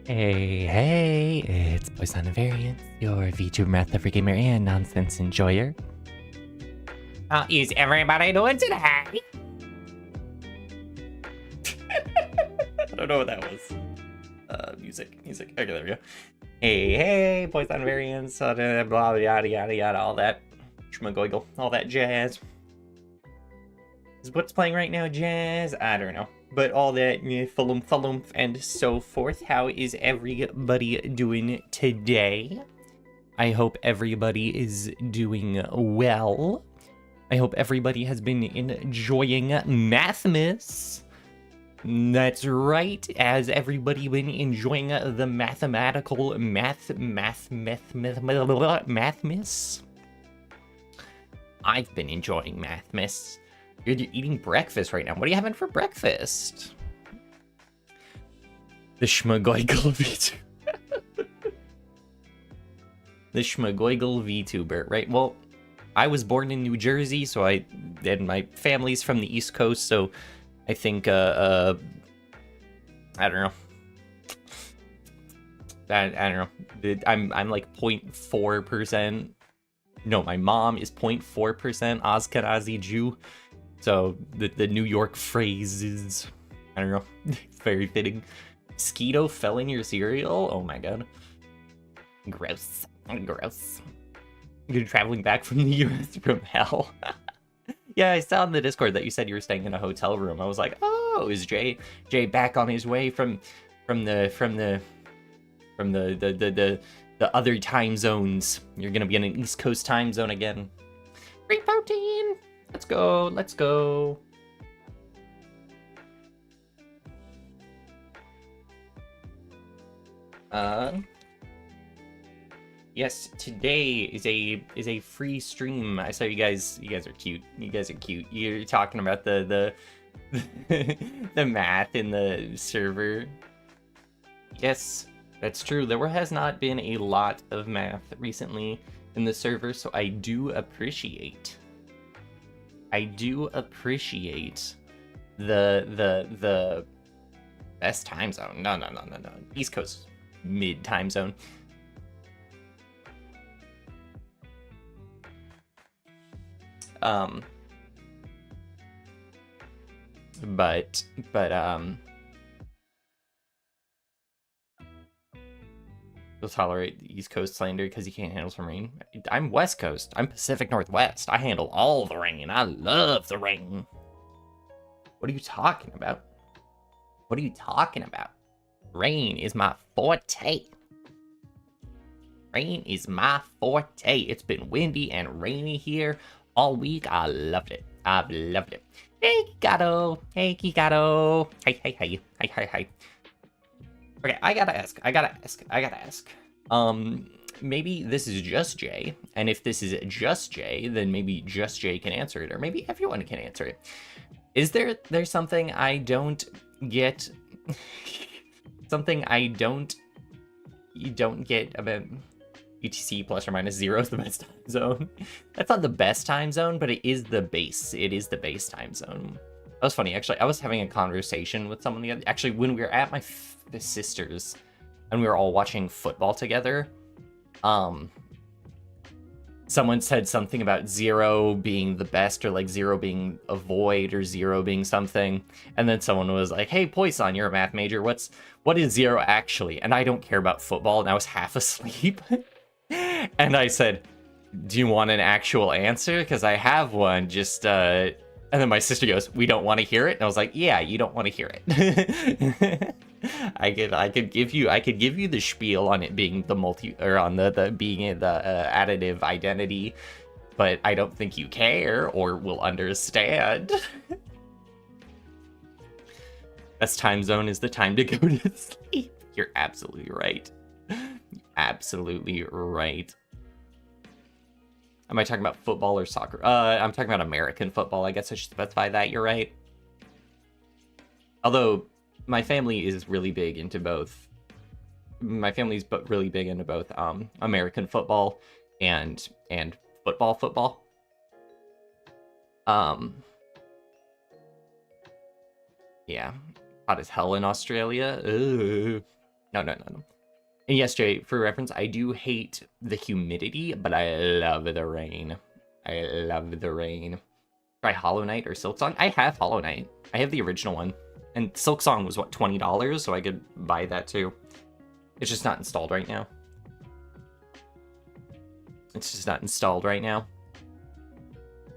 Hey, it's Poisson Variance, your VTuber math lover gamer and nonsense enjoyer. How is everybody doing today? I don't know what that was. Music. Okay, there we go. Hey, Poisson Variance, blah, blah, yada, yada, yada, all that schmagoigle, all that jazz. Is what's playing right now jazz? I don't know. But all that thulumph and so forth. How is everybody doing today? I hope everybody is doing well. I hope everybody has been enjoying Mathmas. That's right, as everybody been enjoying the mathematical Mathmas. I've been enjoying Mathmas. You're eating breakfast right now. What are you having for breakfast? The Schmagoigle VTuber. The Schmagoigle VTuber, right? Well, I was born in New Jersey, so and my family's from the East Coast, so I think, I don't know. I don't know. I'm like 0.4%. No, my mom is 0.4% Ashkenazi Jew. So the New York phrase is, I don't know, it's very fitting. Mosquito fell in your cereal? Oh my god. Gross. Gross. You're traveling back from the US from hell. Yeah, I saw in the Discord that you said you were staying in a hotel room. I was like, oh, is Jay back on his way from the other time zones? You're gonna be in an East Coast time zone again. Free protein! Let's go. Yes, today is a free stream. I saw you guys are cute. You're talking about the the math in the server. Yes, that's true. There has not been a lot of math recently in the server, so I do appreciate the best time zone. No. East Coast mid time zone. But you'll tolerate the East Coast slander because you can't handle some rain. I'm West Coast. I'm Pacific Northwest. I handle all the rain. I love the rain. What are you talking about? What are you talking about? Rain is my forte. Rain is my forte. It's been windy and rainy here all week. I loved it. I've loved it. Hey, Kikado. Hey, Kikado. Hey. Okay, I gotta ask. Maybe this is just Jay, and if this is just Jay, then maybe just Jay can answer it, or maybe everyone can answer it. Is there's something I don't get? Something you don't get about UTC plus or minus 0 is the best time zone. That's not the best time zone, but it is the base. It is the base time zone. That was funny, actually. I was having a conversation with someone the other... Actually, when we were at my sister's, and we were all watching football together, someone said something about 0 being the best, or like 0 being a void, or 0 being something. And then someone was like, hey, Poisson, you're a math major. What is 0 actually? And I don't care about football, and I was half asleep. And I said, do you want an actual answer? Because I have one, just, And then my sister goes, we don't want to hear it? And I was like, yeah, you don't want to hear it. I could give you the spiel on it being the additive identity, but I don't think you care or will understand. Best time zone is the time to go to sleep. You're absolutely right. Absolutely right. Am I talking about football or soccer? I'm talking about American football. I guess I should specify that. You're right. Although my family is really big into both. My family's really big into both American football and football. Yeah, hot as hell in Australia. Ugh. No. And yes, Jay, for reference, I do hate the humidity, but I love the rain. I love the rain. Try Hollow Knight or Silksong? I have Hollow Knight. I have the original one. And Silksong was, what, $20? So I could buy that too. It's just not installed right now.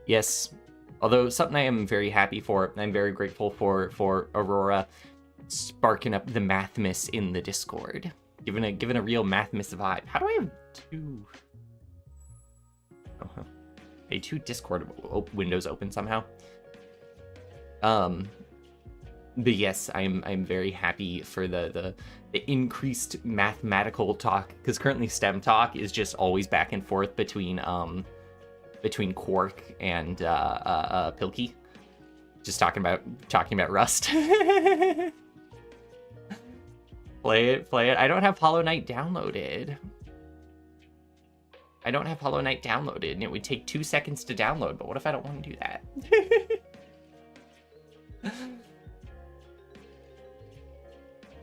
Yes. Although something I am very happy for, I'm very grateful for Aurora sparking up the Mathmas in the Discord. Given a real Mathmas vibe. How do I have two? Oh, hey, two Discord windows open somehow. But yes, I'm very happy for the increased mathematical talk, because currently STEM talk is just always back and forth between Quark and Pilkey, just talking about Rust. Play it. I don't have Hollow Knight downloaded. And it would take 2 seconds to download, but what if I don't want to do that?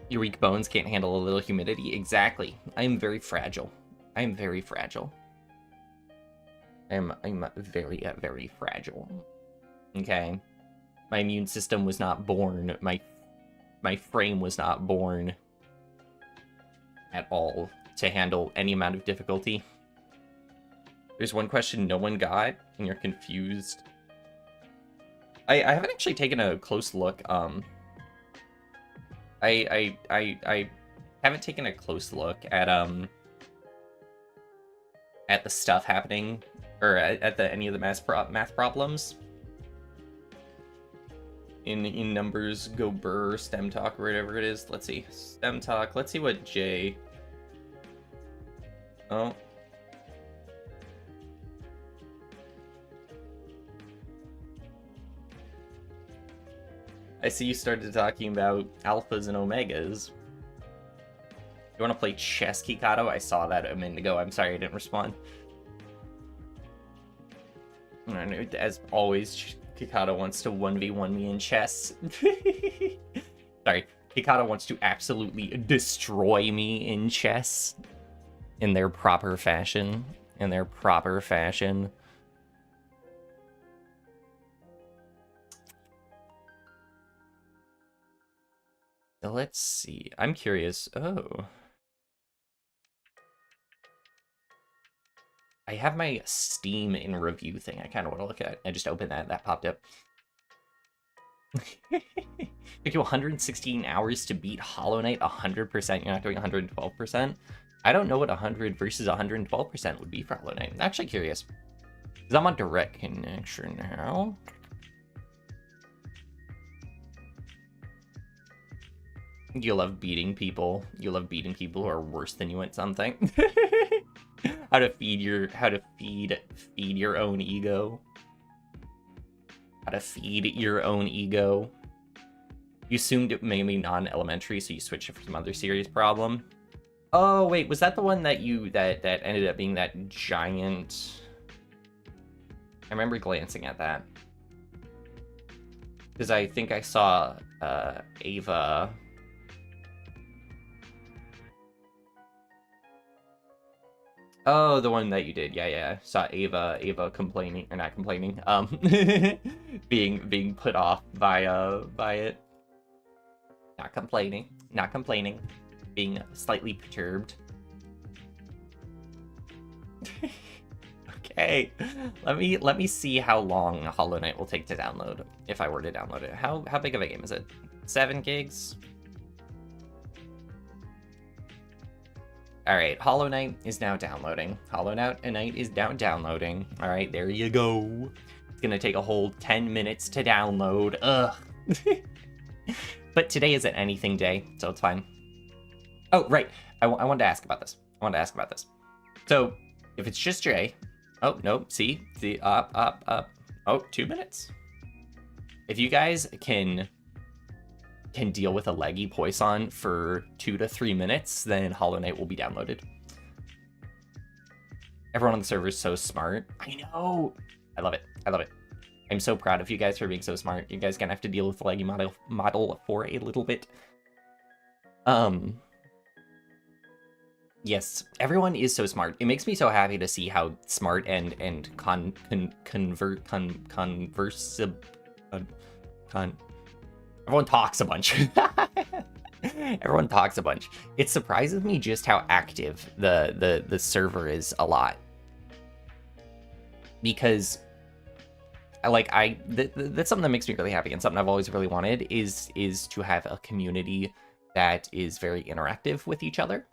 Your weak bones can't handle a little humidity. Exactly. I am very fragile. I'm very, very fragile. Okay. My immune system was not born. My frame was not born at all to handle any amount of difficulty. There's one question no one got, and you're confused. I haven't actually taken a close look. I haven't taken a close look at the stuff happening, or at any of the math problems. In numbers, go burr, STEM talk, or whatever it is. Let's see. STEM talk. Let's see what Jay... Oh. I see you started talking about alphas and omegas. You want to play chess, Kikado? I saw that a minute ago. I'm sorry I didn't respond. And as always, Kikata wants to 1v1 me in chess. Sorry, Kikata wants to absolutely destroy me in chess. In their proper fashion. In their proper fashion. So let's see. I'm curious. Oh. I have my Steam in review thing. I kind of want to look at it. I just opened that. That popped up. Took you 116 hours to beat Hollow Knight 100%. You're not doing 112%. I don't know what 100 versus 112% would be for Hollow Knight. I'm actually curious. Because I'm on direct connection now. You love beating people. You love beating people who are worse than you at something. How to feed your own ego. How to feed your own ego. You assumed it may be non-elementary, so you switched it for some other serious problem. Oh wait, was that the one that that ended up being that giant? I remember glancing at that because I think I saw Ava. Oh, the one that you did. Yeah. Saw Ava complaining, or not complaining, being put off by it. Not complaining, being slightly perturbed. Okay. Let me see how long Hollow Knight will take to download if I were to download it. How big of a game is it? 7 gigs? All right, Hollow Knight is now downloading. Hollow Knight is now downloading. All right, there you go. It's gonna take a whole 10 minutes to download. Ugh. But today isn't anything day, so it's fine. Oh, right. I wanted to ask about this. So, if it's just Jay... Oh, no, see? Up. Oh, 2 minutes. If you guys can deal with a laggy Poisson for 2 to 3 minutes, then Hollow Knight will be downloaded. Everyone on the server is so smart. I know. I love it. I'm so proud of you guys for being so smart. You guys gonna have to deal with the laggy model for a little bit. Yes, everyone is so smart. It makes me so happy to see how smart and everyone talks a bunch. Everyone talks a bunch. It surprises me just how active the server is a lot. Because that's something that makes me really happy, and something I've always really wanted is to have a community that is very interactive with each other.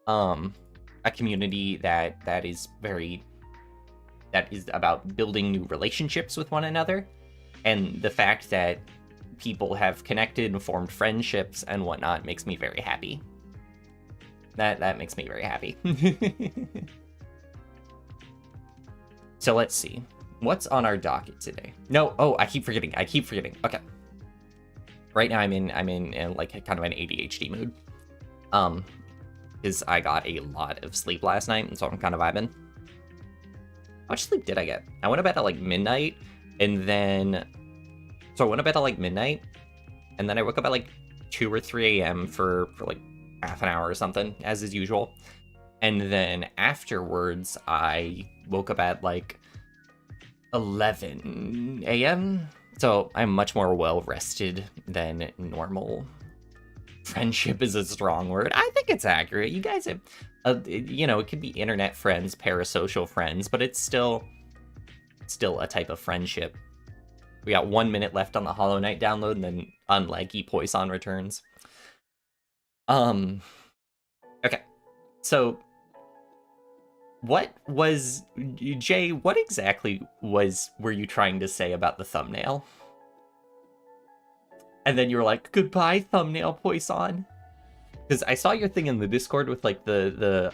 A community that is about building new relationships with one another, and the fact that people have connected and formed friendships and whatnot makes me very happy. That makes me very happy. So let's see. What's on our docket today? No, oh, I keep forgetting. Okay. Right now I'm in like kind of an ADHD mood. Because I got a lot of sleep last night, and so I'm kind of vibing. How much sleep did I get? I went to bed at like midnight, and then... So I went to bed at like midnight, and then I woke up at like 2 or 3 a.m. for like half an hour or something, as is usual. And then afterwards, I woke up at like 11 a.m. So I'm much more well-rested than normal. Friendship is a strong word. I think it's accurate. You guys have, you know, it could be internet friends, parasocial friends, but it's still a type of friendship. We got 1 minute left on the Hollow Knight download, and then unlaggy Poisson returns. Okay. So, what was... Jay, what exactly were you trying to say about the thumbnail? And then you were like, goodbye, thumbnail Poisson. Because I saw your thing in the Discord with like the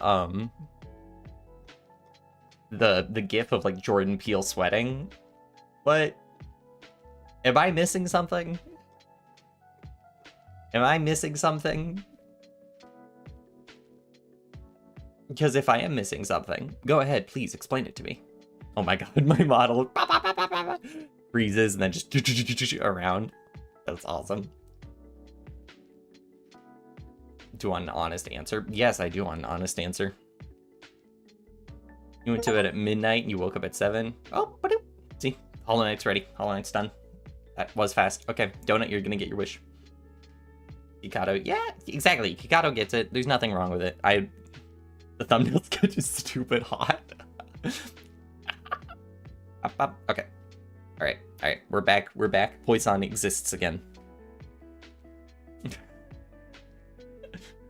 gif of like Jordan Peele sweating. But am I missing something? Because if I am missing something, go ahead, please explain it to me. Oh my god, my model freezes and then just around. That's awesome. Do you want an honest answer? Yes, I do want an honest answer. You went to bed at midnight and you woke up at 7. Oh, ba-doop. See, Hollow Knight's ready. Hollow Knight's done. That was fast. Okay, Donut, you're gonna get your wish. Kikado, yeah, exactly. Kikado gets it. There's nothing wrong with it. The thumbnail sketch is stupid hot. Okay. All right. We're back. Poisson exists again.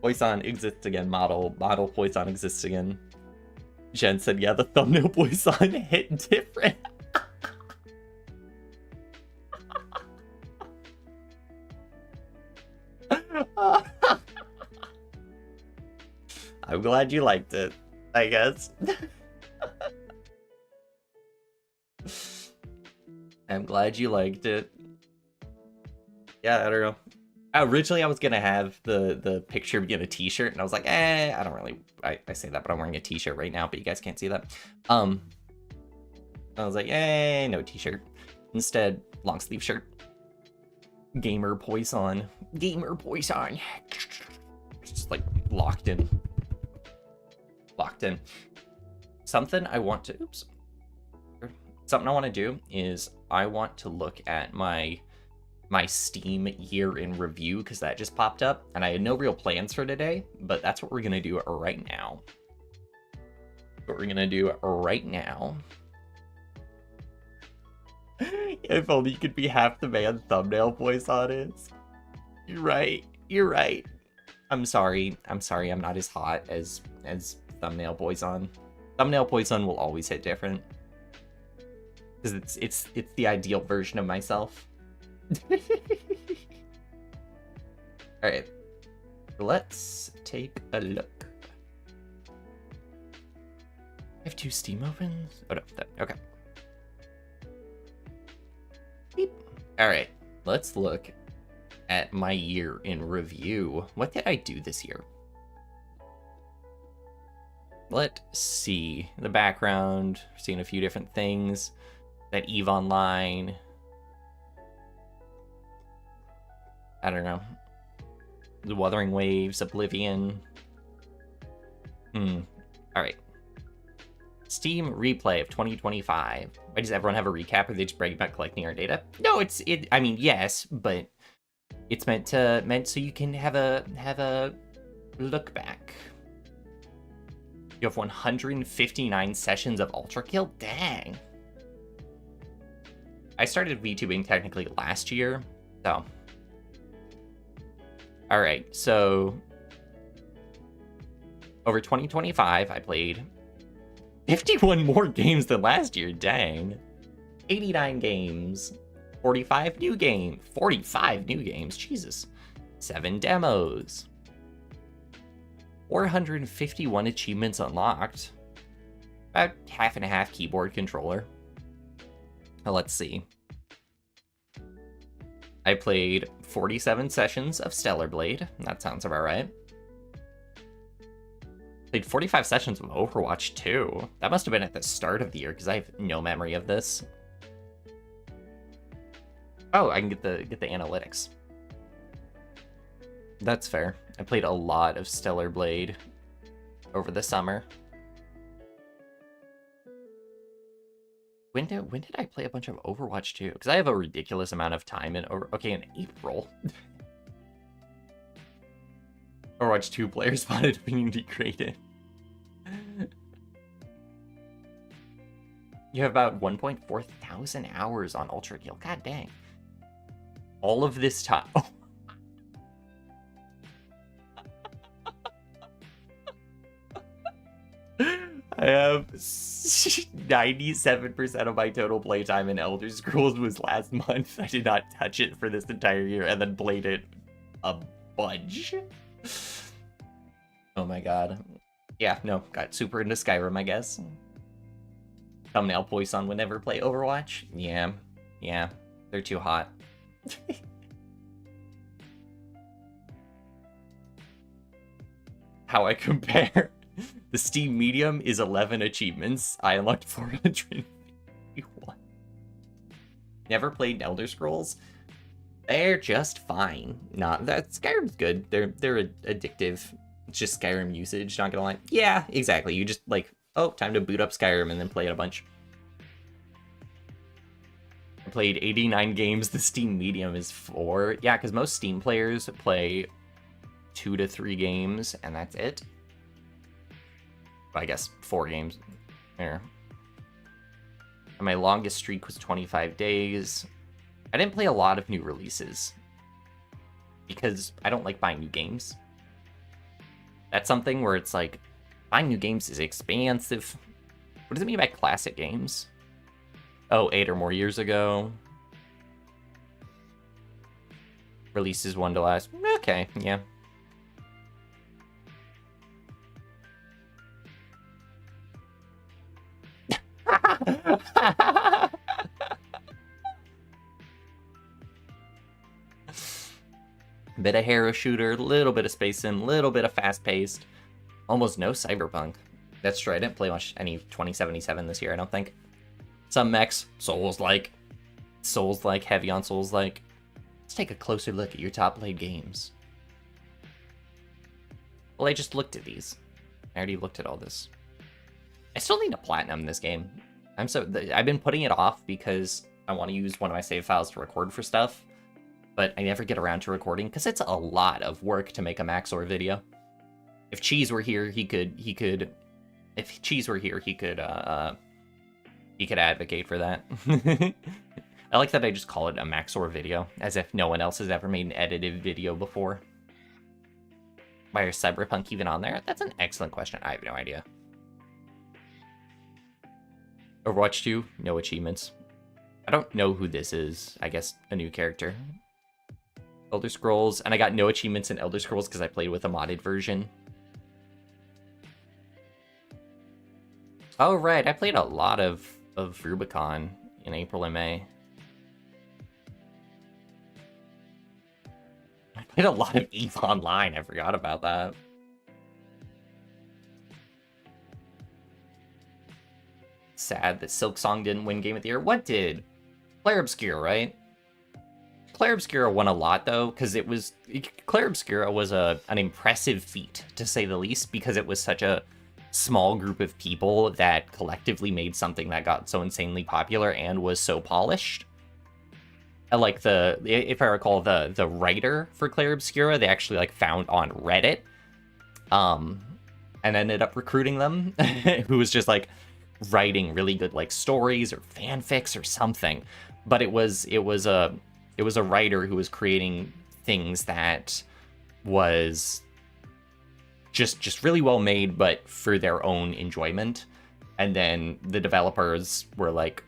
Poisson exists again. Model Poisson exists again. Jen said, yeah, the thumbnail Poisson hit different. I'm glad you liked it, I guess. I'm glad you liked it. Yeah, I don't know. Originally, I was gonna have the picture be in a t-shirt, and I was like, I don't really... I say that, but I'm wearing a t-shirt right now, but you guys can't see that. I was like, no t-shirt. Instead, long sleeve shirt. Gamer Poisson. Gamer Poisson. Just like locked in. Locked in. Something I want to... Oops. Something I want to do is I want to look at my Steam year in review, because that just popped up, and I had no real plans for today, but that's what we're going to do right now. If only you could be half the man thumbnail Poisson is. You're right. I'm sorry, I'm not as hot as thumbnail Poisson. Thumbnail Poisson will always hit different. Because it's the ideal version of myself. Alright. Let's take a look. I have 2 Steam opens? Oh no, okay. Beep. Alright, let's look at my year in review. What did I do this year? Let's see. The background, seeing a few different things. That EVE Online. I don't know. The Wuthering Waves, Oblivion. Alright. Steam replay of 2025. Why does everyone have a recap, or they just brag about collecting our data? No, I mean, yes, but it's meant so you can have a look back. You have 159 sessions of Ultra Kill? Dang. I started VTubing technically last year, so. Alright, so over 2025, I played 51 more games than last year, dang. 89 games, 45 new games, Jesus. 7 demos. 451 achievements unlocked. About half and a half keyboard controller. Let's see. I played 47 sessions of Stellar Blade. That sounds about right. Played 45 sessions of Overwatch 2. That must have been at the start of the year, because I have no memory of this. Oh, I can get the analytics. That's fair. I played a lot of Stellar Blade over the summer. When did I play a bunch of Overwatch 2? Because I have a ridiculous amount of time in in April. Overwatch 2 players spotted being degraded. You have about 1.4 thousand hours on Ultra Kill. God dang. All of this time. Oh. I have 97% of my total playtime in Elder Scrolls was last month. I did not touch it for this entire year, and then played it a bunch. Oh my god. Yeah, no, got super into Skyrim, I guess. Thumbnail Poisson would never play Overwatch. Yeah, they're too hot. How I compare. The Steam medium is 11 achievements. I unlocked 450. never played Elder Scrolls. They're just fine. Not that Skyrim's good. They're addictive. It's just Skyrim usage, not gonna lie. Yeah, exactly. You just like, oh, time to boot up Skyrim and then play it a bunch. I played 89 games. The Steam medium is 4. Yeah, because most Steam players play 2 to 3 games, and that's it. Well, I guess 4 games. There. And my longest streak was 25 days. I didn't play a lot of new releases because I don't like buying new games. That's something where it's like, buying new games is expensive. What does it mean by classic games? Oh, 8 or more years ago. Releases 1 to last. Okay, yeah. Bit of hero shooter, little bit of space sim, little bit of fast paced. Almost no cyberpunk. That's true. I didn't play much any 2077 this year, I don't think. Some mechs, Souls-like, heavy on Souls-like. Let's take a closer look at your top played games. Well, I just looked at these. I already looked at all this. I still need to platinum this game. I've been putting it off because I want to use one of my save files to record for stuff, but I never get around to recording because it's a lot of work to make a Maxor video. If Cheese were here, he could advocate for that. I like that I just call it a Maxor video, as if no one else has ever made an edited video before. Why is Cyberpunk even on there? That's an excellent question. I have no idea. Overwatch 2, no achievements. I don't know who this is. I guess a new character. Elder Scrolls, and I got no achievements in Elder Scrolls because I played with a modded version. Oh, right. I played a lot of Rubicon in April and May. I played a lot of EVE Online. I forgot about that. Sad that Silksong didn't win Game of the Year. What did? Clair Obscura, right? Clair Obscura won a lot, though, because Clair Obscura was an impressive feat, to say the least, because it was such a small group of people that collectively made something that got so insanely popular and was so polished. Like if I recall, the writer for Clair Obscura, they actually like found on Reddit, and ended up recruiting them, who was just like writing really good like stories or fanfics or something. But it was a writer who was creating things that was just really well made, but for their own enjoyment. And then the developers were like,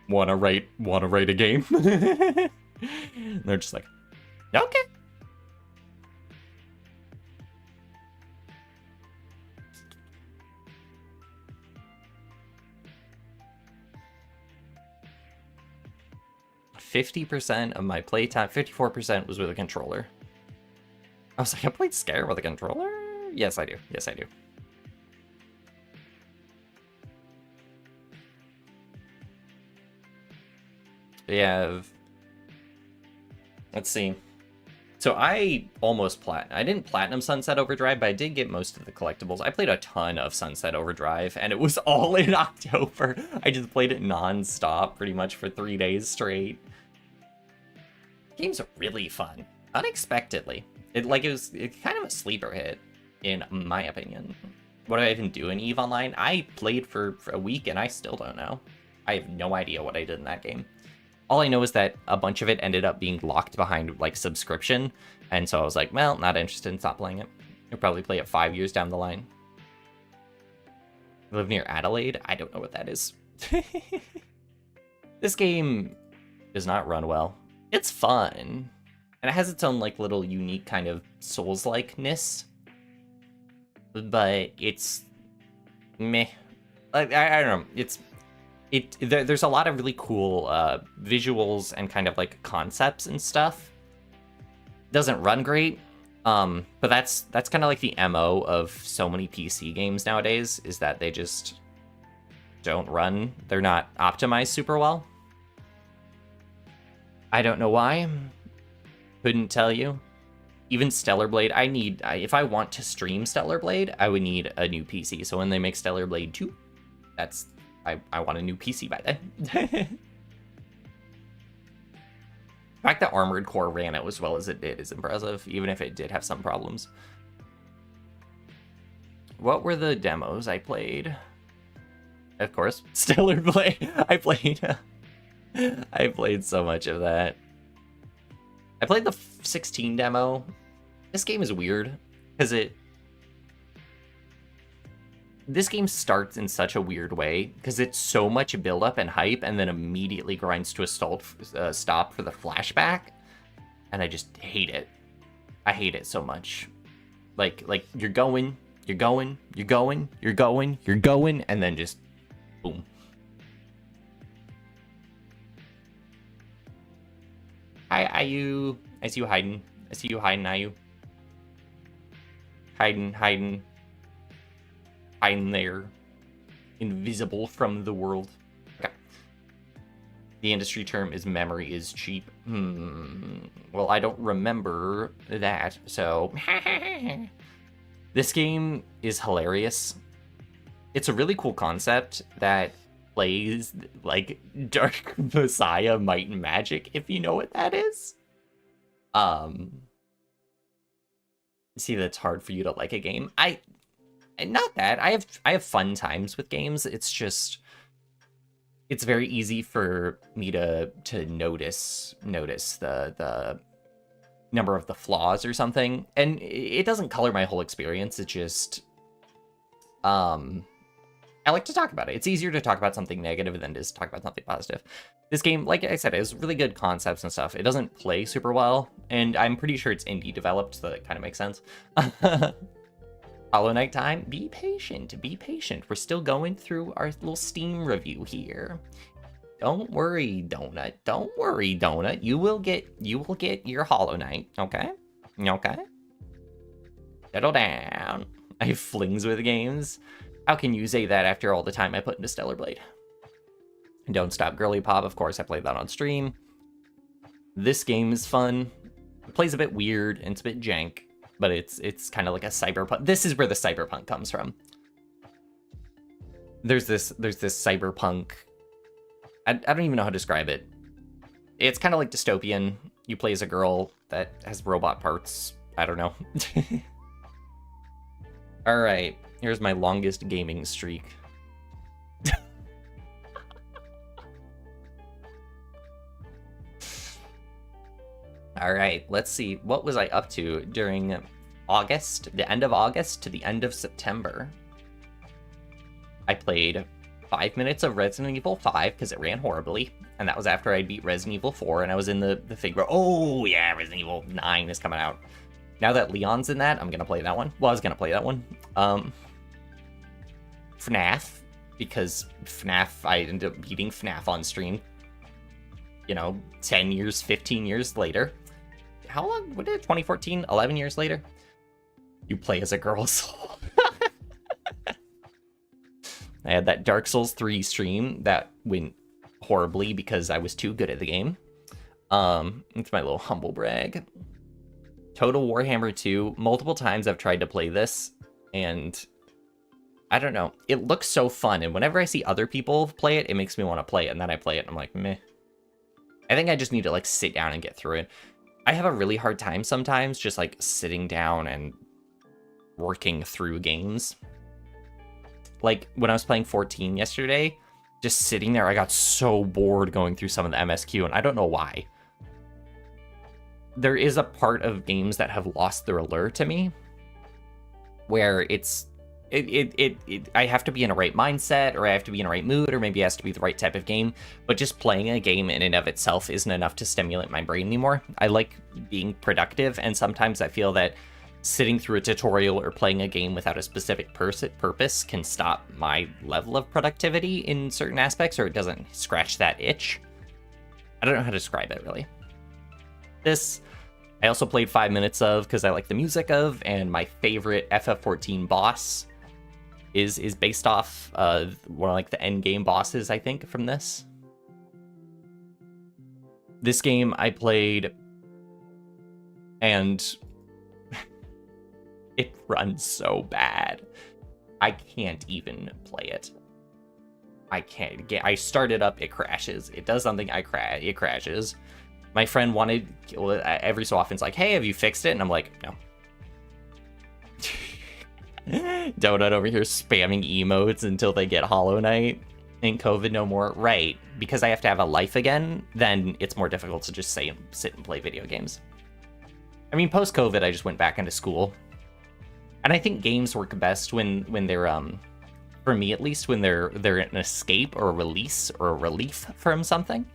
wanna write a game? And they're just like, okay. %, of my playtime, 54% was with a controller. I was like, I played Skyrim with a controller? Yes, I do. Yes, I do. We have... Let's see. So I almost I didn't platinum Sunset Overdrive, but I did get most of the collectibles. I played a ton of Sunset Overdrive, and it was all in October. I just played it non-stop pretty much for 3 days straight. The game's really fun. Unexpectedly. It's kind of a sleeper hit, in my opinion. What do I even do in EVE Online? I played for a week, and I still don't know. I have no idea what I did in that game. All I know is that a bunch of it ended up being locked behind, like, subscription, and so I was like, well, not interested in stop playing it. I'll probably play it 5 years down the line. I live near Adelaide? I don't know what that is. This game does not run well. It's fun, and it has its own, like, little unique kind of Souls-likeness, but it's meh. I don't know, there's a lot of really cool visuals and kind of like concepts and stuff. Doesn't run great, but that's kind of like the MO of so many PC games nowadays, is that they just don't run. They're not optimized super well. I don't know why. Couldn't tell you. Even Stellar Blade, if I want to stream Stellar Blade, I would need a new PC. So when they make Stellar Blade 2, I want a new PC by then. The fact that Armored Core ran it as well as it did is impressive, even if it did have some problems. What were the demos I played? Of course, Stellar Blade. I played so much of that. I played the 16 demo. This game is weird because this game starts in such a weird way because it's so much build-up and hype and then immediately grinds to a stop for the flashback, and I just hate it. I hate it so much. Like you're going, and then just boom. Hi, Ayu. I see you hiding. Ayu. Hiding there. Invisible from the world. Okay. The industry term is memory is cheap. Well, I don't remember that, so... This game is hilarious. It's a really cool concept that plays like Dark Messiah Might and Magic, if you know what that is. See, that's hard for you to like a game. Not that. I have fun times with games. It's just it's very easy for me to notice the number of the flaws or something. And it doesn't color my whole experience. It just I like to talk about it. It's easier to talk about something negative than to talk about something positive. This game, like I said, has really good concepts and stuff. It doesn't play super well, and I'm pretty sure it's indie developed, so that kind of makes sense. Hollow Knight time. Be patient. Be patient. We're still going through our little Steam review here. Don't worry, Donut. Don't worry, Donut. You will get your Hollow Knight. Okay? Okay? Settle down. I have flings with games. How can you say that after all the time I put into Stellar Blade? Don't Stop Girly Pop, of course, I played that on stream. This game is fun. It plays a bit weird and it's a bit jank, but it's kind of like a cyberpunk. This is where the cyberpunk comes from. There's this cyberpunk. I don't even know how to describe it. It's kind of like dystopian. You play as a girl that has robot parts. I don't know. All right. Here's my longest gaming streak. All right, let's see. What was I up to during August, the end of August to the end of September? I played 5 minutes of Resident Evil 5 because it ran horribly. And that was after I beat Resident Evil 4 and I was in the thing where, oh yeah, Resident Evil 9 is coming out. Now that Leon's in that, I'm going to play that one. Well, I was going to play that one. FNAF, because FNAF, I ended up beating FNAF on stream. You know, 10 years, 15 years later. How long? What did it? 2014? 11 years later? You play as a girl soul. I had that Dark Souls 3 stream that went horribly because I was too good at the game. It's my little humble brag. Total Warhammer 2. Multiple times I've tried to play this, and I don't know. It looks so fun, and whenever I see other people play it, it makes me want to play it, and then I play it, and I'm like, meh. I think I just need to, like, sit down and get through it. I have a really hard time sometimes just, like, sitting down and working through games. Like, when I was playing 14 yesterday, just sitting there, I got so bored going through some of the MSQ, and I don't know why. There is a part of games that have lost their allure to me, where I have to be in a right mindset, or I have to be in a right mood, or maybe it has to be the right type of game, but just playing a game in and of itself isn't enough to stimulate my brain anymore. I like being productive, and sometimes I feel that sitting through a tutorial or playing a game without a specific purpose can stop my level of productivity in certain aspects, or it doesn't scratch that itch. I don't know how to describe it, really. This, I also played 5 minutes of because I like the music of, and my favorite FF14 boss is based off one of like the end game bosses, I think, from this. This game I played, and it runs so bad. I can't even play it. I can't get. I start it up, it crashes. It does something, it crashes. My friend wanted, every so often, it's like, hey, have you fixed it? And I'm like, no. Donut over here spamming emotes until they get Hollow Knight. In COVID no more. Right. Because I have to have a life again, then it's more difficult to just sit and play video games. I mean, post-COVID, I just went back into school. And I think games work best when they're, for me at least, when they're an escape or a release or a relief from something.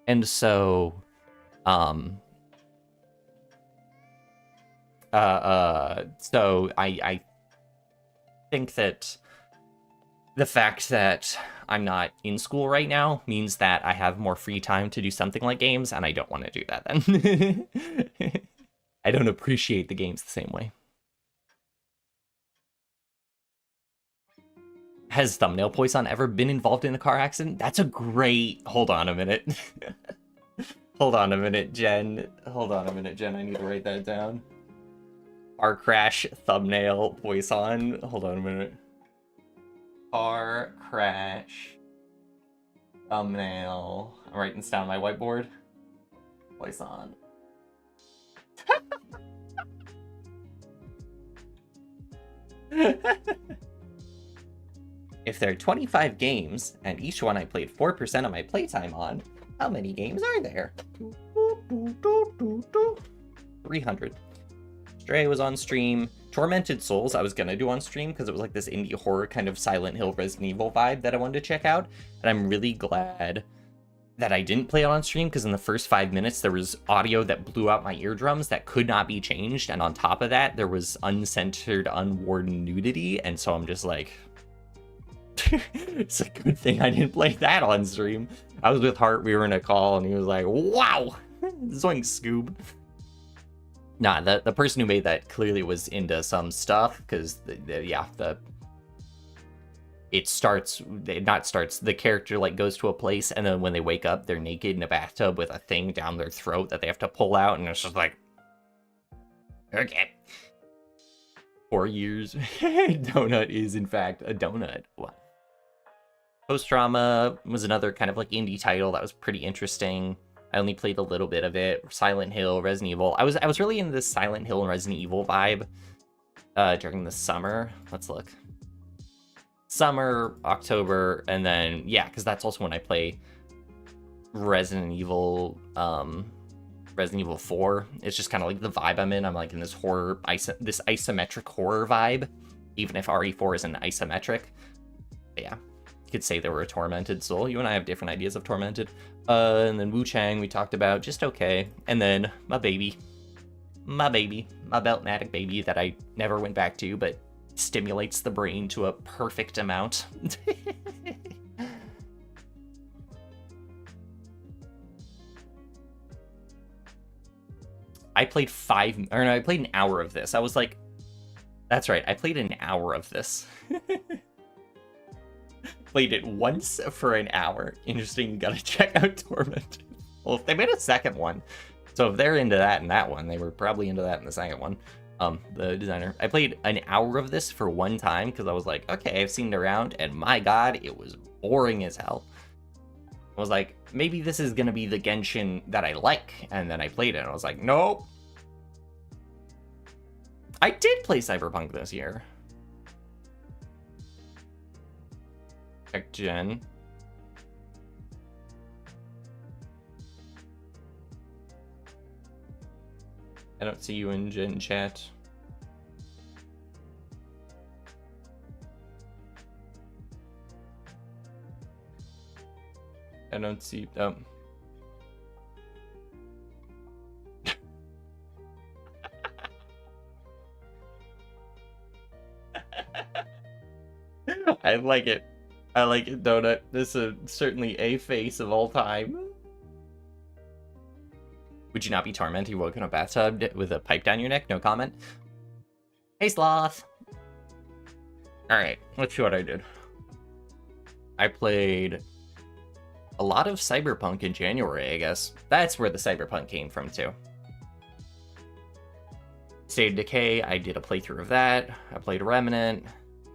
And so, so I think that the fact that I'm not in school right now means that I have more free time to do something like games, and I don't want to do that then. I don't appreciate the games the same way. Has Thumbnail Poisson ever been involved in a car accident? That's a great... Hold on a minute. Hold on a minute, Jen. Hold on a minute, Jen. I need to write that down. Car crash, Thumbnail Poisson. Hold on a minute. Car crash, Thumbnail. I'm writing this down on my whiteboard. Poisson. If there are 25 games, and each one I played 4% of my playtime on, how many games are there? 300. Stray was on stream. Tormented Souls I was gonna do on stream because it was like this indie horror kind of Silent Hill Resident Evil vibe that I wanted to check out. And I'm really glad that I didn't play it on stream because in the first 5 minutes there was audio that blew out my eardrums that could not be changed. And on top of that, there was uncensored, unwarned nudity. And so I'm just like... It's a good thing I didn't play that on stream. I was with Hart, we were in a call, and he was like, wow! Zoink Scoob. Nah, the person who made that clearly was into some stuff, because, the character, like, goes to a place, and then when they wake up, they're naked in a bathtub with a thing down their throat that they have to pull out, and it's just like, okay. 4 years. Donut is, in fact, a donut. What? Post-Trauma was another kind of, like, indie title that was pretty interesting. I only played a little bit of it. Silent Hill, Resident Evil. I was really into this Silent Hill and Resident Evil vibe during the summer. Let's look. Summer, October, and then, yeah, because that's also when I play Resident Evil 4. It's just kind of like the vibe I'm in. I'm like in this horror, this isometric horror vibe, even if RE4 isn't isometric. But yeah. Could say they were a Tormented Soul. You and I have different ideas of Tormented. And then Wu Chang we talked about, just okay. And then my Beltmatic baby that I never went back to, but stimulates the brain to a perfect amount. I played I played an hour of this. I was like, that's right, I played an hour of this. Played it once for an hour. Interesting, you gotta check out Tormented. Well, if they made a second one, so if they're into that in that one, they were probably into that in the second one. The designer. I played an hour of this for one time because I was like, okay, I've seen it around, and my god, it was boring as hell. I was like, maybe this is gonna be the Genshin that I like, and then I played it, and I was like, nope. I did play Cyberpunk this year. Check Jen. I don't see you in Jen chat. I don't see... Oh. I like it. I like it, Donut. This is certainly a face of all time. Would you not be tormented? You woke in a bathtub with a pipe down your neck? No comment. Hey, Sloth. Alright, let's see what I did. I played A lot of Cyberpunk in January, I guess. That's where the Cyberpunk came from, too. State of Decay, I did a playthrough of that. I played Remnant.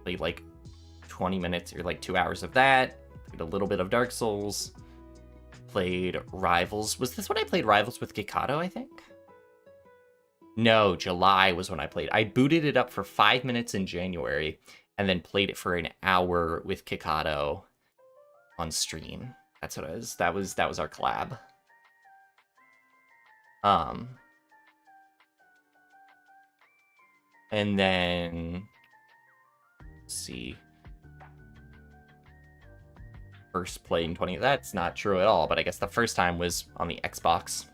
Played like 20 minutes or like 2 hours of that. Played a little bit of Dark Souls. Played Rivals. Was this when I played Rivals with Kikado, I think? No, July was when I played. I booted it up for 5 minutes in January and then played it for an hour with Kikado on stream. That's what it was. That was our collab. And then let's see. First play in 20. That's not true at all, but I guess the first time was on the Xbox.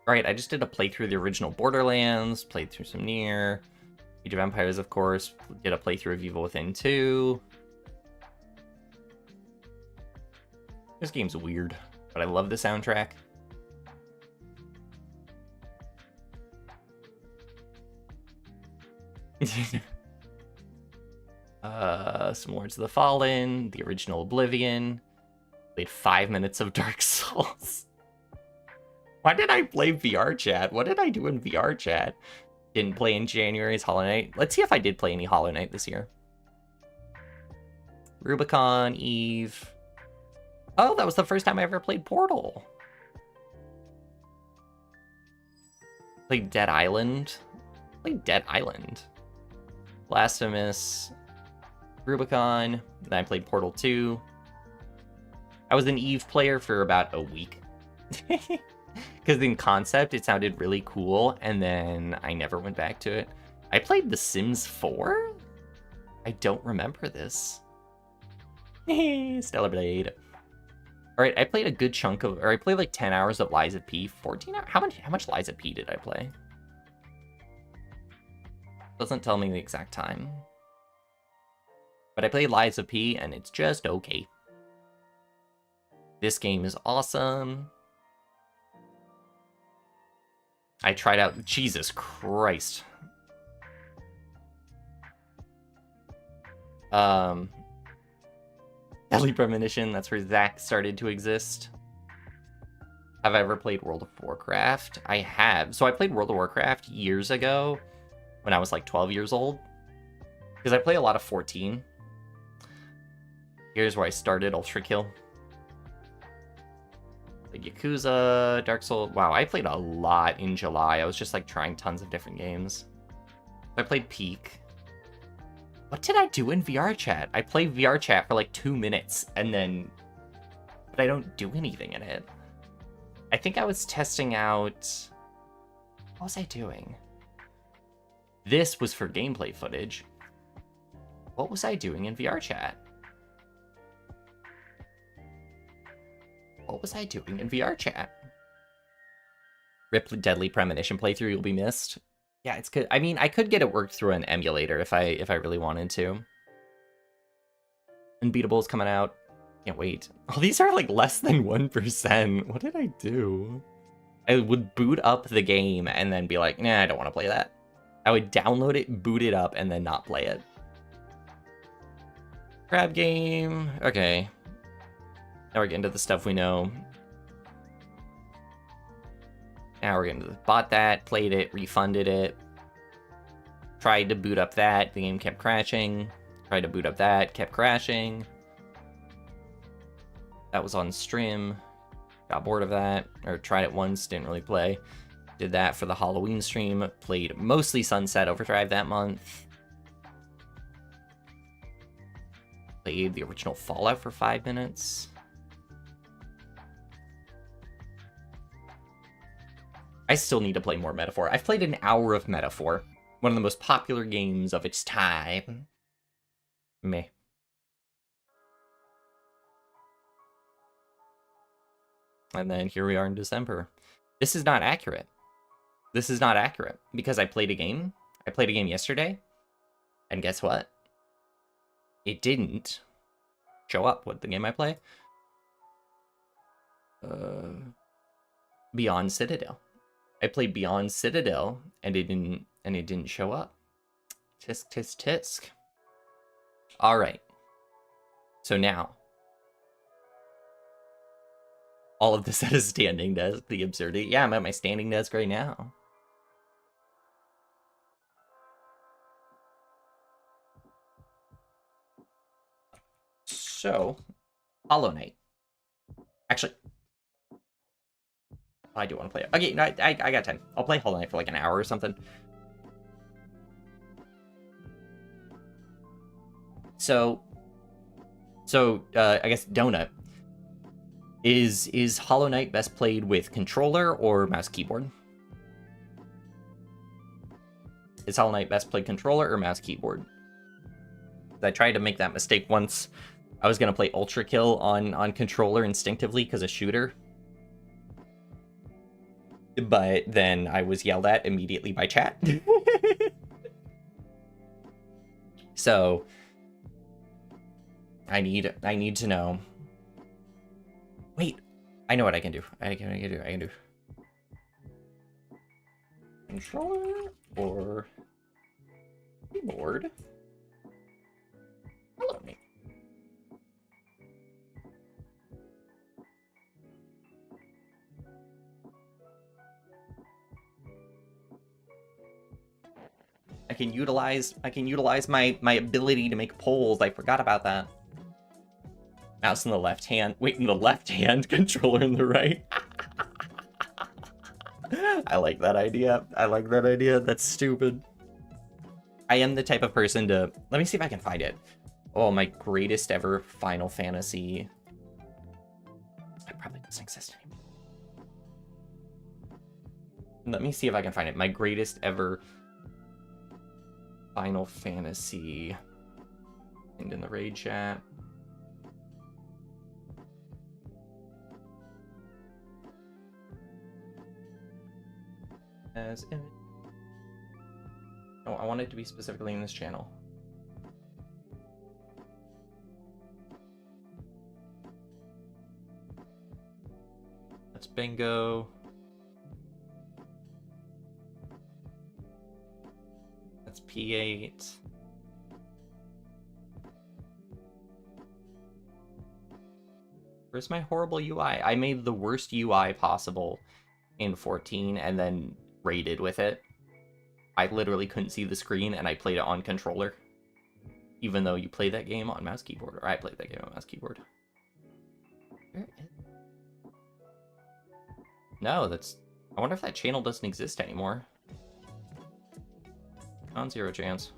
Alright, I just did a playthrough of the original Borderlands, played through some Nier, Age of Empires, of course, did a playthrough of Evil Within 2. This game's weird, but I love the soundtrack. Some Lords of the Fallen, the original Oblivion. Played 5 minutes of Dark Souls. Why did I play VR chat? What did I do in VR chat? Didn't play in January's Hollow Knight. Let's see if I did play any Hollow Knight this year. Rubicon, Eve. Oh, that was the first time I ever played Portal. Played Dead Island. Played Dead Island. Blasphemous. Rubicon. Then I played Portal 2. I was an Eve player for about a week. Because in concept, it sounded really cool, and then I never went back to it. I played The Sims 4? I don't remember this. Stellar Blade. Alright, I played a good chunk of, or I played like 10 hours of Lies of P. 14 hours? How much Lies of P did I play? Doesn't tell me the exact time. But I played Lies of P, and it's just okay. This game is awesome. I tried out... Jesus Christ. Deadly Premonition, that's where Zach started to exist. Have I ever played World of Warcraft? I have. So I played World of Warcraft years ago when I was like 12 years old. Because I play a lot of 14. Here's where I started Ultra Kill. Played Yakuza, Dark Souls. Wow, I played a lot in July. I was just like trying tons of different games. I played Peak. What did I do in VR chat? I played VR chat for like 2 minutes and then... But I don't do anything in it. I think I was testing out... What was I doing? This was for gameplay footage. What was I doing in VR chat? What was I doing in VR chat? Rip Deadly Premonition playthrough, you'll be missed. Yeah, it's good. I mean, I could get it worked through an emulator if I really wanted to. Unbeatable's coming out. Can't wait. Oh, these are like less than 1%. What did I do? I would boot up the game and then be like, nah, I don't want to play that. I would download it, boot it up, and then not play it. Crab game. Okay. Now we're getting to the stuff we know. Now we're getting to the... Bought that, played it, refunded it. Tried to boot up that, the game kept crashing. Tried to boot up that, kept crashing. That was on stream. Got bored of that, or tried it once, didn't really play. Did that for the Halloween stream. Played mostly Sunset Overdrive that month. Played the original Fallout for 5 minutes. I still need to play more Metaphor. I've played an hour of Metaphor. One of the most popular games of its time. Meh. And then here we are in December. This is not accurate. This is not accurate. Because I played a game. I played a game yesterday. And guess what? It didn't show up with the game I play. Beyond Citadel. I played Beyond Citadel and it didn't show up. Tisk tisk tisk. Alright. So now All of this at a standing desk, the absurdity. Yeah, I'm at my standing desk right now. So, Hollow Knight. Actually, I do want to play it. Okay, no, I got time. I'll play Hollow Knight for like an hour or something. So I guess Donut. Is Hollow Knight best played with controller or mouse keyboard? Is Hollow Knight best played controller or mouse keyboard? I tried to make that mistake once. I was gonna play Ultra Kill on controller instinctively because of shooter, but then I was yelled at immediately by chat. So I need to know. Wait, I know what I can do. I can do controller or keyboard. Hello, me. I can utilize my ability to make polls. I forgot about that. Mouse in the left hand. Wait, in the left hand, controller in the right. I like that idea. That's stupid. I am the type of person to... Let me see if I can find it. Oh, my greatest ever Final Fantasy... It probably doesn't exist anymore. Let me see if I can find it. My greatest ever Final Fantasy... And in the raid chat. As image. Oh, I want it to be specifically in this channel. That's bingo. That's P8. Where's my horrible UI? I made the worst UI possible in 14 and then raided with it. I literally couldn't see the screen and I played it on controller. Even though you play that game on mouse keyboard, or I played that game on mouse keyboard. No, that's... I wonder if that channel doesn't exist anymore. Non-zero chance.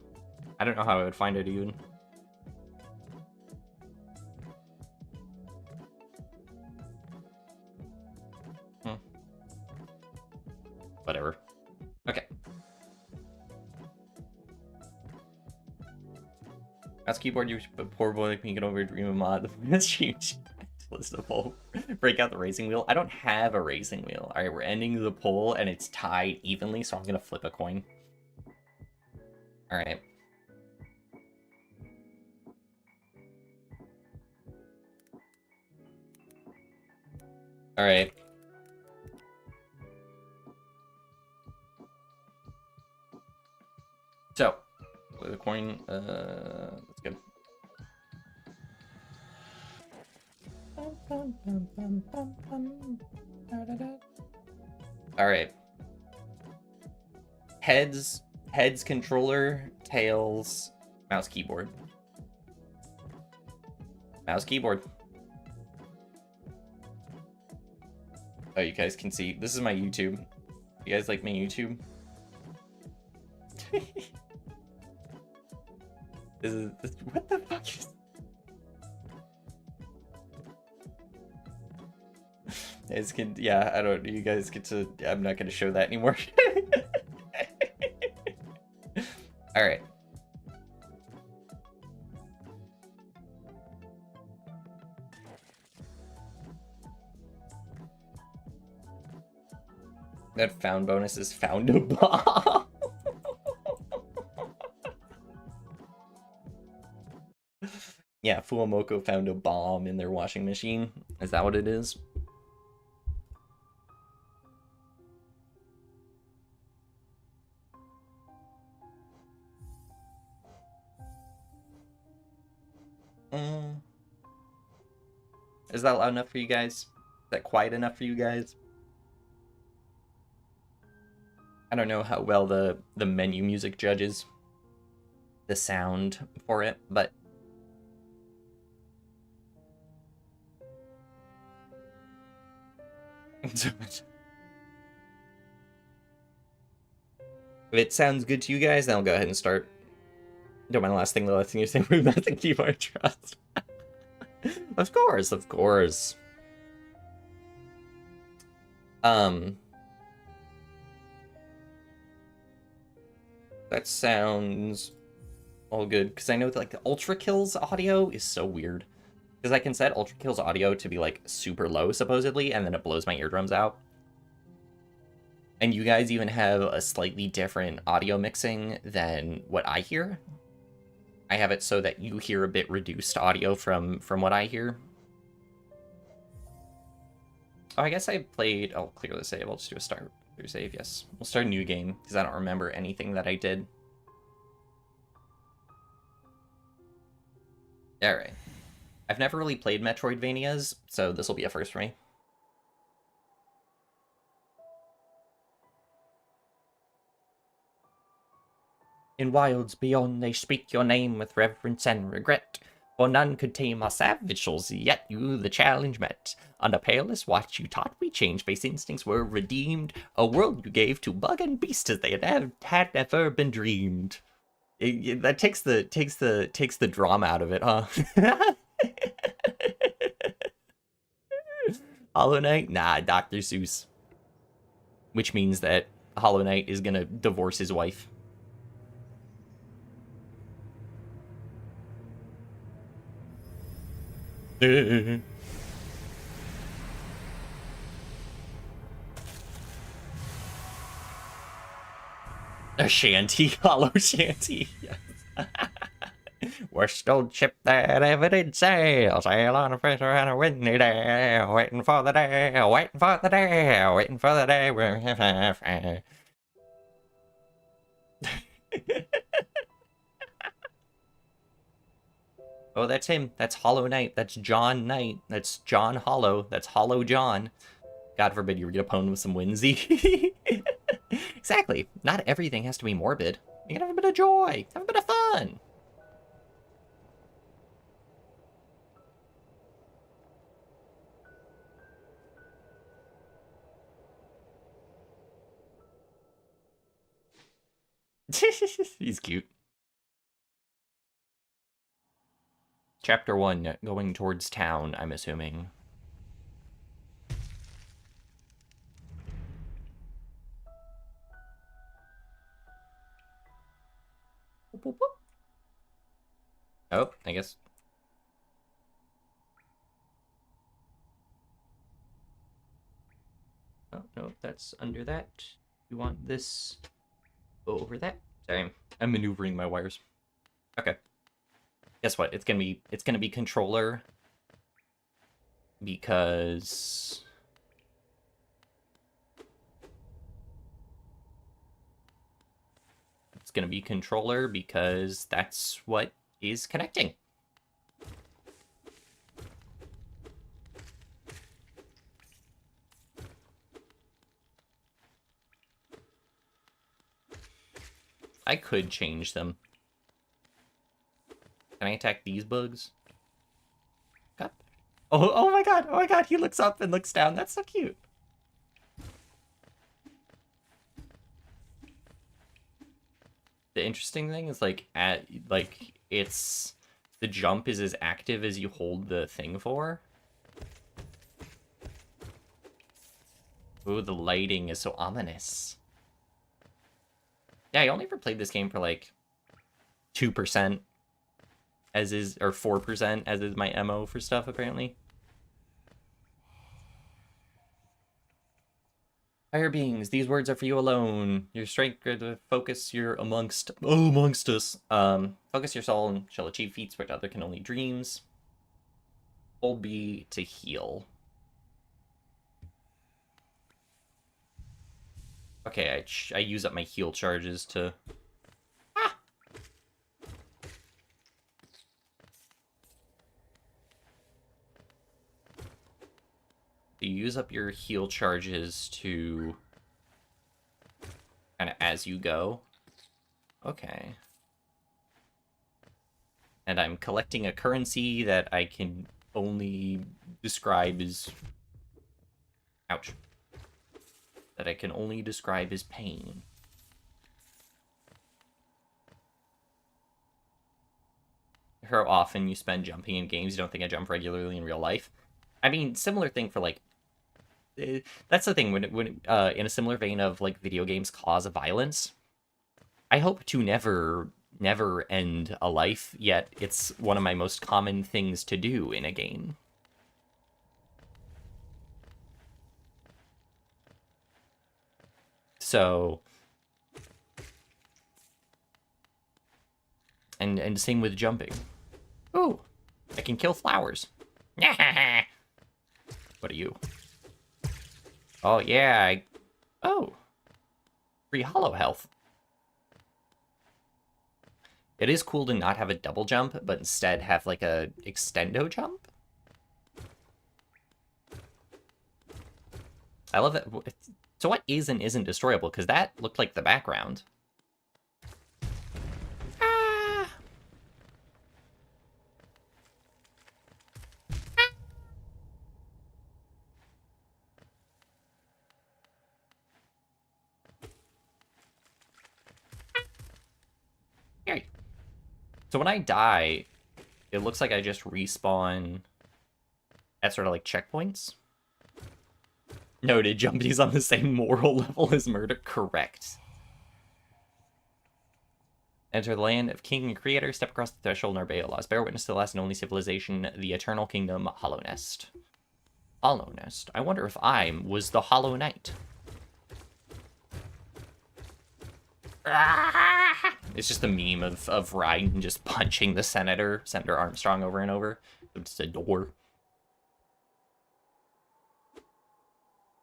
I don't know how I would find it even. Whatever. Okay. Mouse keyboard, you poor boy like me get over dream of mod. That's huge. List of poll. Break out the racing wheel. I don't have a racing wheel. Alright, we're ending the poll and it's tied evenly, so I'm gonna flip a coin. Alright. Alright. So, flip a coin, that's good. Alright. Heads controller, tails, mouse keyboard. Mouse keyboard. Oh, you guys can see. This is my YouTube. You guys like my YouTube? What the fuck is... Guys can, yeah, I don't, you guys get to, I'm not gonna show that anymore. Alright. That found bonus is found a bomb. Yeah, Fuamoko found a bomb in their washing machine. Is that what it is? Is that loud enough for you guys? that quiet enough for you guys? I don't know how well the menu music judges the sound for it, but if it sounds good to you guys, then I'll go ahead and start. Don't mind the last thing you say. We're about to keep our trust. Of course, of course. That sounds all good, because I know that, like, the Ultra Kills audio is so weird. Because I can set Ultra Kills audio to be, like, super low, supposedly, and then it blows my eardrums out. And you guys even have a slightly different audio mixing than what I hear. I have it so that you hear a bit reduced audio from what I hear. Oh, I guess I played... I'll clear the save. I'll just do a start. Clear save, yes. We'll start a new game, because I don't remember anything that I did. Alright. I've never really played Metroidvanias, so this will be a first for me. In wilds beyond they speak your name with reverence and regret, for none could tame our savage souls, yet you the challenge met. On the palest watch you taught we change, base instincts were redeemed, a world you gave to bug and beast as they had never been dreamed. That takes the drama out of it, huh? Hollow Knight? Nah, Dr. Seuss. Which means that Hollow Knight is gonna divorce his wife. A shanty, hollow shanty. Yes. Worst old ship that ever did sail on a fresh and a windy day, waiting for the day, waiting for the day, waiting for the day. Oh, that's him. That's Hollow Knight. That's John Knight. That's John Hollow. That's Hollow John. God forbid you get opponed with some whimsy. Exactly. Not everything has to be morbid. You can have a bit of joy. Have a bit of fun. He's cute. Chapter 1, going towards town, I'm assuming. Oh, I guess. Oh, no, that's under that. You want this over that? Sorry, I'm maneuvering my wires. Okay. Guess what? It's gonna be controller because that's what is connecting. I could change them. Can I attack these bugs? God. Oh my god, oh my god, he looks up and looks down. That's so cute. The interesting thing is, it's the jump is as active as you hold the thing for. Ooh, the lighting is so ominous. Yeah, I only ever played this game for like 2%, as is, or 4%, as is my MO for stuff, apparently. Higher beings, these words are for you alone. Your strength, focus, you're amongst us. Focus your soul and shall achieve feats which other can only dreams. Hold B to heal. Okay, I use up my heal charges to... Ah! You use up your heal charges to kind of as you go. Okay. And I'm collecting a currency that I can only describe as... Ouch. That I can only describe as pain. How often you spend jumping in games, you don't think I jump regularly in real life? I mean, similar thing for, like... That's the thing, when in a similar vein of, like, video games cause of violence, I hope to never end a life, yet it's one of my most common things to do in a game. So... And same with jumping. Ooh, I can kill flowers. What are you? Oh, yeah, Oh. Free hollow health. It is cool to not have a double jump, but instead have, like, a extendo jump. I love that. So what is and isn't destroyable? Because that looked like the background. So when I die, it looks like I just respawn at sort of like checkpoints. Noted, jumping's on the same moral level as murder. Correct. Enter the land of King and Creator, step across the threshold and obey laws. Bear witness to the last and only civilization, the Eternal Kingdom, Hollow Nest. Hollow Nest. I wonder if I was the Hollow Knight. It's just a meme of Ryan just punching the Senator Armstrong over and over. It's a door.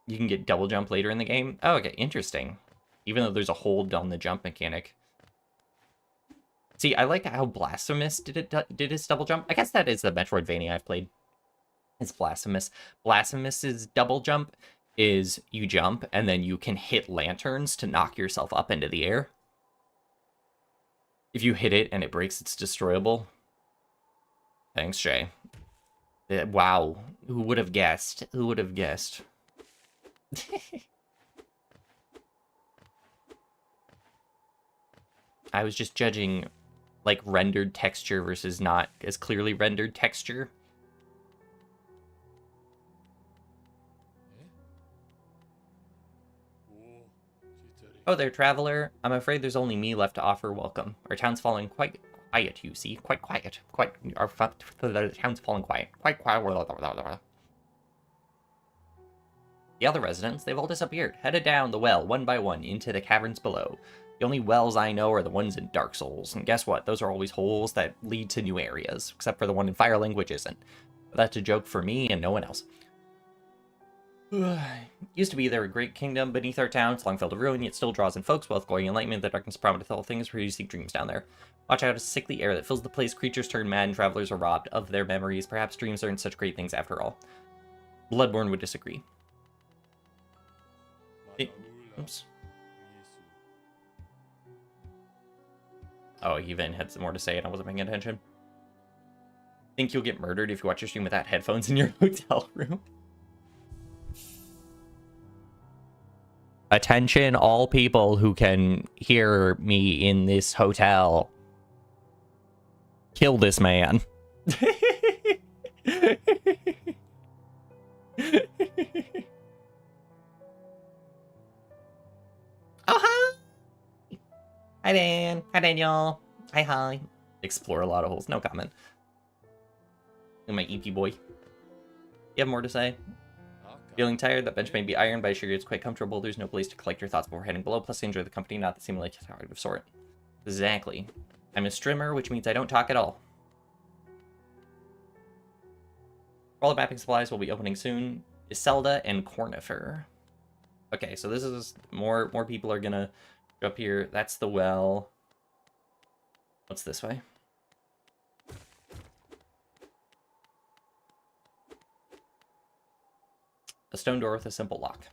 You can get double jump later in the game. Oh, okay, interesting. Even though there's a hold on the jump mechanic. See, I like how Blasphemous did his double jump. I guess that is the Metroidvania I've played. It's Blasphemous. Blasphemous's double jump is you jump and then you can hit lanterns to knock yourself up into the air. If you hit it and it breaks, it's destroyable. Thanks, Jay. Wow. Who would have guessed? Who would have guessed? I was just judging, like, rendered texture versus not as clearly rendered texture. Oh there, traveler. I'm afraid there's only me left to offer welcome. Our town's falling quite quiet, you see. Quite quiet. The town's falling quiet. Quite quiet. The other residents, they've all disappeared. Headed down the well, one by one, into the caverns below. The only wells I know are the ones in Dark Souls. And guess what? Those are always holes that lead to new areas. Except for the one in Firelink, which isn't. But that's a joke for me and no one else. Used to be there a great kingdom beneath our town, long fell to ruin, yet still draws in folks, wealth, glory, enlightenment. The darkness promiseth all things, where you seek dreams down there. Watch out, a sickly air that fills the place, creatures turn mad, and travelers are robbed of their memories. Perhaps dreams aren't such great things after all. Bloodborne would disagree. Oops. Oh, he even had some more to say and I wasn't paying attention. Think you'll get murdered if you watch your stream without headphones in your hotel room? Attention, all people who can hear me in this hotel. Kill this man. Oh, hi! Hi, Dan. Hi, Daniel. Hi. Explore a lot of holes. No comment. My EP boy. You have more to say? Feeling tired? That bench may be iron, but I assure you it's quite comfortable. There's no place to collect your thoughts before heading below. Plus, enjoy the company, not the simulated hard of sort. Exactly. I'm a streamer, which means I don't talk at all. All the mapping supplies will be opening soon. Iselda and Cornifer. Okay, so this is more people are gonna go up here. That's the well. What's this way? A stone door with a simple lock.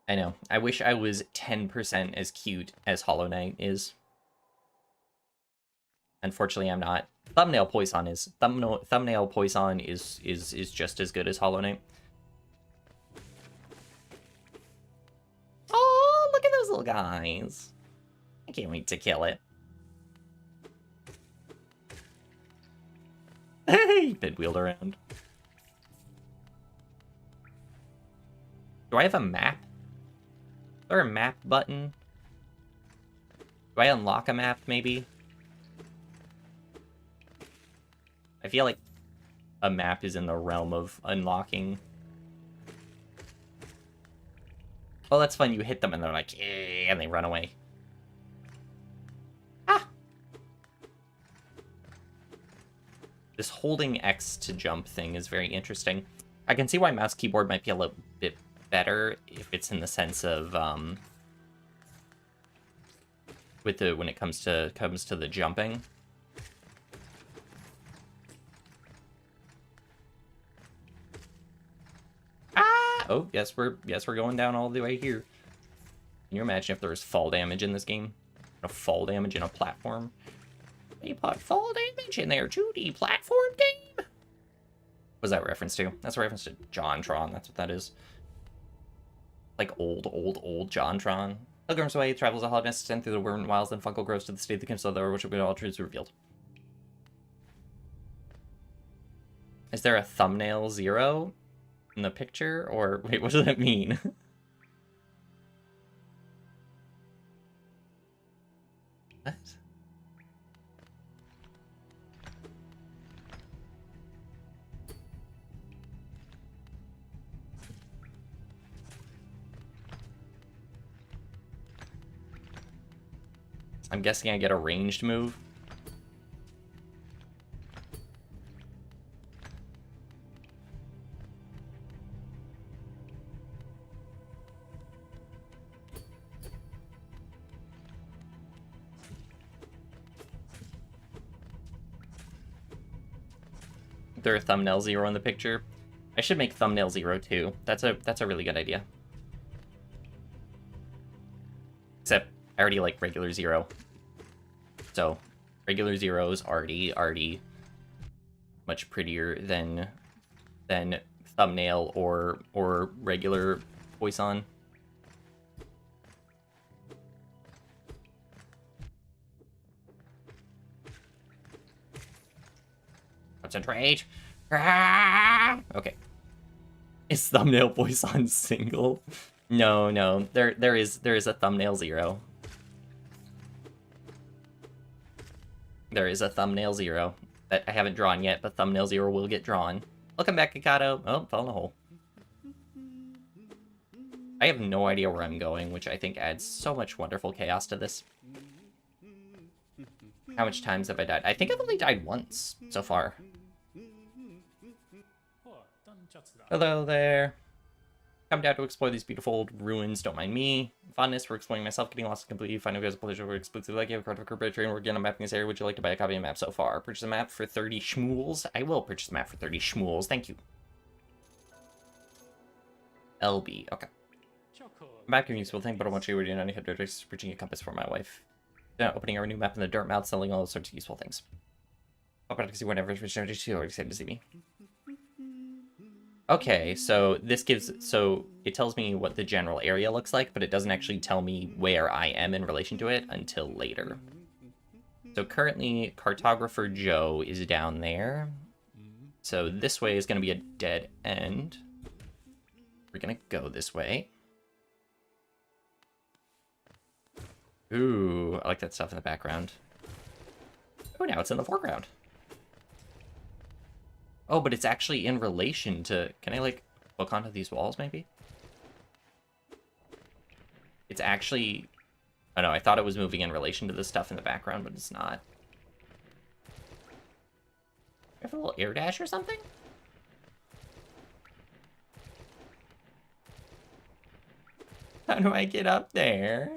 I know. I wish I was 10% as cute as Hollow Knight is. Unfortunately, I'm not. Thumbnail Poisson is just as good as Hollow Knight. Oh, look at those little guys. I can't wait to kill it. Hey, pinwheeled around. Do I have a map? Is there a map button? Do I unlock a map, maybe? I feel like a map is in the realm of unlocking. Oh, that's fun. You hit them and they're like, yeah, and they run away. Ah! This holding X to jump thing is very interesting. I can see why mouse keyboard might be a little bit better if it's in the sense of when it comes to the jumping. Oh, yes, we're going down all the way here. Can you imagine if there was fall damage in this game? Fall damage in a platform? They put fall damage in their 2D platform game? What was that reference to? That's a reference to JonTron. That's what that is. Like old JonTron. Pilgrim's Way travels a hollow descent through the Wyrm Wilds, then Funko grows to the state that comes to the which will be all truths revealed. Is there a thumbnail 0? In the picture, or wait, what does that mean? What? I'm guessing I get a ranged move. There a thumbnail 0 in the picture. I should make thumbnail 0 too. That's a really good idea. Except I already like regular 0. So regular 0 is already much prettier than thumbnail or regular Poisson. Concentrate. Okay. Is thumbnail Poisson single? No. There is a thumbnail 0. There is a thumbnail 0 that I haven't drawn yet, but thumbnail 0 will get drawn. Welcome back, Kakato. Oh, fell in a hole. I have no idea where I'm going, which I think adds so much wonderful chaos to this. How much times have I died? I think I've only died once so far. Hello there. Come down to explore these beautiful old ruins, don't mind me. Fondness for exploring myself, getting lost completely, finding a pleasure for exclusively like you have a card for corporate train, we're again mapping this area. Would you like to buy a copy of the map so far? Purchase a map for 30 schmools. I will purchase a map for 30 schmools, thank you. LB, okay. Map can be a useful thing, but I want you to do any head purchasing a compass for my wife. Opening our new map in the dirt mouth, selling all sorts of useful things. I'll probably see whenever it's excited to see me. Okay, so so it tells me what the general area looks like, but it doesn't actually tell me where I am in relation to it until later. So currently, Cartographer Joe is down there. So this way is going to be a dead end. We're going to go this way. Ooh, I like that stuff in the background. Oh, now it's in the foreground. Oh, but it's actually in relation to... Can I, like, hook onto these walls, maybe? It's actually... Oh, no, I thought it was moving in relation to the stuff in the background, but it's not. I have a little air dash or something? How do I get up there?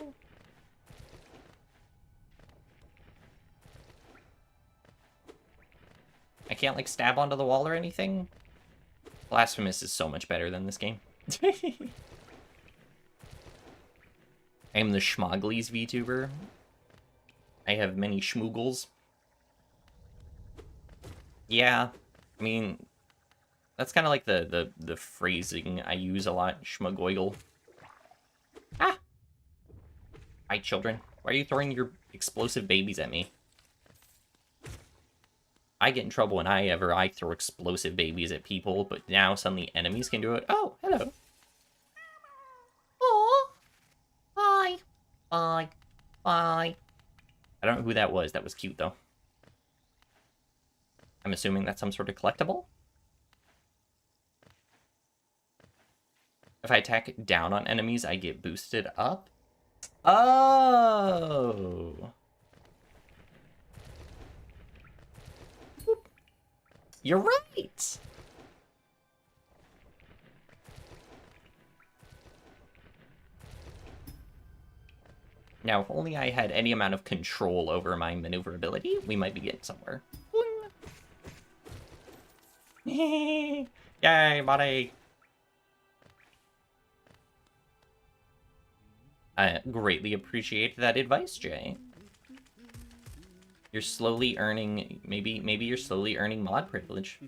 I can't, like, stab onto the wall or anything? Blasphemous is so much better than this game. I am the Schmoglies VTuber. I have many schmoogles. Yeah, I mean, that's kind of like the phrasing I use a lot. Schmogoigle. Ah! Hi, children. Why are you throwing your explosive babies at me? I get in trouble whenever I throw explosive babies at people, but now suddenly enemies can do it. Oh, hello. Oh, bye. Bye. Bye. I don't know who that was. That was cute, though. I'm assuming that's some sort of collectible. If I attack down on enemies, I get boosted up. Oh. You're right. Now, if only I had any amount of control over my maneuverability, we might be getting somewhere. Yay, buddy. I greatly appreciate that advice, Jay. You're slowly earning, maybe you're slowly earning mod privilege.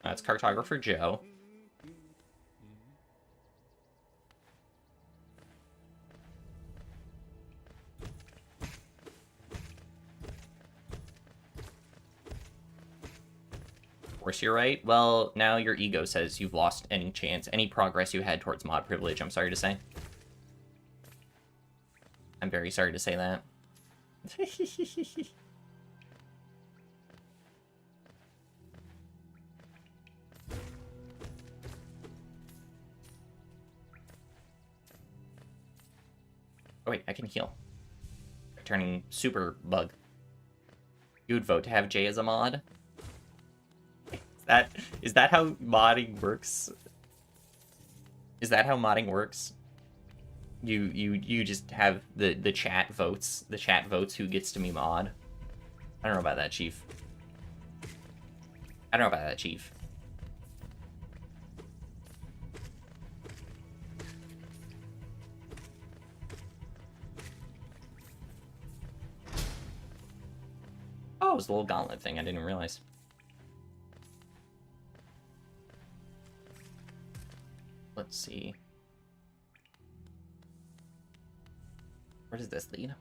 That's Cartographer Joe. Of course you're right. Well, now your ego says you've lost any chance, any progress you had towards mod privilege, I'm sorry to say. I'm very sorry to say that. Oh wait, I can heal. Turning super bug. You would vote to have Jay as a mod? Is that how modding works? Is that how modding works? You just have the chat votes. The chat votes who gets to be mod. I don't know about that, Chief. I don't know about that, Chief. Oh, it was the little gauntlet thing. I didn't realize. Let's see. Where does this lead?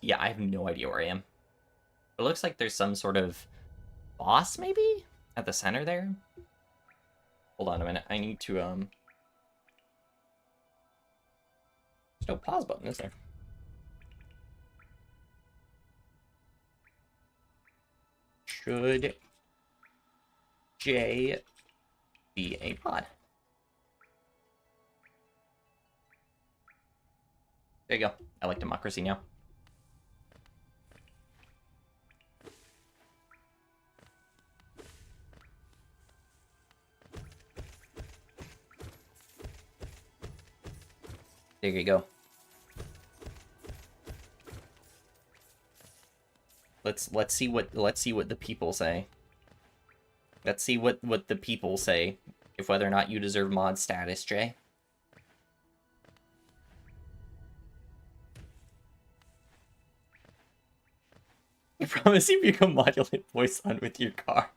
Yeah, I have no idea where I am. It looks like there's some sort of boss, maybe? At the center there? Hold on a minute. I need to, There's no pause button, is there? Should J be a pod? There you go. I like democracy now. There you go. Let's see what the people say. Let's see what the people say, if whether or not you deserve mod status, Jay. I promise you become modulate Poisson with your car.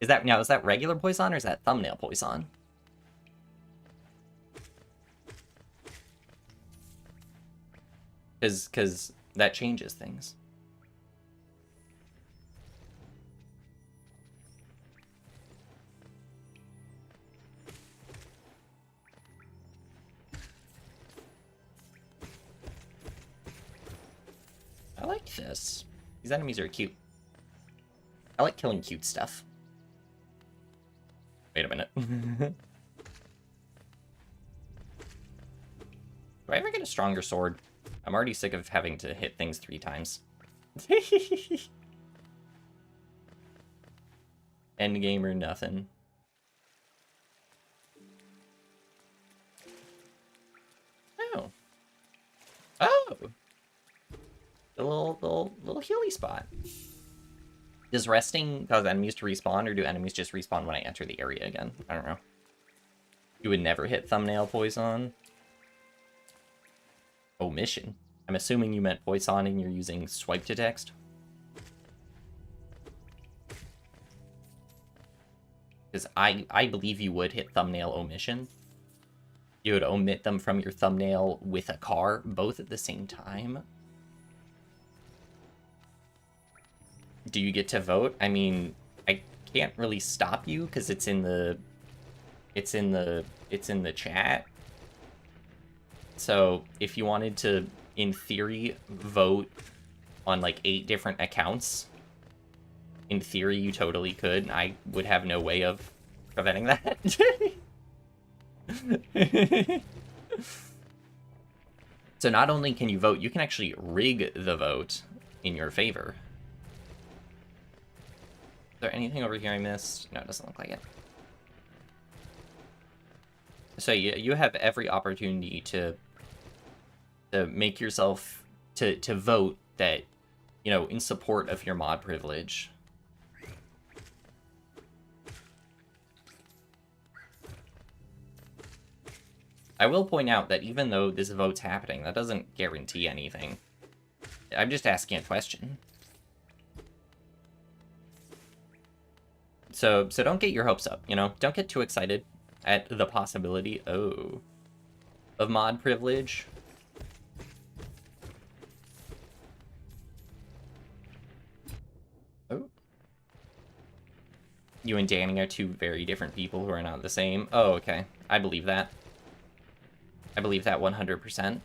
Is that regular Poisson or is that thumbnail Poisson? Because that changes things. I like this. These enemies are cute. I like killing cute stuff. Wait a minute. Do I ever get a stronger sword? I'm already sick of having to hit things 3 times. Endgame or nothing. Oh. A little healy spot. Does resting cause enemies to respawn, or do enemies just respawn when I enter the area again? I don't know. You would never hit thumbnail Poisson. Omission. I'm assuming you meant Poisson and you're using swipe to text. Because I believe you would hit thumbnail omission. You would omit them from your thumbnail with a car, both at the same time. Do you get to vote? I mean, I can't really stop you because it's in the chat. So if you wanted to, in theory, vote on like 8 different accounts, in theory you totally could. I would have no way of preventing that. So not only can you vote, you can actually rig the vote in your favor. Is there anything over here I missed? No, it doesn't look like it. So you have every opportunity to make yourself, to vote that, you know, in support of your mod privilege. I will point out that even though this vote's happening, that doesn't guarantee anything. I'm just asking a question. So don't get your hopes up, you know? Don't get too excited at the possibility, of mod privilege. Oh. You and Danny are 2 very different people who are not the same. Oh, okay. I believe that. I believe that 100%.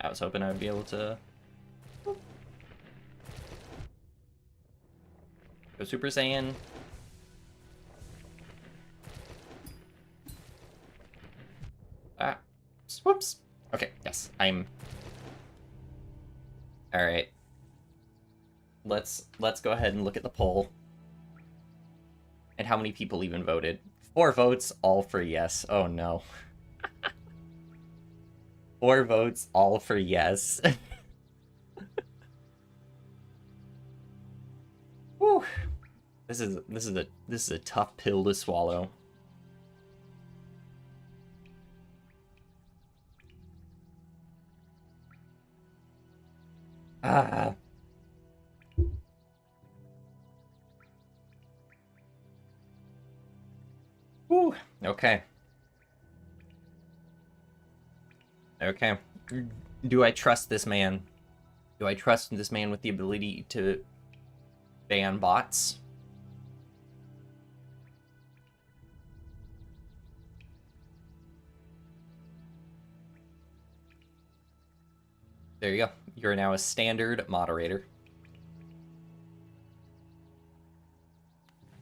I was hoping I would be able to go Super Saiyan. Ah, whoops. Okay, yes, I'm. All right. Let's go ahead and look at the poll. And how many people even voted? 4 votes, all for yes. Oh no. 4 votes, all for yes. Whew. This is a tough pill to swallow. Ah. Whew. Okay. Okay. Do I trust this man? Do I trust this man with the ability to ban bots? There you go. You're now a standard moderator.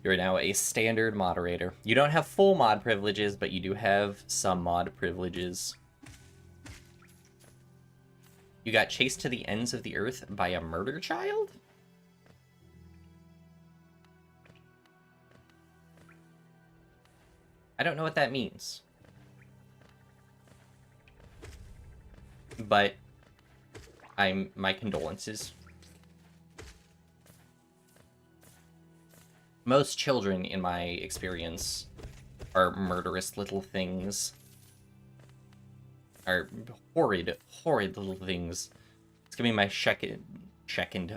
You're now a standard moderator. You don't have full mod privileges, but you do have some mod privileges. You got chased to the ends of the earth by a murder child? I don't know what that means. But my condolences. Most children, in my experience, are murderous little things. Are horrid little things. It's gonna be my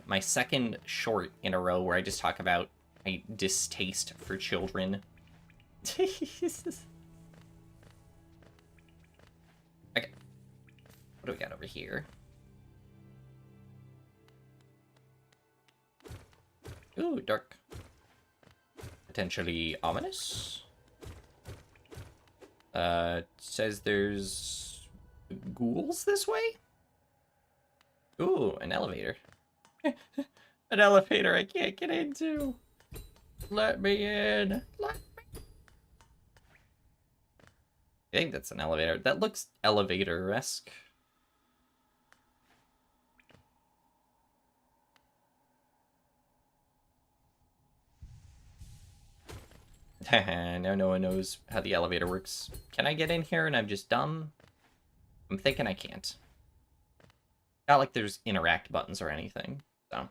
my second short in a row where I just talk about my distaste for children. Jesus. Okay. What do we got over here? Ooh, dark. Potentially ominous. Says there's ghouls this way? Ooh, an elevator. An elevator I can't get into. Let me in. Let me. I think that's an elevator. That looks elevator-esque. Now no one knows how the elevator works. Can I get in here and I'm just dumb? I'm thinking I can't. Not like there's interact buttons or anything, so.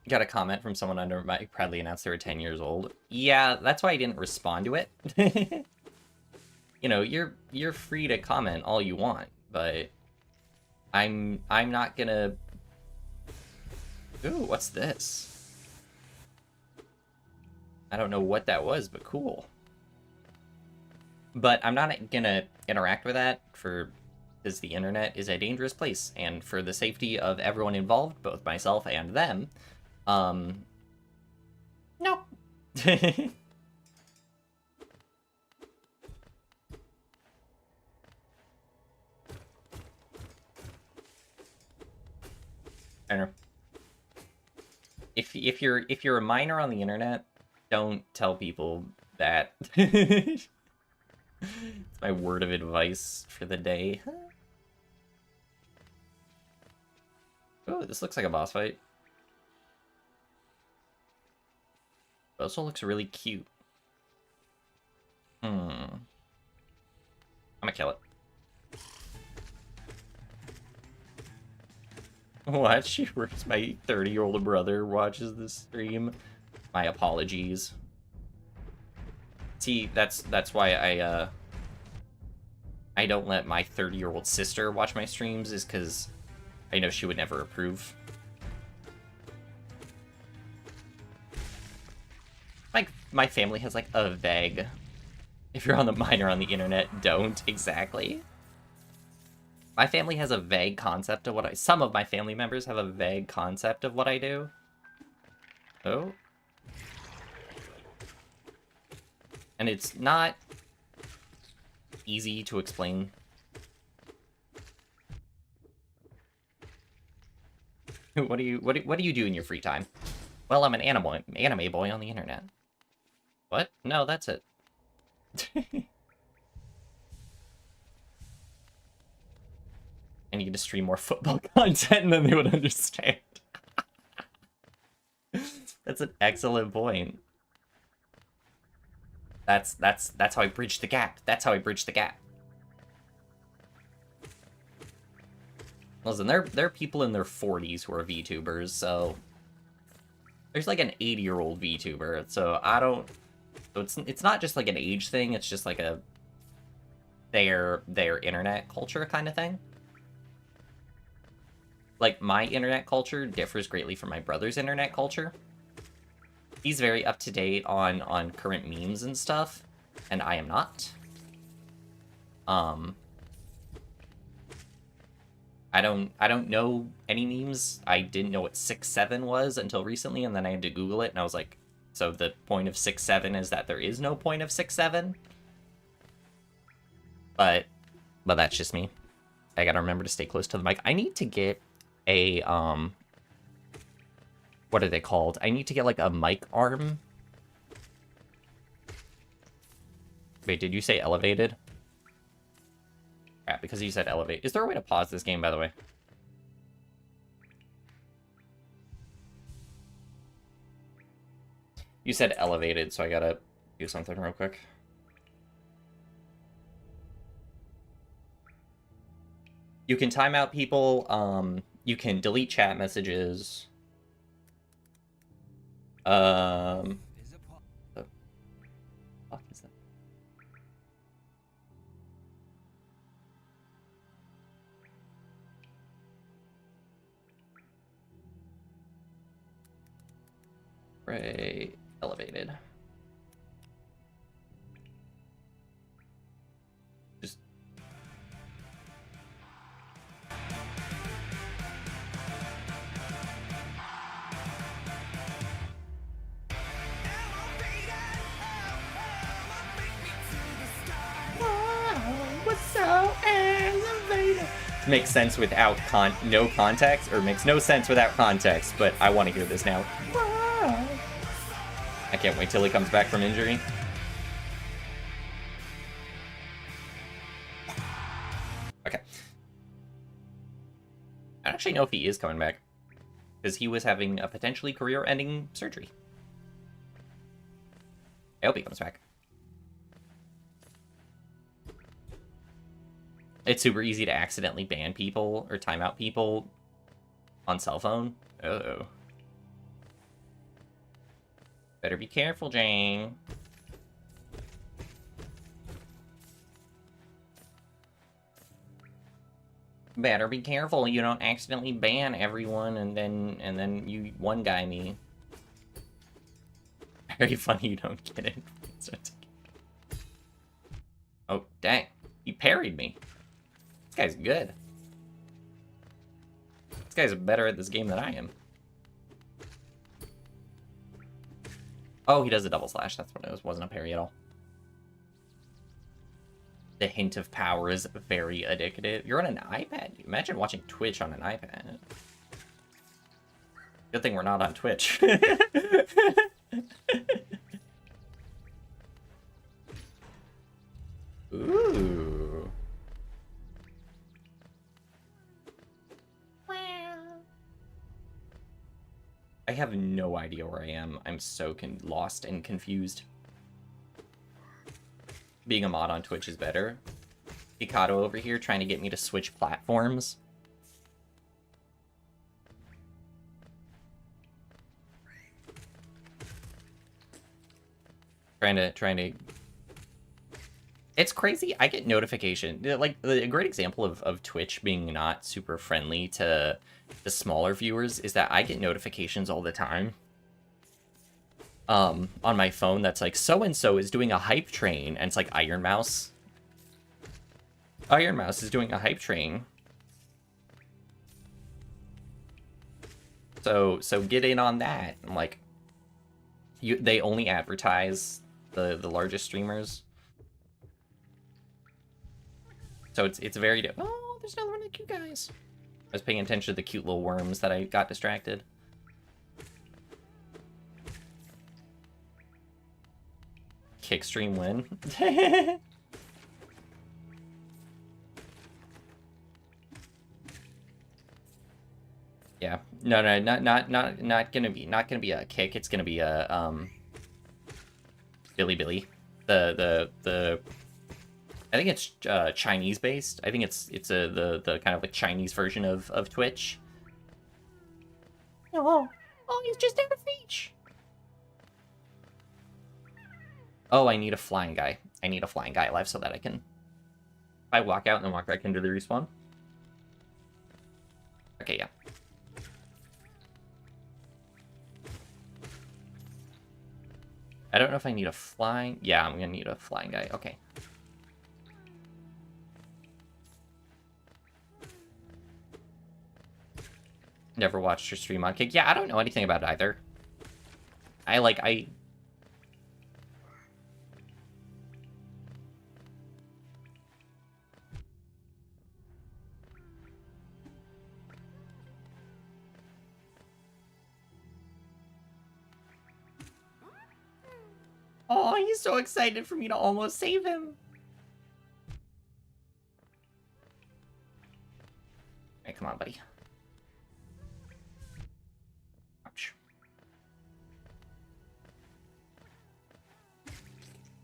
Got a comment from someone under my proudly announced they were 10 years old. Yeah, that's why I didn't respond to it. You know, you're free to comment all you want, but I'm not gonna. Ooh, what's this? I don't know what that was, but cool. But I'm not gonna interact with that because the internet is a dangerous place, and for the safety of everyone involved, both myself and them, no. I don't know. If you're a minor on the internet, don't tell people that. It's my word of advice for the day. Oh, this looks like a boss fight. It also looks really cute. I'm gonna kill it. Watch, where's my 30-year-old brother watches this stream? My apologies. See, that's why I don't let my 30-year-old sister watch my streams, is because I know she would never approve. Like, my family has, like, a vague... If you're on the minor on the internet, don't. Exactly. My family has a vague concept of what I... Some of my family members have a vague concept of what I do. Oh. And it's not easy to explain. What do you do in your free time? Well, I'm an anime boy on the internet. What? No, that's it. I need to stream more football content and then they would understand. That's an excellent point. That's how I bridge the gap. That's how I bridge the gap. Listen, there are people in their 40s who are VTubers, so there's like an 80-year-old VTuber, so I don't. So it's not just like an age thing. It's just like a their internet culture kind of thing. Like, my internet culture differs greatly from my brother's internet culture. He's very up-to-date on current memes and stuff, and I am not. I don't know any memes. I didn't know what 6'7" was until recently, and then I had to Google it, and I was like, so the point of 6'7" is that there is no point of 6'7"? But that's just me. I gotta remember to stay close to the mic. I need to get a, what are they called? I need to get, like, a mic arm. Wait, did you say elevated? Yeah, because you said elevate. Is there a way to pause this game, by the way? You said elevated, so I gotta do something real quick. You can time out people, you can delete chat messages. The fuck is that? Right, elevated. Just makes sense without no context, or makes no sense without context, but I want to hear this now. I can't wait till he comes back from injury. Okay. actually know if he is coming back, because he was having a potentially career-ending surgery. I hope he comes back. It's super easy to accidentally ban people or timeout people on cell phone. Uh-oh. Better be careful, Jane. Better be careful you don't accidentally ban everyone and then you one guy me. Very funny you don't get it. Oh, dang. He parried me. This guy's good. This guy's better at this game than I am. Oh, he does a double slash. That's what it was. Wasn't a parry at all. The hint of power is very addictive. You're on an iPad. Imagine watching Twitch on an iPad. Good thing we're not on Twitch. Ooh. I have no idea where I am. I'm so lost and confused. Being a mod on Twitch is better. Hikato over here trying to get me to switch platforms. Trying to... It's crazy. I get notification. Like, a great example of Twitch being not super friendly to the smaller viewers is that I get notifications all the time. On my phone that's like, so-and-so is doing a hype train, and it's like Iron Mouse. Iron Mouse is doing a hype train. So get in on that. I'm like, they only advertise the largest streamers. So it's very... Oh, there's another one of the cute guys. I was paying attention to the cute little worms that I got distracted. Kickstream win. Yeah. No, not gonna be a kick. It's gonna be a Billy. The I think it's Chinese based. I think it's the kind of like Chinese version of Twitch. Oh, he's just out of reach. Oh, I need a flying guy. I need a flying guy alive so that I can... If I walk out and then walk back into the respawn. Okay, yeah. I don't know if I need a flying... Yeah, I'm gonna need a flying guy. Okay. Never watched your stream on Kick. Yeah, I don't know anything about it either. Oh, he's so excited for me to almost save him. Hey, come on, buddy. Ouch.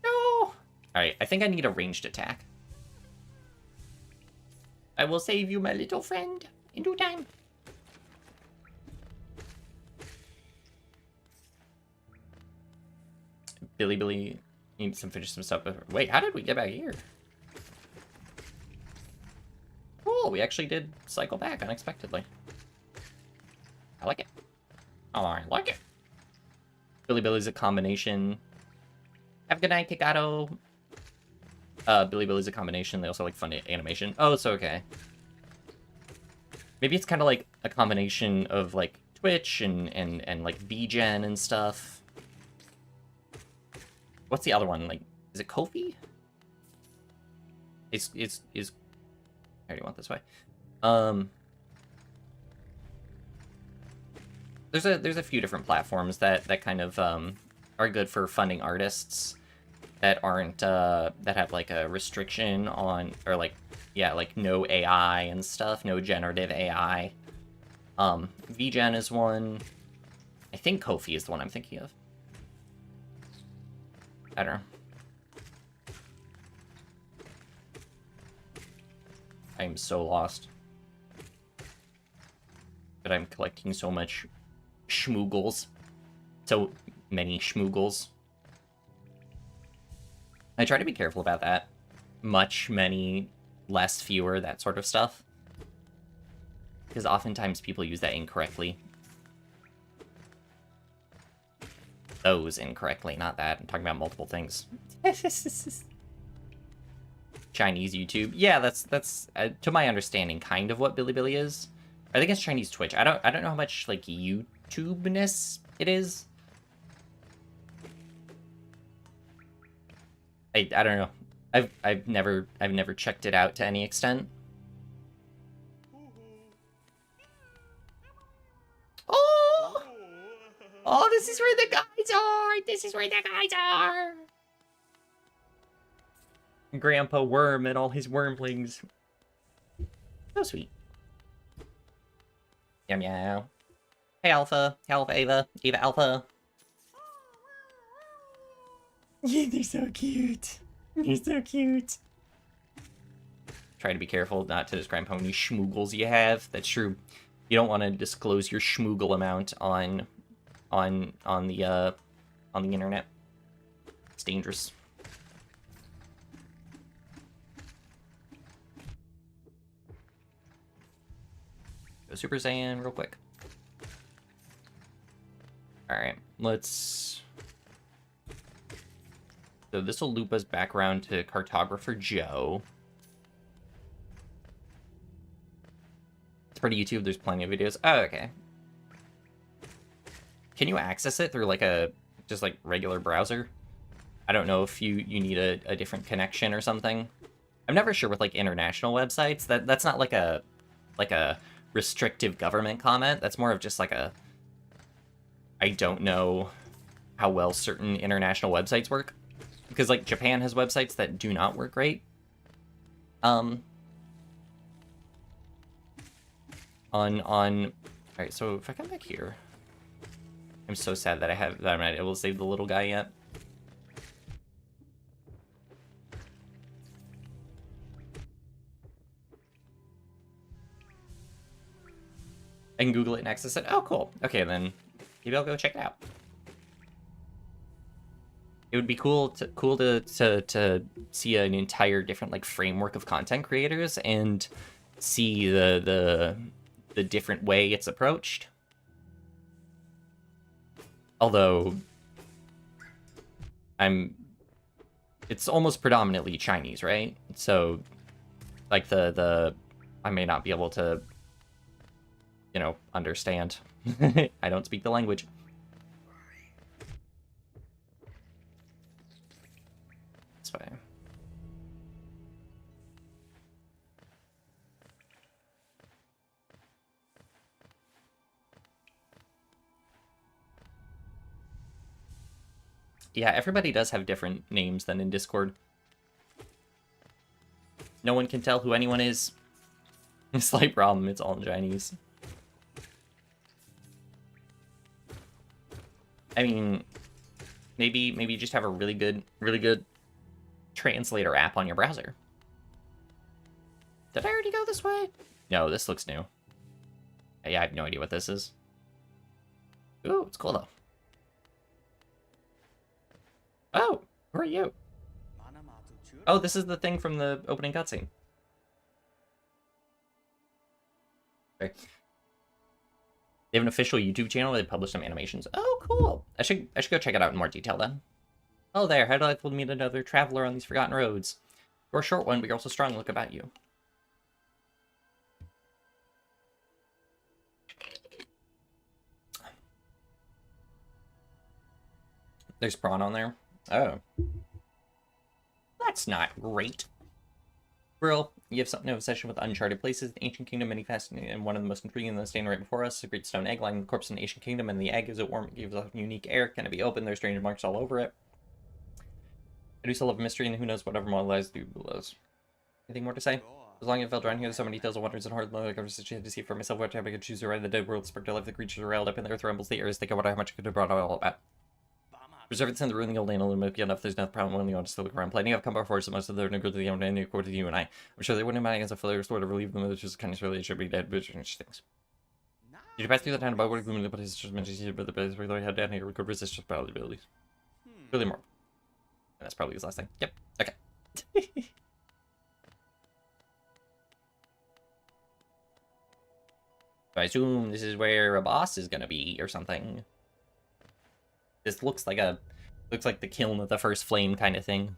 No! Alright, I think I need a ranged attack. I will save you, my little friend, in due time. Billy needs to finish some stuff. Wait, how did we get back here? Cool, we actually did cycle back unexpectedly. I like it. Oh, I like it. Billy's a combination. Have a good night, Kikato. Billy's a combination. They also like fun animation. Oh, it's okay. Maybe it's kind of like a combination of like Twitch and like VGen and stuff. What's the other one? Like, is it Kofi? Is I already went this way. There's a few different platforms that kind of are good for funding artists that aren't that have like a restriction on, or like, yeah, like no AI and stuff, no generative AI. VGen is one. I think Kofi is the one I'm thinking of. I don't know. I am so lost. But I'm collecting so much schmoogles. So many schmoogles. I try to be careful about that. Much, many, less, fewer, that sort of stuff. Because oftentimes people use that incorrectly. Those incorrectly, not that. I'm talking about multiple things. Chinese YouTube. Yeah, that's to my understanding kind of what Bilibili is. I think it's Chinese Twitch. I don't know how much like YouTube-ness it is. I don't know. I've never checked it out to any extent. Oh! Oh, this is where the guys are! This is where the guys are! Grandpa Worm and all his wormlings. So sweet. Meow meow. Hey Alpha. Alpha Ava. Ava Alpha. Yeah, they're so cute. They're so cute. Try to be careful not to describe how many schmoogles you have. That's true. You don't want to disclose your schmoogle amount on the internet. It's dangerous. Go Super Saiyan real quick. Alright, let's... So this will loop us back around to Cartographer Joe. It's pretty YouTube, there's plenty of videos. Oh, okay. Can you access it through like a just like regular browser? I don't know if you need a different connection or something. I'm never sure with like international websites. That's not like a restrictive government comment. That's more of just like a I don't know how well certain international websites work. Because like Japan has websites that do not work great. Alright, so if I come back here. I'm so sad that I'm not able to save the little guy yet. I can Google it and access it. Oh, cool. Okay, then maybe I'll go check it out. It would be cool to see an entire different like framework of content creators and see the different way it's approached. Although it's almost predominantly Chinese, right? So like I may not be able to, you know, understand. I don't speak the language. This way. Yeah, everybody does have different names than in Discord. No one can tell who anyone is. Slight problem, it's all in Chinese. I mean, maybe you just have a really good translator app on your browser. Did I already go this way? No, this looks new. Yeah, I have no idea what this is. Ooh, it's cool though. Oh, who are you? Oh, this is the thing from the opening cutscene. Okay. They have an official YouTube channel where they publish some animations. Oh, cool. I should go check it out in more detail then. Oh there, how delightful to meet another traveler on these forgotten roads. You're a short one, but you're also strong. Look about you. There's prawn on there. Oh. That's not great. Brill, you have something of obsession with uncharted places, the ancient kingdom, many fascinating, and one of the most intriguing that's standing right before us, a great stone egg lying in the corpse of an ancient kingdom, and the egg, is it warm, it gives off unique air, can it be opened, there's strange marks all over it. I do still love mystery, and who knows whatever more lies do below. Anything more to say? As long as I felt around here, there's so many tales of wonders and horrors like I was to see for myself what time I could choose to ride the dead world, spark to life, the creatures are railed up, and the earth rumbles, the air is thick, I wonder how much I could have brought all about. Preserve it in the ruining old land, a little enough, there's no problem when you want to still look around. Plenty of combat force, most of them are good to the own and according to you and I. I'm sure they wouldn't mind against a failure sort of relieve them, which is kind of really should be dead, but things. Did you pass through the town about what gloomily, but it's just mentioned but the best regular had down here could resist just battle abilities. Really more. And that's probably his last thing. Yep. Okay. I assume this is where a boss is gonna be or something. This looks like the kiln of the first flame kind of thing.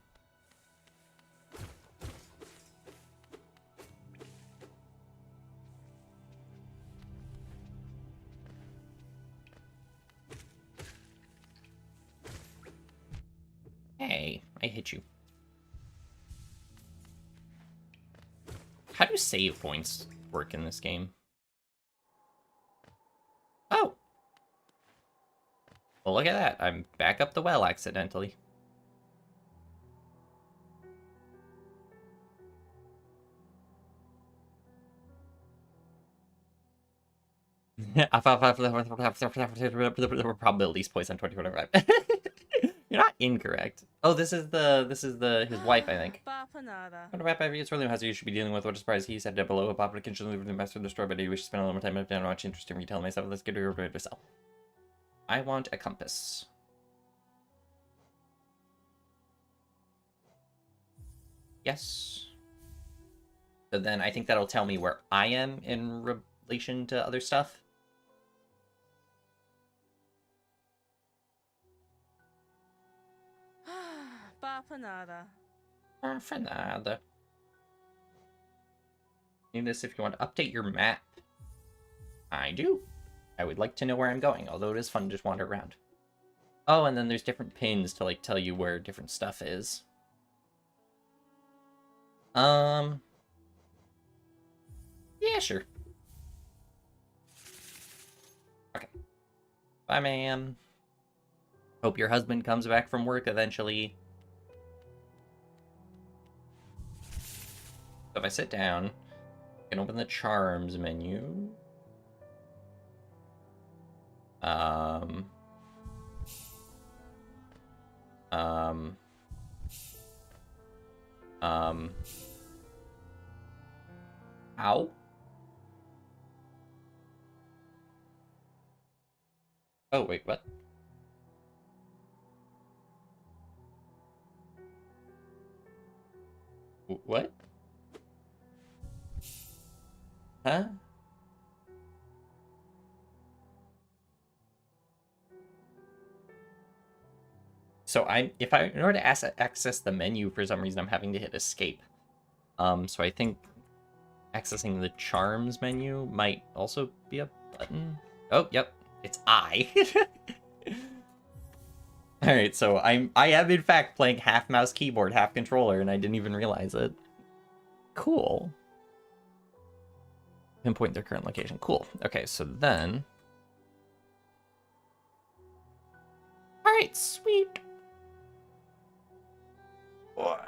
Hey, I hit you. How do save points work in this game? Oh! Well, look at that. I'm back up the well accidentally. Probabilities Poisson 2025. You're not incorrect. Oh, this is his wife, I think. What about it's really hazard you should be dealing with? What a surprise he said down below. A pop can leave the master of the store, but he wishes to spend a little more time up down and watch interesting retailing myself. Let's get her ready to sell. I want a compass. Yes. So then I think that'll tell me where I am in relation to other stuff. Bafanada. Need this if you want to update your map. I do. I would like to know where I'm going, although it is fun to just wander around. Oh, and then there's different pins to like tell you where different stuff is. Yeah, sure. Okay. Bye, ma'am. Hope your husband comes back from work eventually. So if I sit down, I can open the charms menu. Ow. Oh, wait, what? What? Huh? So in order to access the menu, for some reason, I'm having to hit escape. So I think accessing the charms menu might also be a button. Oh, yep, it's I. All right, so I am in fact playing half mouse keyboard, half controller, and I didn't even realize it. Cool. Pinpoint their current location. Cool. Okay, so then. All right, sweet. Oh.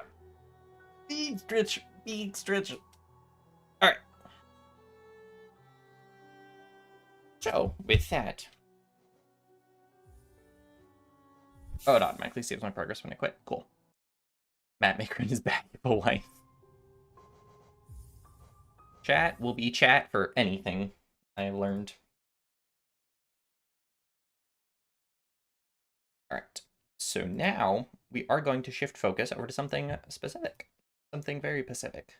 Big stretch, big stretch. All right. So with that, oh, it automatically saves my progress when I quit. Cool. Matt Maker and his valuable wife. Chat will be chat for anything, I learned. Alright, so now we are going to shift focus over to something specific. Something very specific.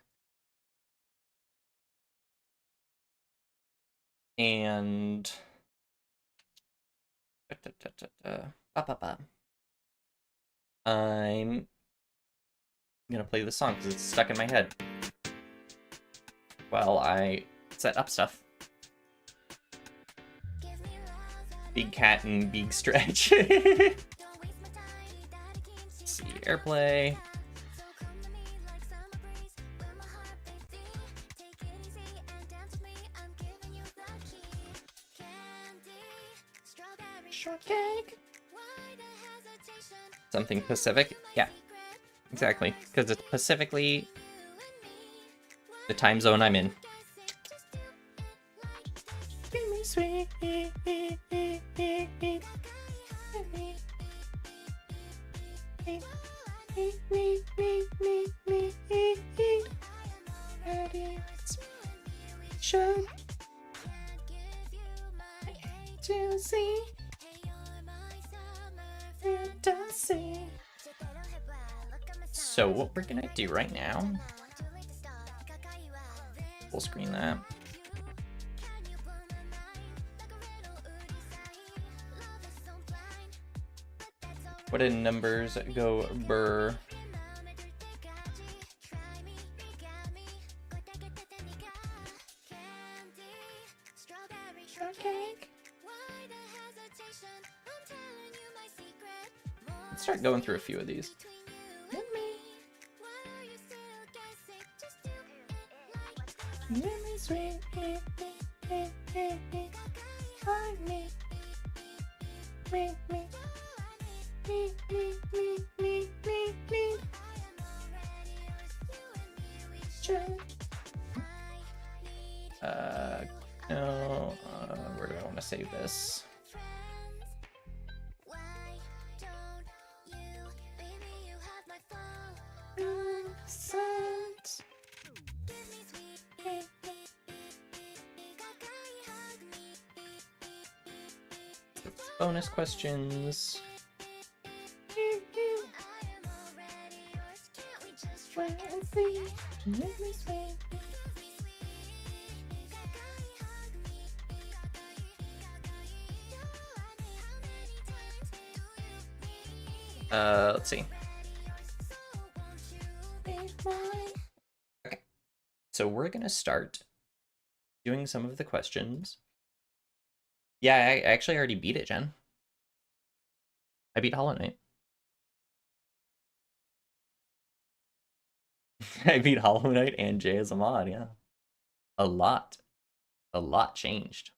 And... I'm gonna play this song because it's stuck in my head while I set up stuff. Big cat and big stretch. Let's see, airplay. Shortcake. Something Pacific? Yeah, exactly. Because it's specifically the time zone I'm in. To see. So what we're gonna do right now, full screen that. What did numbers go burr? Let's start going through a few of these. No, where do I want to save this? Bonus questions. Let's see. Okay. So we're gonna start doing some of the questions. Yeah, I actually already beat it, Jen. I beat Hollow Knight. I beat Hollow Knight and Jay as a mod, yeah. A lot changed.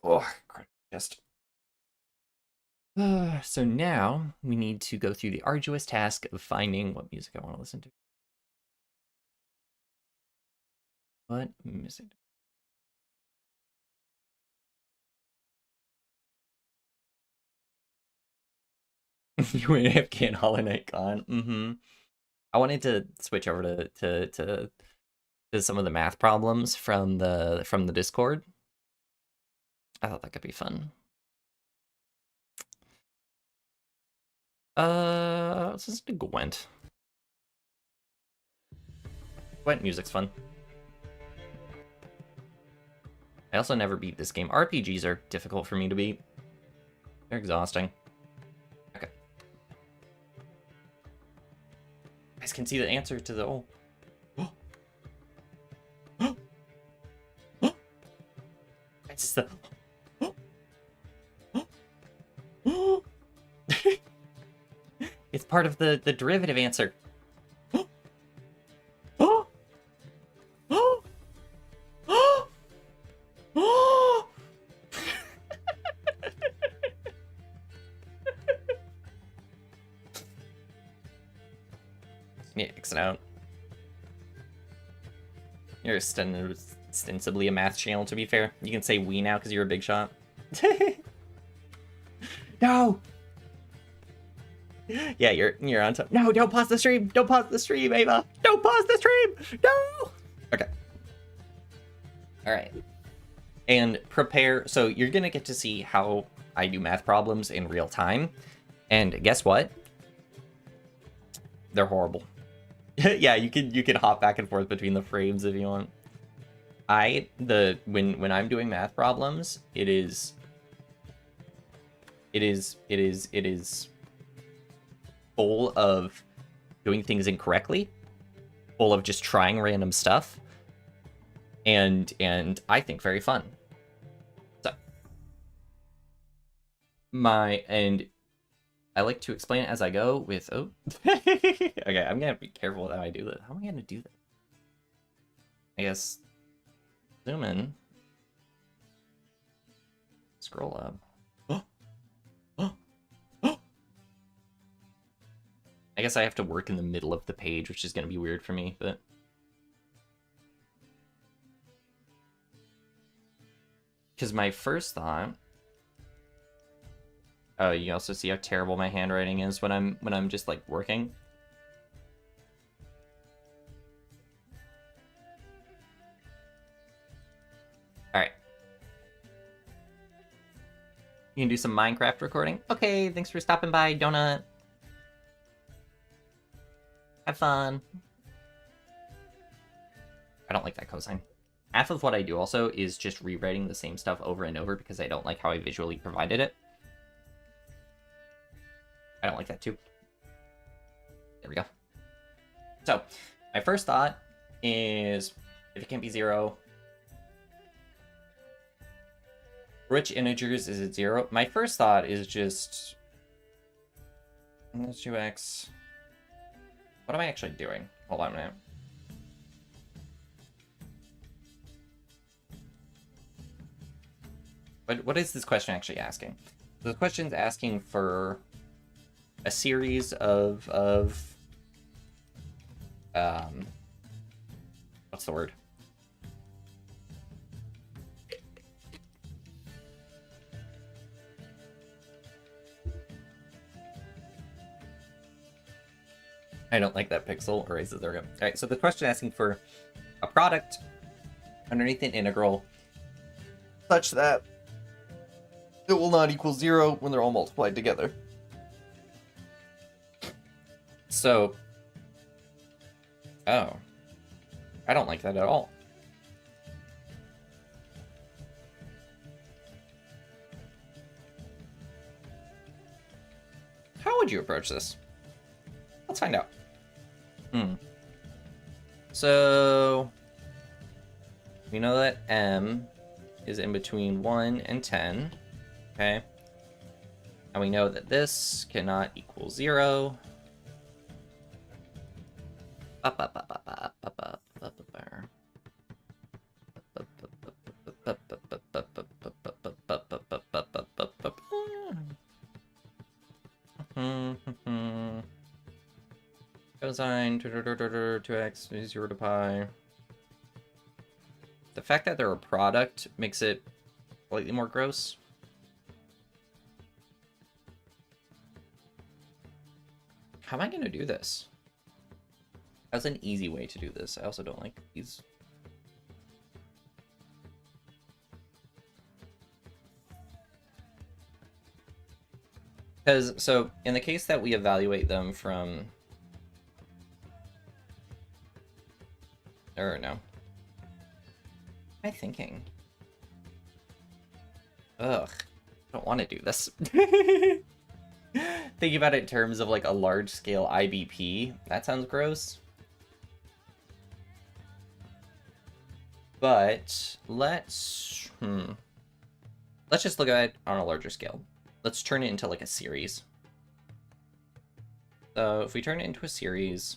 Oh, just. So now we need to go through the arduous task of finding what music I want to listen to. What music? You were AFK and Hollow Knight gone. I wanted to switch over to some of the math problems from the Discord. I thought that could be fun. Let's listen to Gwent. Gwent music's fun. I also never beat this game. RPGs are difficult for me to beat. They're exhausting. Okay. You guys can see the answer to the It's the it's part of the derivative answer. Yeah, exit out. You're ostensibly a math channel, to be fair. You can say we now because you're a big shot. No! Yeah, you're on top. No, don't pause the stream! Don't pause the stream, Ava! Don't pause the stream! No! Okay. Alright. And prepare. So you're gonna get to see how I do math problems in real time. And guess what? They're horrible. Yeah, you can hop back and forth between the frames if you want. When I'm doing math problems, it is full of doing things incorrectly, full of just trying random stuff, and I think very fun. So I like to explain it as I go with okay, I'm gonna be careful with how I do that. How am I gonna do that? I guess zoom in, scroll up. I guess I have to work in the middle of the page, which is going to be weird for me, but... Because my first thought... Oh, you also see how terrible my handwriting is when I'm just, like, working? Alright. You can do some Minecraft recording? Okay, thanks for stopping by, Donut. Have fun. I don't like that cosine. Half of what I do also is just rewriting the same stuff over and over because I don't like how I visually provided it. I don't like that too. There we go. So, my first thought is, if it can't be 0, which integers is it 0? My first thought is just... Let's 2x. What am I actually doing? Hold on a minute. What is this question actually asking? The question's asking for a series of what's the word? I don't like that pixel. Erases. There we go. All right, so the question asking for a product underneath an integral such that it will not equal 0 when they're all multiplied together. So, oh, I don't like that at all. How would you approach this? Let's find out. So, we know that m is in between 1 and 10, okay? And we know that this cannot equal 0. Cosine 2x 0 to pi. The fact that they're a product makes it slightly more gross. How am I going to do this? That's an easy way to do this. I also don't like these. Because, so, in the case that we evaluate them from... Or no. What am I thinking? Ugh. I don't want to do this. Thinking about it in terms of like a large scale IBP, that sounds gross. But let's just look at it on a larger scale. Let's turn it into like a series. So if we turn it into a series,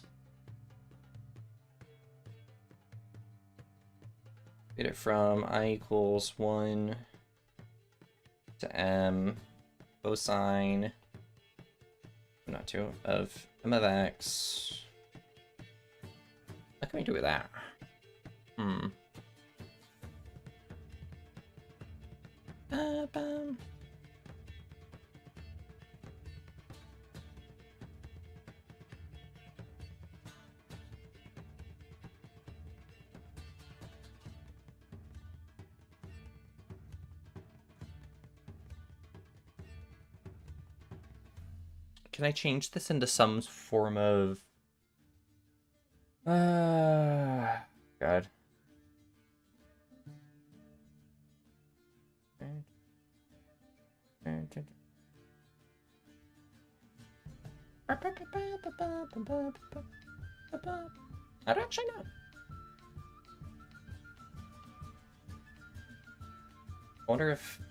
get it from I equals 1 to m cosine, not 2, of m of x. What can we do with that? Can I change this into some form of... God. I don't actually know. I wonder if...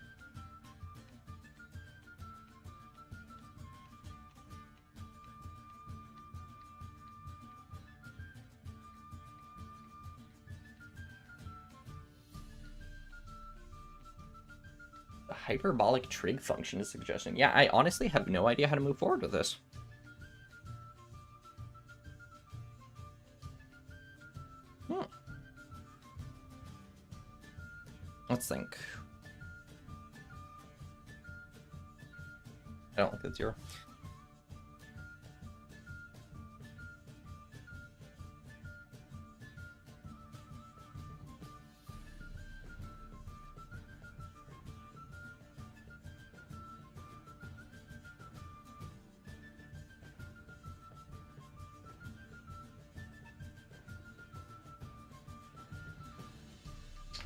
The hyperbolic trig function is suggestion. Yeah, I honestly have no idea how to move forward with this. Let's think. I don't think that's 0.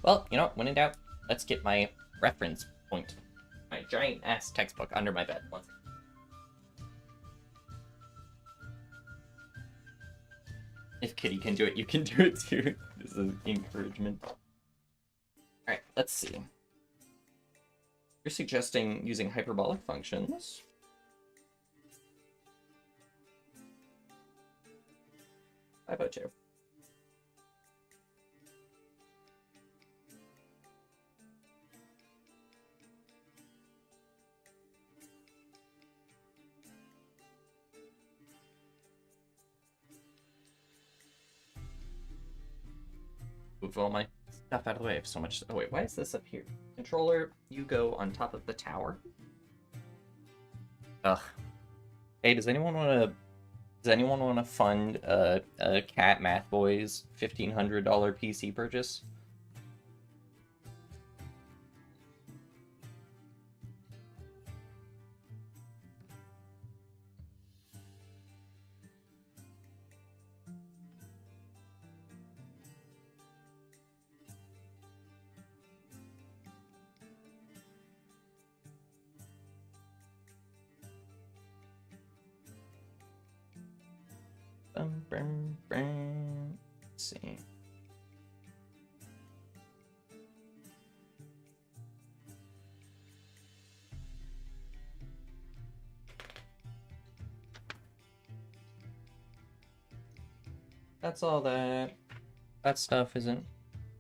Well, you know what? When in doubt, let's get my reference point. My giant ass textbook under my bed. One second. If Kitty can do it, you can do it too. This is encouragement. Alright, let's see. You're suggesting using hyperbolic functions. How about you? Move all my stuff out of the way. I have so much. Oh wait, why is this up here? Controller, you go on top of the tower. Ugh. Hey, does anyone want to? Does anyone want to fund a Cat Math Boys $1,500 PC purchase? Let's see. That's all that stuff isn't.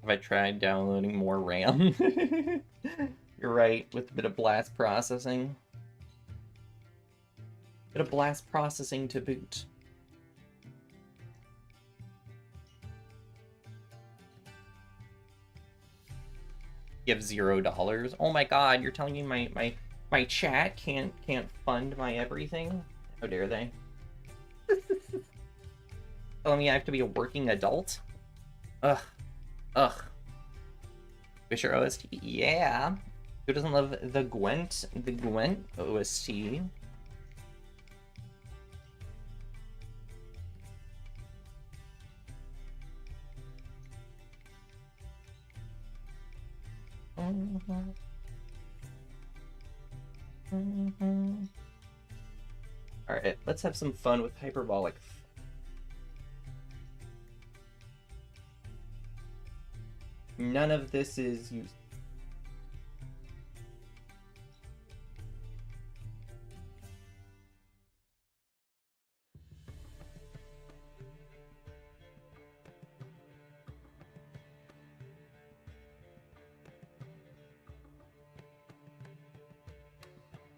Have I tried downloading more RAM? You're right, with a bit of blast processing. Bit of blast processing to boot. You have $0. Oh my god, you're telling me my chat can't fund my everything? How dare they? Telling me I have to be a working adult? Ugh. Ugh. Fisher OST? Yeah. Who doesn't love the Gwent OST? Alright, let's have some fun with hyperbolic. None of this is used.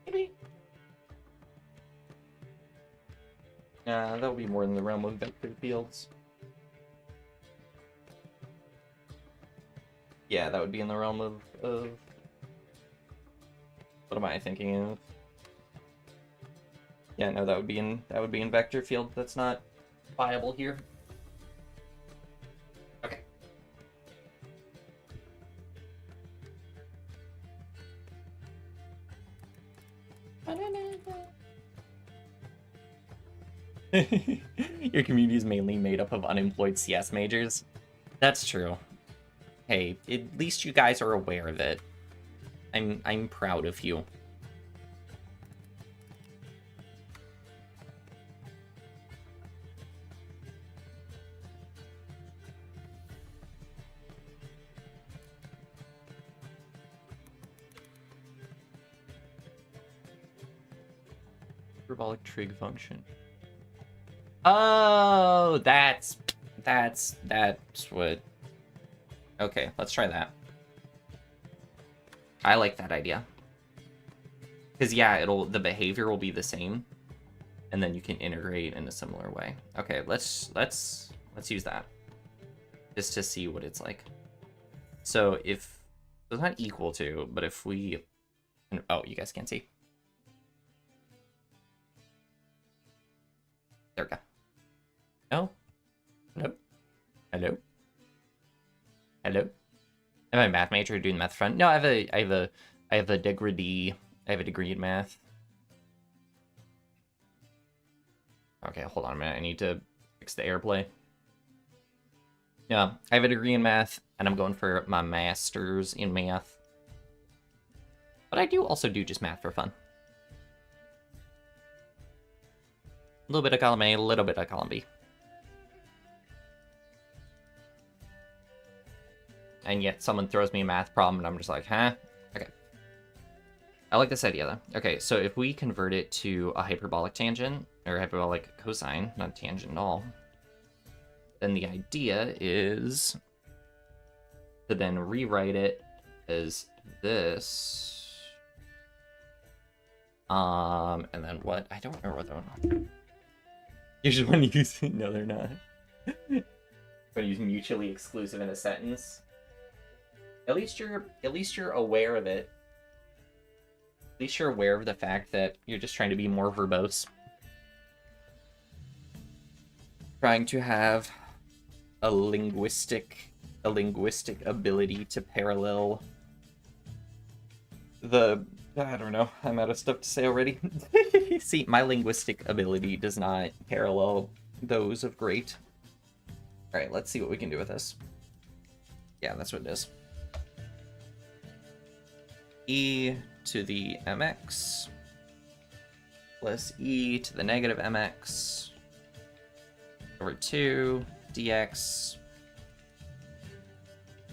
Maybe. That'll be more in the realm of vector fields. Yeah, that would be in the realm of what am I thinking of? Yeah, no, that would be in vector field. That's not viable here. Okay. Your community is mainly made up of unemployed CS majors. That's true. Hey, at least you guys are aware of it. I'm proud of you. Hyperbolic trig function. Oh, that's what. Okay, let's try that. I like that idea. Because yeah, the behavior will be the same, and then you can integrate in a similar way. Okay, let's use that just to see what it's like. So it's not equal to, but if we... Oh, you guys can't see. There we go. No? Hello? Hello? Hello? Am I a math major doing math front? No, I have a degree. I have a degree in math. Okay, hold on a minute. I need to fix the airplay. Yeah, I have a degree in math, and I'm going for my master's in math. But I do also do just math for fun. A little bit of column A, a little bit of column B. And yet someone throws me a math problem, and I'm just like, huh? Okay. I like this idea, though. Okay, so if we convert it to a hyperbolic tangent, or hyperbolic cosine, not tangent at all, then the idea is to then rewrite it as this. And then what? I don't remember what that one. You just want to use... No, they're not. Want to use mutually exclusive in a sentence. At least you're aware of it. At least you're aware of the fact that you're just trying to be more verbose. Trying to have a linguistic ability to parallel the... I don't know. I'm out of stuff to say already. See, my linguistic ability does not parallel those of great. Alright, let's see what we can do with this. Yeah, that's what it is. E to the mx plus e to the negative mx over 2 dx.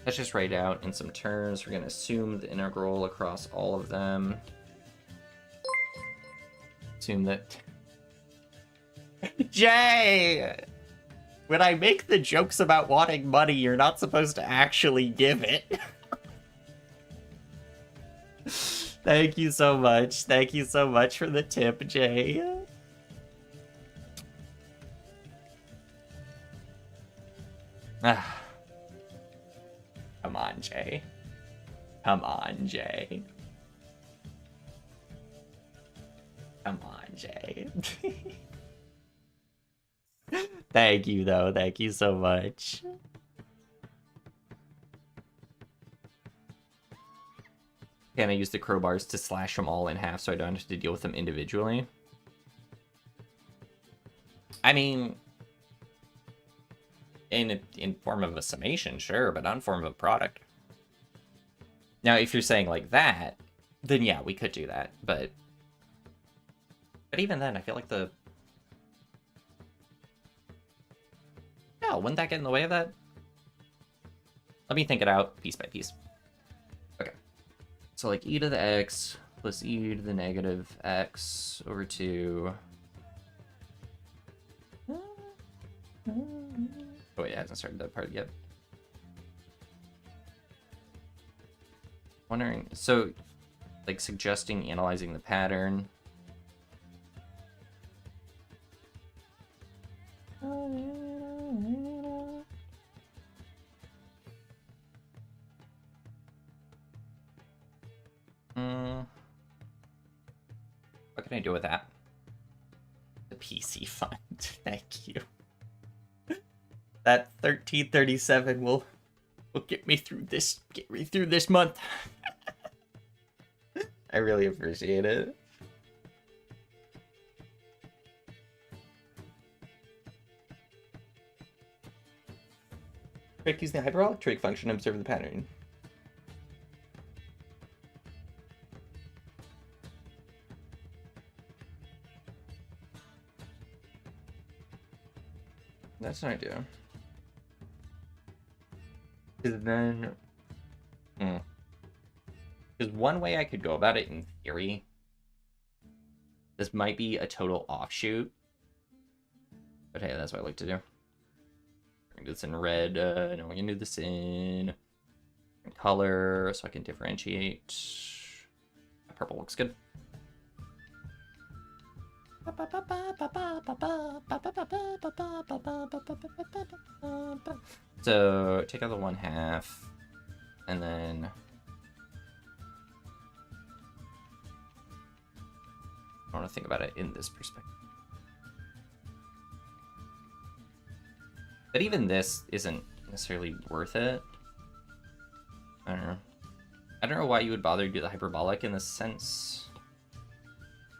Let's just write out in some terms. We're going to assume the integral across all of them. Assume that... Jay! When I make the jokes about wanting money, you're not supposed to actually give it. Thank you so much. Thank you so much for the tip, Jay. Ah. Come on, Jay. Come on, Jay. Come on, Jay. Thank you, though. Thank you so much. Can I use the crowbars to slash them all in half so I don't have to deal with them individually? I mean... In form of a summation, sure, but not in form of a product. Now, if you're saying like that, then yeah, we could do that, but even then, I feel like the... No, wouldn't that get in the way of that? Let me think it out piece by piece. Okay. So like e to the x plus e to the negative x over 2. Oh, yeah, it hasn't started that part yet. Wondering, so, like, suggesting analyzing the pattern. What can I do with that? The PC fund. Thank you. That 1337 will get me through this month. I really appreciate it. Trick using the hyperbolic trig function to observe the pattern. That's an idea. Because then... Because one way I could go about it in theory, this might be a total offshoot. But hey, that's what I like to do. I can do this in red. No, we can do this in color so I can differentiate. Purple looks good. So take out the 1/2, and then want to think about it in this perspective. But even this isn't necessarily worth it. I don't know. I don't know why you would bother to do the hyperbolic in this sense.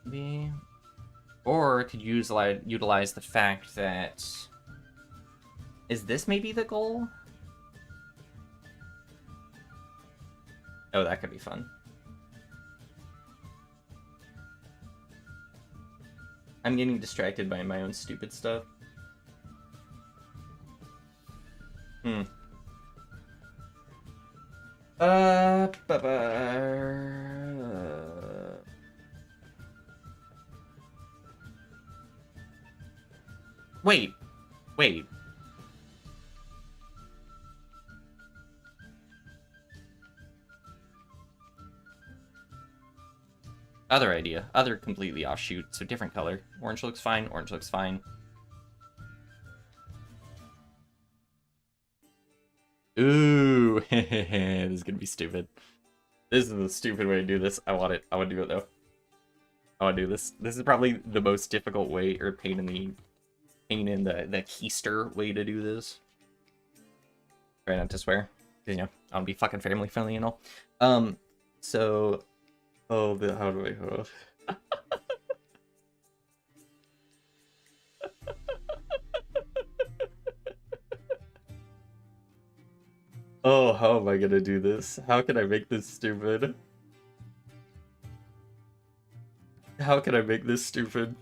Maybe. Or could you utilize the fact that... Is this maybe the goal? Oh, that could be fun. I'm getting distracted by my own stupid stuff. Wait. Other idea. Other completely offshoot. So different color. Orange looks fine. Orange looks fine. Ooh. This is gonna be stupid. This is the stupid way to do this. I want it. I want to do it though. I want to do this. This is probably the most difficult way, or pain in the keister way to do this. Try not to swear. You know, I want to be fucking family friendly and all. So... Oh, how do I... Hold on. Oh, how am I gonna do this? How can I make this stupid? How can I make this stupid?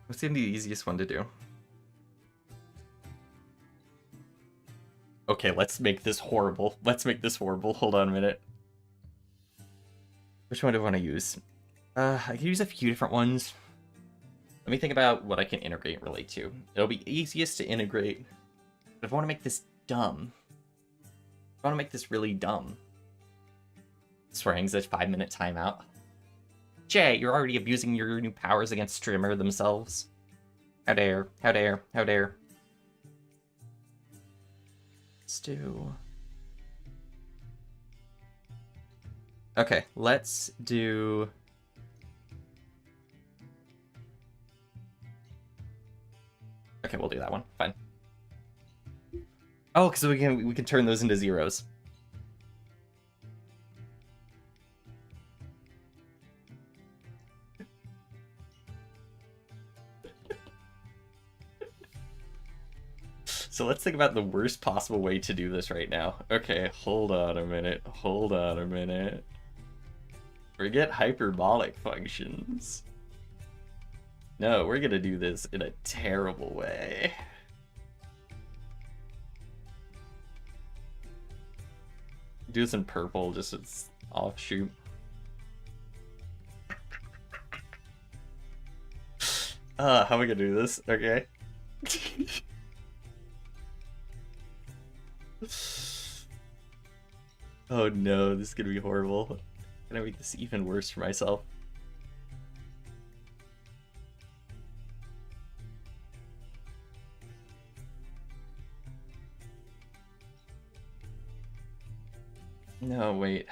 What's gonna be the easiest one to do? Okay, let's make this horrible. Let's make this horrible. Hold on a minute. Which one do I want to use? I can use a few different ones. Let me think about what I can integrate and relate to. It'll be easiest to integrate. But if I want to make this dumb, if I want to make this really dumb. Swearing's a 5-minute timeout. Jay, you're already abusing your new powers against streamer themselves. How dare, how dare, how dare. Let's do... Okay, let's do... Okay, we'll do that one. Fine. Oh, because we can turn those into zeros. So let's think about the worst possible way to do this right now. Okay, hold on a minute. Hold on a minute. Forget hyperbolic functions. No, we're gonna do this in a terrible way. Do this in purple, just as offshoot. How am I gonna do this? Okay. Oh no, this is gonna be horrible. I'm gonna make this even worse for myself. No, wait.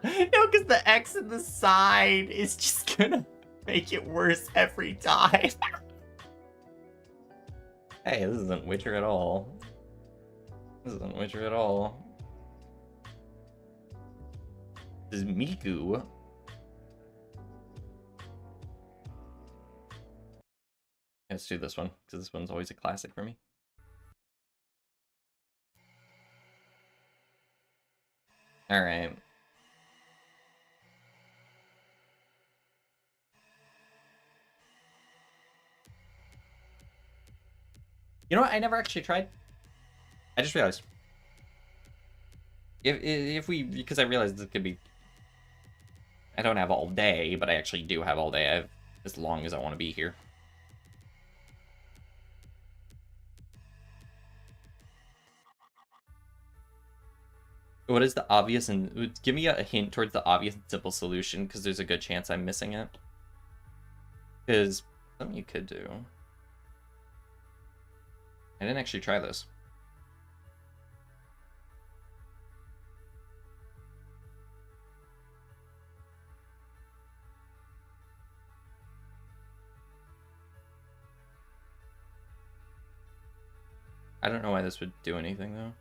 No, because the X in the side is just gonna make it worse every time. Hey, this isn't Witcher at all. This isn't Witcher at all. This is Miku. Let's do this one, because this one's always a classic for me. Alright. You know what? I never actually tried. I just realized. If we, because I realized this could be... I don't have all day, but I actually do have all day. I have as long as I want to be here. What is the obvious and... Give me a hint towards the obvious and simple solution, because there's a good chance I'm missing it. Because something you could do... I didn't actually try this. I don't know why this would do anything, though.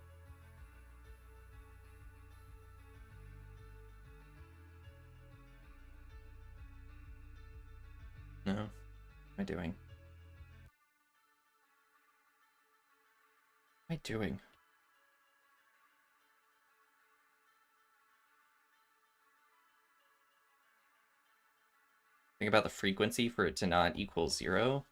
No. What am I doing? What am I doing? Think about the frequency for it to not equal 0.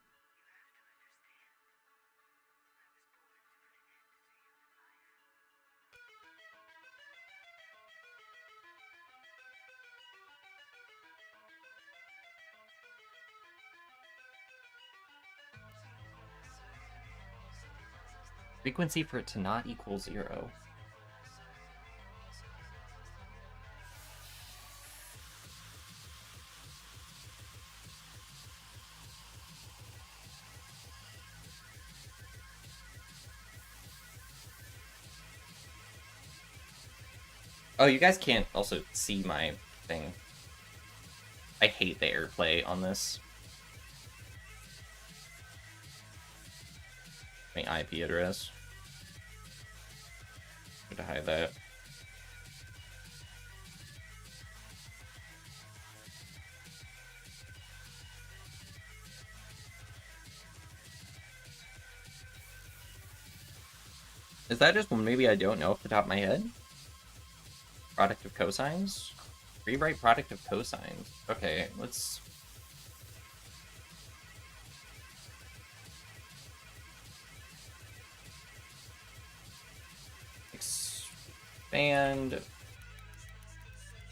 Frequency for it to not equal 0. Oh, you guys can't also see my thing. I hate the airplay on this. My IP address. To hide that. Is that just one maybe I don't know off the top of my head? Product of cosines? Rewrite product of cosines. Okay, let's... expand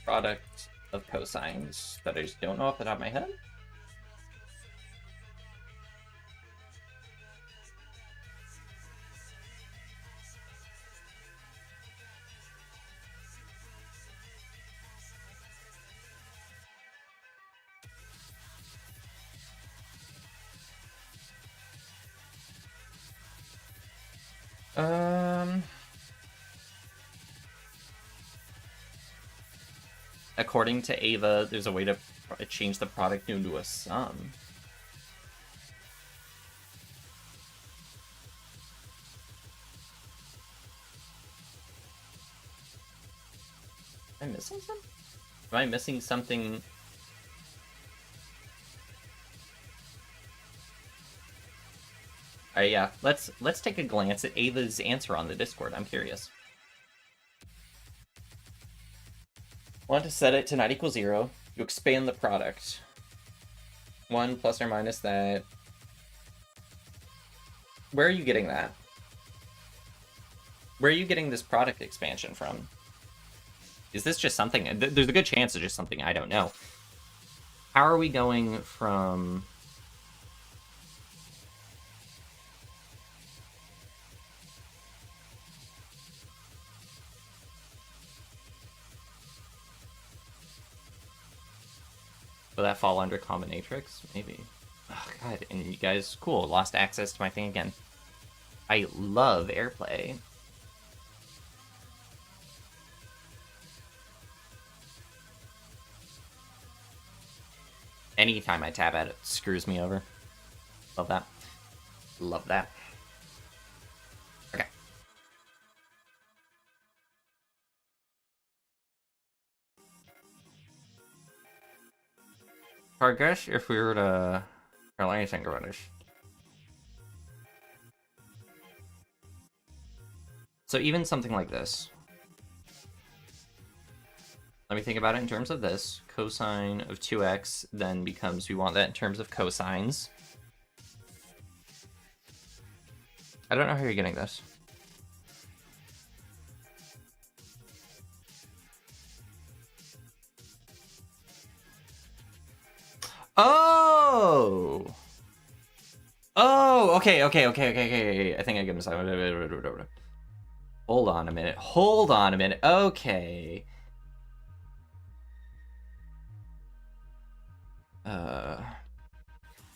product of cosines that I just don't know off the top of my head. According to Ava, there's a way to change the product into a sum. Am I missing something? Am I missing something? Alright, yeah. Let's take a glance at Ava's answer on the Discord. I'm curious. Want to set it to not equal 0. You expand the product. 1 plus or minus that. Where are you getting that? Where are you getting this product expansion from? Is this just something... There's a good chance it's just something I don't know. How are we going from... Will that fall under combinatrix? Maybe. Oh, God, and you guys, cool, lost access to my thing again. I love airplay. Anytime I tab at it, screws me over. Love that. Love that. Okay. I guess if we were to... Or let me think about this. So even something like this. Let me think about it in terms of this. Cosine of 2x then becomes, we want that in terms of cosines. I don't know how you're getting this. Oh! Oh, okay. I think I get this. Hold on a minute. Okay.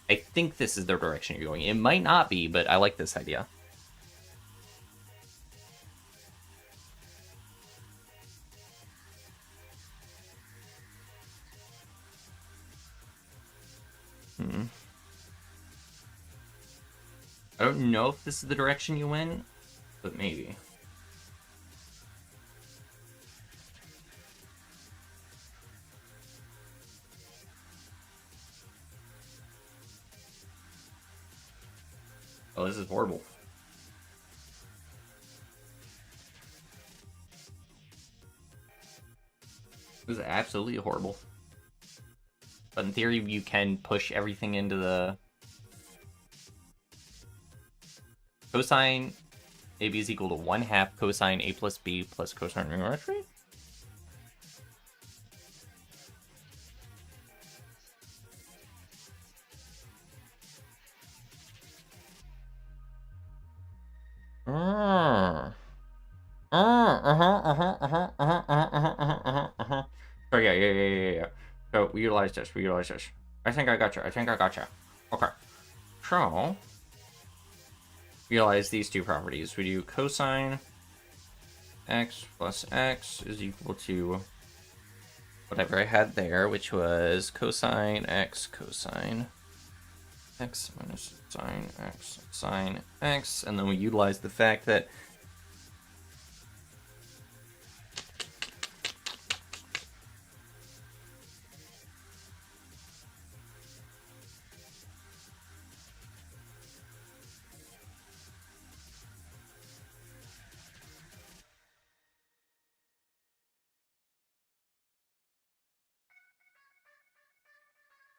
I think this is the direction you're going. It might not be, but I like this idea. I don't know if this is the direction you went. But maybe. Oh, this is horrible. This is absolutely horrible. But in theory, you can push everything into the cosine AB is equal to 1/2 cosine A plus B plus cosine geometry? Oh, yeah. So we utilize this. I think I gotcha. Okay. So, utilize these two properties. We do cosine x plus x is equal to whatever I had there, which was cosine x minus sine x, and then we utilize the fact that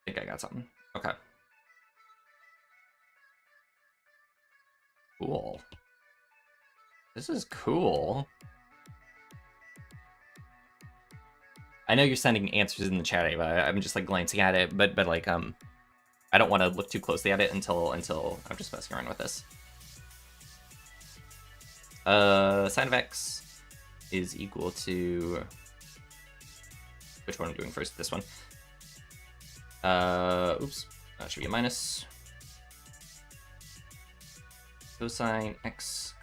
I think I got something. Okay. Cool. This is cool. I know you're sending answers in the chat, Ava. I'm just like glancing at it, but like I don't want to look too closely at it until I'm just messing around with this. Sine of x is equal to which one I'm doing first? This one. Oops. That should be a minus. Cosine x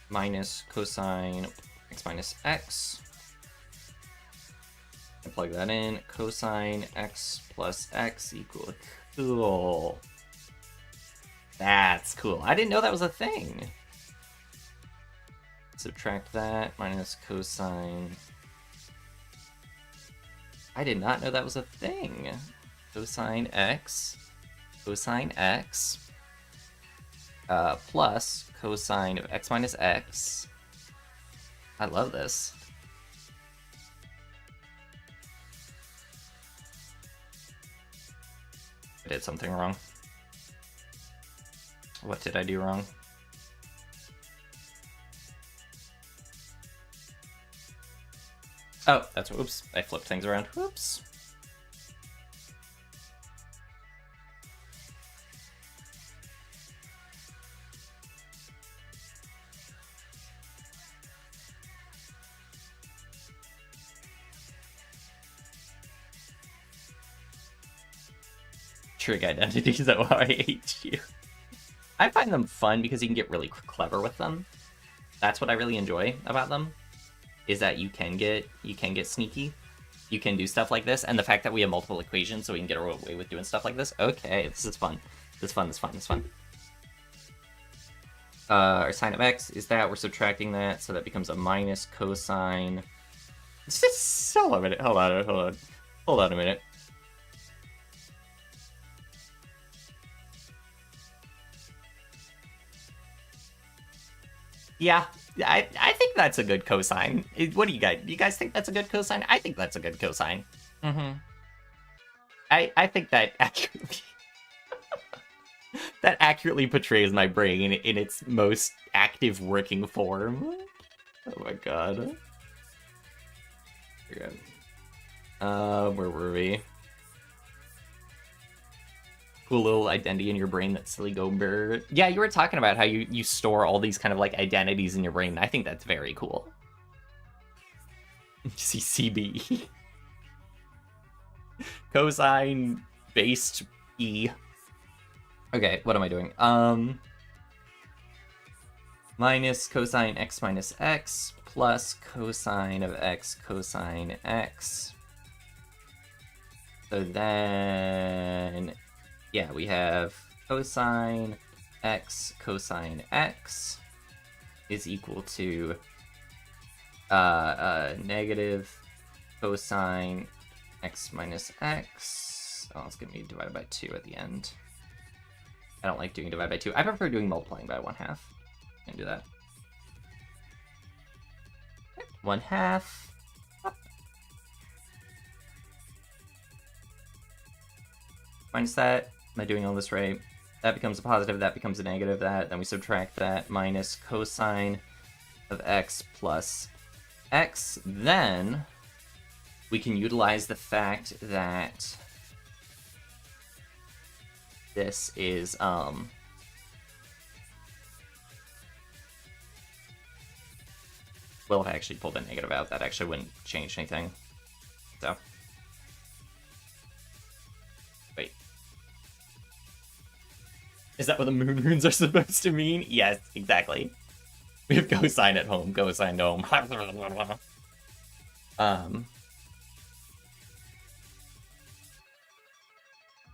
minus cosine x minus x. And plug that in. Cosine x plus x equal cool. That's cool. I didn't know that was a thing. Subtract that minus cosine. I did not know that was a thing. Cosine x plus cosine of x minus x. I love this. I did something wrong. What did I do wrong? Oh, that's what, oops, I flipped things around. Whoops. Trig identities, OIHU. I find them fun because you can get really clever with them. That's what I really enjoy about them, is that you can get sneaky. You can do stuff like this, and the fact that we have multiple equations so we can get away with doing stuff like this. Okay, this is fun. This is fun. Our sine of x is that. We're subtracting that, so that becomes a minus cosine. Hold on a minute. Hold on a minute. Yeah, I think that's a good cosine. What do you guys? Do you guys think that's a good cosine? I think that's a good cosine. I think that accurately that accurately portrays my brain in its most active working form. Oh my god. Where were we? Cool little identity in your brain that's silly go. Yeah, you were talking about how you store all these kind of like identities in your brain. I think that's very cool. CCB. Cosine based E. Okay, what am I doing? Minus cosine x minus x plus cosine of x cosine x. So then, yeah, we have cosine x cosine x is equal to negative cosine x minus x. Oh, it's gonna be divided by 2 at the end. I don't like doing divided by 2. I prefer doing multiplying by 1/2. Can do that. 1/2. Minus that. Am I doing all this right? That becomes a positive, that becomes a negative, that. Then we subtract that minus cosine of x plus x. Then we can utilize the fact that this is, well, if I actually pulled a negative out, that actually wouldn't change anything. So. Wait. Is that what the moon runes are supposed to mean? Yes, exactly. We have cosine at home, cosine to home.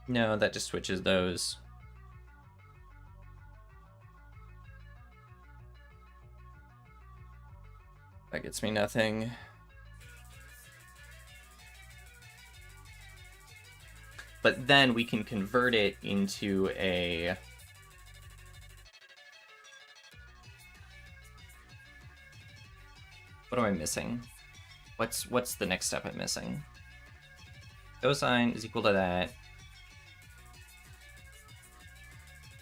No, that just switches those. That gets me nothing. But then we can convert it into a... What am I missing? What's the next step I'm missing? Cosine is equal to that.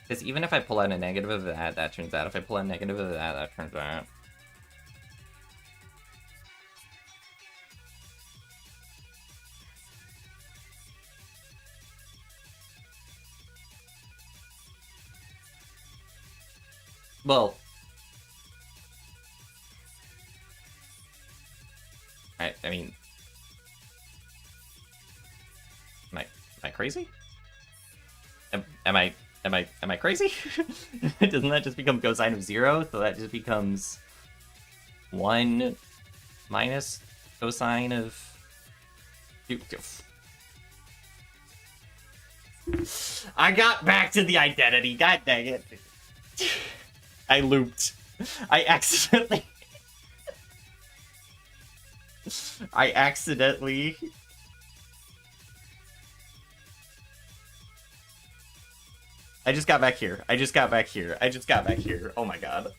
Because even if I pull out a negative of that, that turns out. If I pull out a negative of that, that turns out. Well, I mean, am I crazy? Am I crazy? Doesn't that just become cosine of 0? So that just becomes 1 minus cosine of 2. I got back to the identity. God dang it. I looped. I accidentally... I just got back here. Oh my god.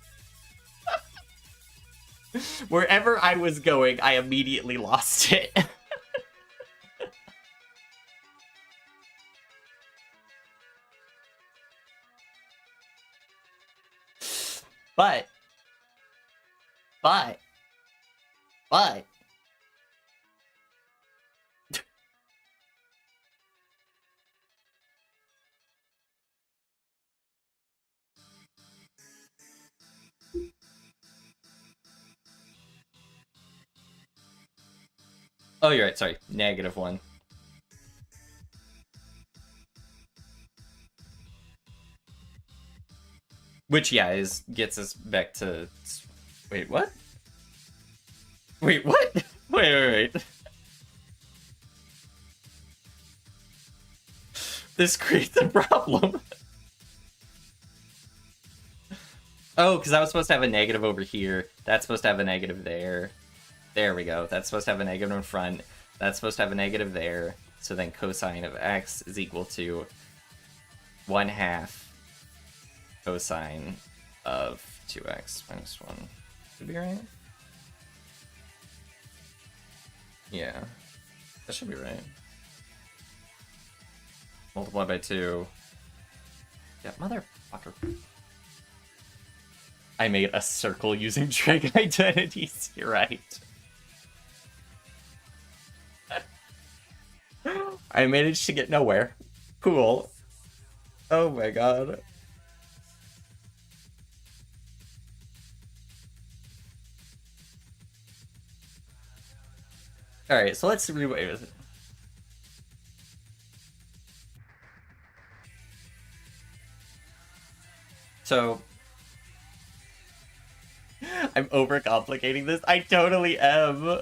Wherever I was going, I immediately lost it. But. Oh, you're right, sorry. -1. Which, yeah, gets us back to... Wait, what? Wait, what? Wait. This creates a problem. Oh, because I was supposed to have a negative over here. That's supposed to have a negative there. There we go. That's supposed to have a negative in front. That's supposed to have a negative there. So then cosine of x is equal to 1/2 cosine of 2x minus 1. Should be right? Yeah. That should be right. Multiply by 2. Yeah, motherfucker. I made a circle using dragon identities. You're right. I managed to get nowhere. Cool. Oh my god. Alright, so let's rewave it. So... I'm overcomplicating this. I totally am.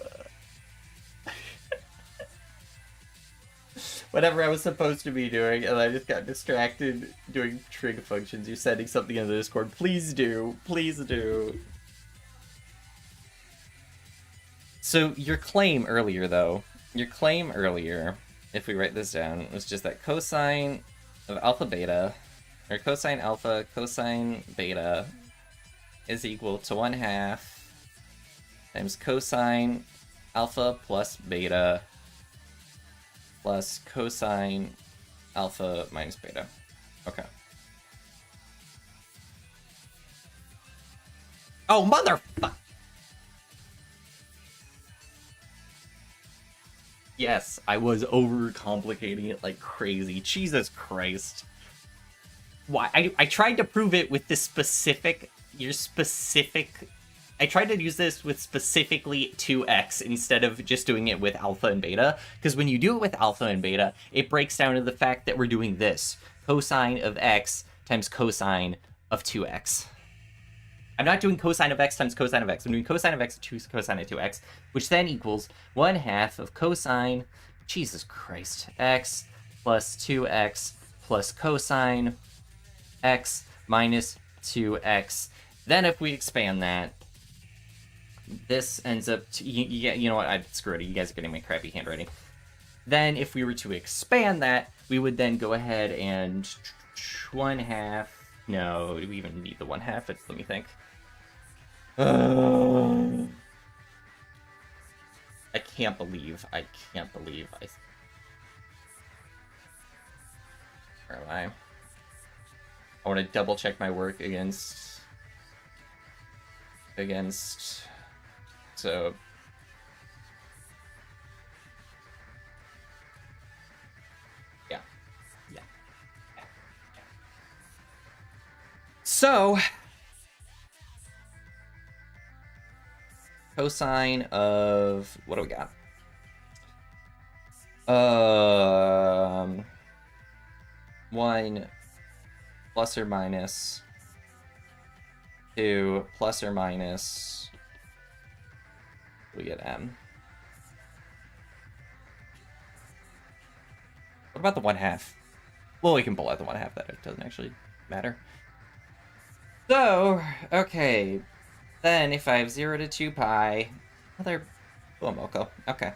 whatever I was supposed to be doing, and I just got distracted doing trig functions. You're sending something in the Discord. Please do. Please do. So your claim earlier, though, if we write this down, was just that cosine of alpha beta, or cosine alpha cosine beta is equal to 1/2 times cosine alpha plus beta plus cosine alpha minus beta. Okay. Oh, motherfucker! Yes, I was overcomplicating it like crazy. Jesus Christ. Why? I tried to prove it with this specific... I tried to use this with specifically 2x instead of just doing it with alpha and beta, because when you do it with alpha and beta, it breaks down to the fact that we're doing this. Cosine of x times cosine of 2x. I'm not doing cosine of x times cosine of x. I'm doing cosine of x to cosine of 2x, which then equals 1/2 of cosine, Jesus Christ, x plus 2x plus cosine x minus 2x. Then if we expand that, this ends up to, you know what, screw it, you guys are getting my crappy handwriting. Then if we were to expand that, we would then go ahead and 1/2, no, do we even need the 1/2? Let me think. I can't believe I... Where am I? I want to double check my work against... So... Yeah. So... Cosine of... What do we got? 1 plus or minus 2 plus or minus... We get m. What about the 1/2? Well, we can pull out the 1/2. That it doesn't actually matter. So, okay. Then if I have 0 to 2 pi, another Blumoko. Okay.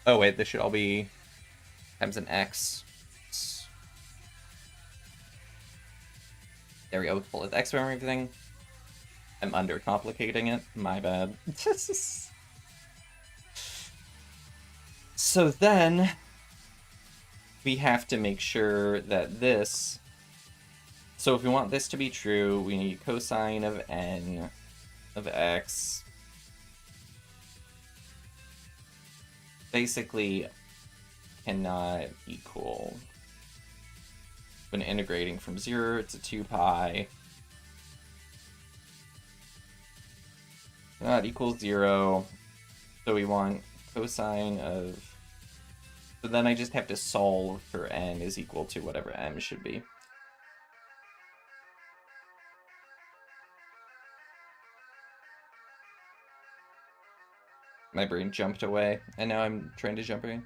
Oh wait, this should all be times an x. There we go, pull it x from everything. I'm undercomplicating it, my bad. So then, we have to make sure that this... So if we want this to be true, we need cosine of n of x. Basically, cannot equal... When integrating from 0 to 2 pi, not equals 0, so we want cosine of... So then I just have to solve for n is equal to whatever m should be. My brain jumped away, and now I'm trying to jump again.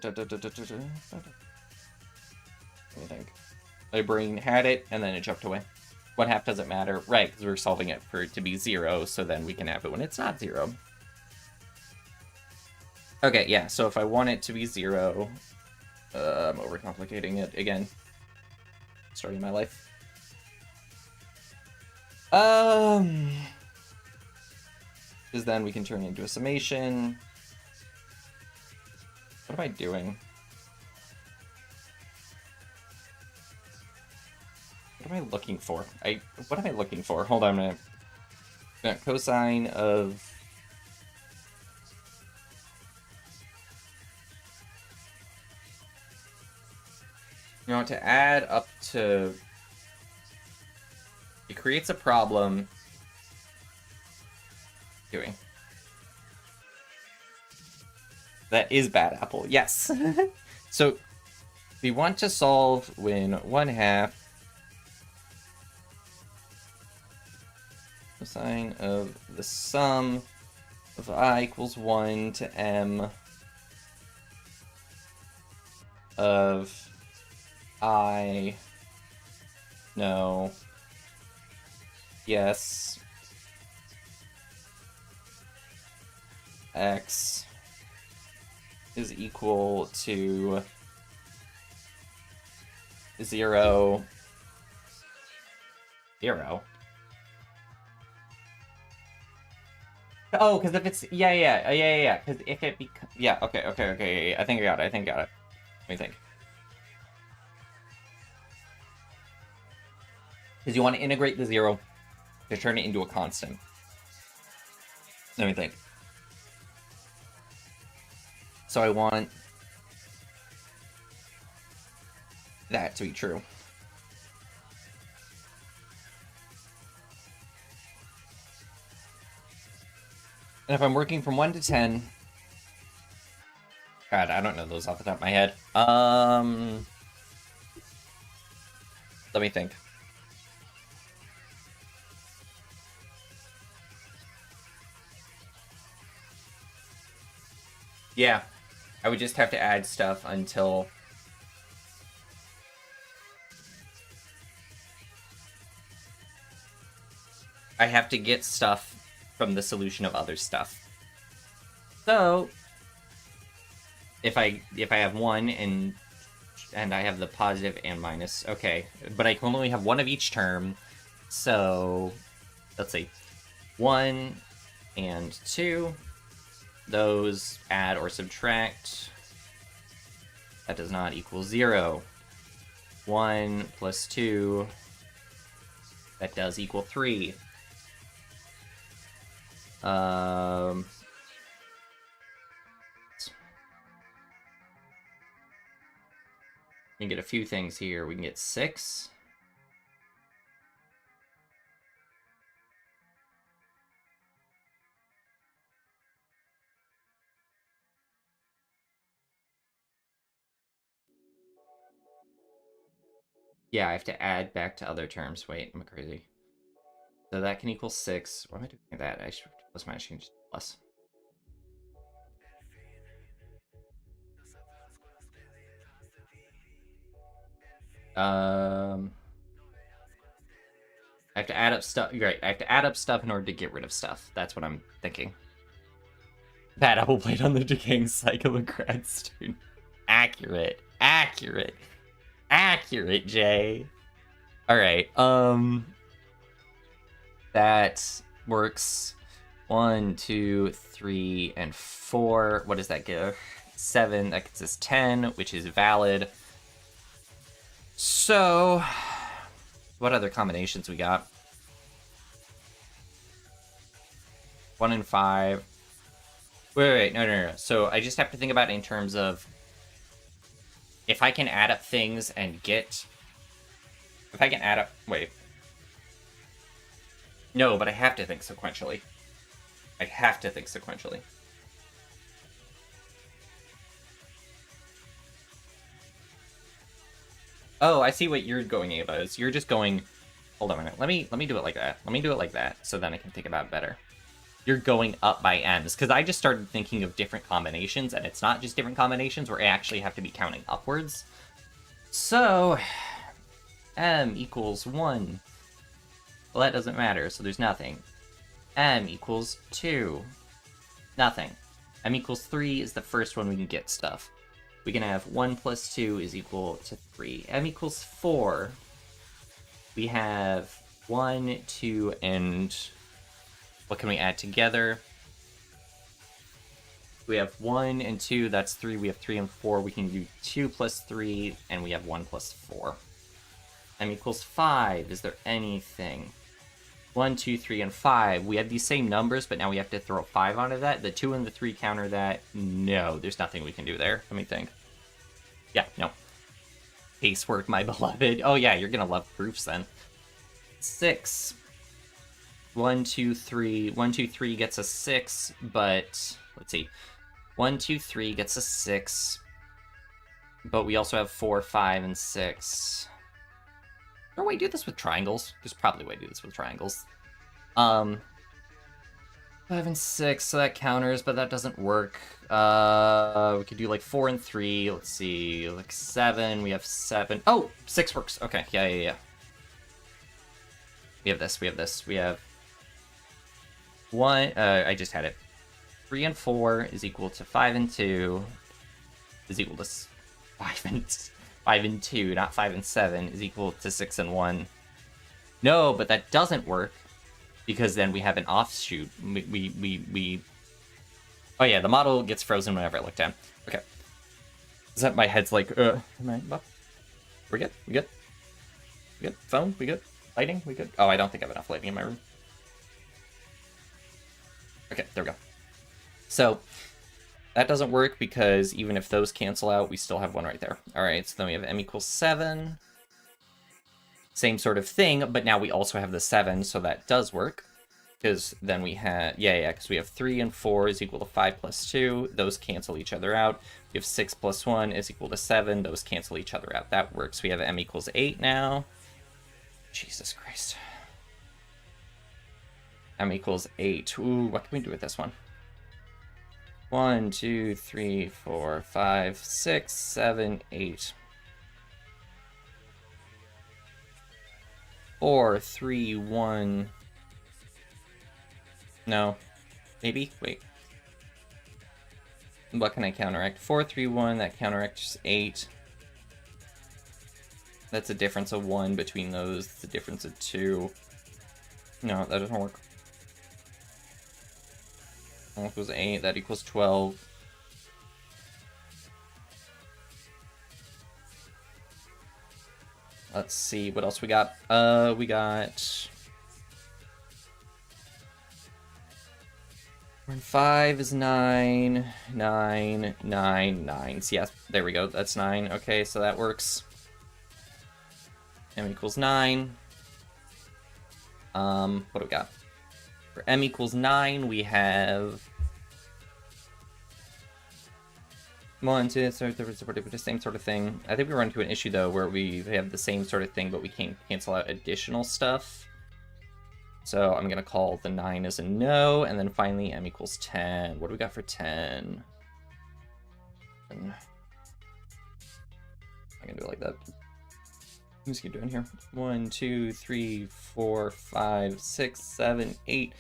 Let me think. My brain had it, and then it jumped away. 1/2 doesn't matter. Right, because we're solving it for it to be 0, so then we can have it when it's not 0. Okay, yeah, so if I want it to be 0... I'm overcomplicating it again. Starting my life. Because then we can turn it into a summation. What am I doing? What am I looking for? What am I looking for? Hold on a minute. Cosine of... You want to add up to... It creates a problem. Doing. That is bad apple, yes. So, we want to solve when 1/2 the sine of the sum of I equals 1 to m of I, no, yes, x is equal to 0, 0. Oh, because if it's... Yeah. Because if it becomes... Yeah, okay. Yeah. I think I got it. Let me think. Because you want to integrate the 0 to turn it into a constant. Let me think. So I want that to be true. And if I'm working from 1 to 10... God, I don't know those off the top of my head. Let me think. Yeah, I would just have to add stuff until... I have to get stuff from the solution of other stuff. So, if I have 1 and I have the positive and minus, okay. But I can only have 1 of each term, so let's see. 1 and 2. Those add or subtract. That does not equal 0. 1 plus 2. That does equal 3. We can get a few things here. We can get 6. Yeah, I have to add back to other terms. Wait, I'm crazy. So that can equal 6. Why am I doing that? I should plus minus change to plus. I have to add up stuff. Right, I have to add up stuff in order to get rid of stuff. That's what I'm thinking. Bad apple played on the decaying cycle of grad student. Accurate, Jay. All right. That works. 1, 2, 3, and 4. What does that give? 7. That gets us 10, which is valid. So, what other combinations we got? 1 and 5. Wait. No. So I just have to think about it in terms of if I can add up things and get... If I can add up... Wait. No, but I have to think sequentially. Oh, I see what you're going about. You're just going... Hold on a minute. Let me do it like that. Let me do it like that, so then I can think about it better. You're going up by m's, because I just started thinking of different combinations, and it's not just different combinations where I actually have to be counting upwards. So, m equals 1. Well, that doesn't matter, so there's nothing. M equals 2. Nothing. M equals 3 is the first one we can get stuff. We can have 1 plus 2 is equal to 3. M equals 4. We have 1, 2, and... What can we add together? We have 1 and 2, that's 3. We have 3 and 4. We can do 2 plus 3, and we have 1 plus 4. M equals 5. Is there anything? 1, 2, 3, and 5. We have these same numbers, but now we have to throw 5 onto that. The 2 and the 3 counter that. No, there's nothing we can do there. Let me think. Yeah, no. Casework, my beloved. Oh yeah, you're gonna love proofs then. 6. 1, 2, 3. 1, 2, 3 gets a 6, but let's see. 1, 2, 3 gets a 6, but we also have 4, 5, and 6. Is there a way to do this with triangles? There's probably a way to do this with triangles. 5 and 6, so that counters, but that doesn't work. We could do like 4 and 3. Let's see, like 7. We have 7. Oh, 6 works. Okay, yeah. We have this. We have 1. I just had it. 3 and 4 is equal to 5 and 2 is equal to 5 and 2, not 5 and 7 is equal to 6 and 1. No, but that doesn't work because then we have an offshoot. We Oh yeah, the model gets frozen whenever I look down. Okay. Is that my head's like, am I up? We're good? We good? We good? Phone? We good? Lighting? We good? Oh, I don't think I have enough lighting in my room. Okay, there we go. So, that doesn't work because even if those cancel out, we still have one right there. Alright, so then we have m equals 7. Same sort of thing, but now we also have the 7, so that does work. Because then we have, because we have 3 and 4 is equal to 5 plus 2. Those cancel each other out. We have 6 plus 1 is equal to 7. Those cancel each other out. That works. We have m equals 8 now. Jesus Christ. M equals 8. Ooh, what can we do with this one? 1, 2, 3, 4, 5, 6, 7, 8. 4, 3, 1. No. Maybe? Wait. What can I counteract? 4, 3, 1. That counteracts 8. That's a difference of 1 between those. It's a difference of 2. No, that doesn't work. That equals 8. That equals 12. Let's see what else we got. We got 5 is 9, 9, 9, 9. So yes, there we go. That's 9. Okay, so that works. M equals 9. What do we got? For m equals 9, we have 1, 2, the same sort of thing. I think we run into an issue though where we have the same sort of thing, but we can't cancel out additional stuff. So I'm gonna call the 9 as a no, and then finally m equals 10. What do we got for 10? I'm gonna do it like that. Let's keep doing here. 1, 2, 3, 4, 5, 6, 7, 8,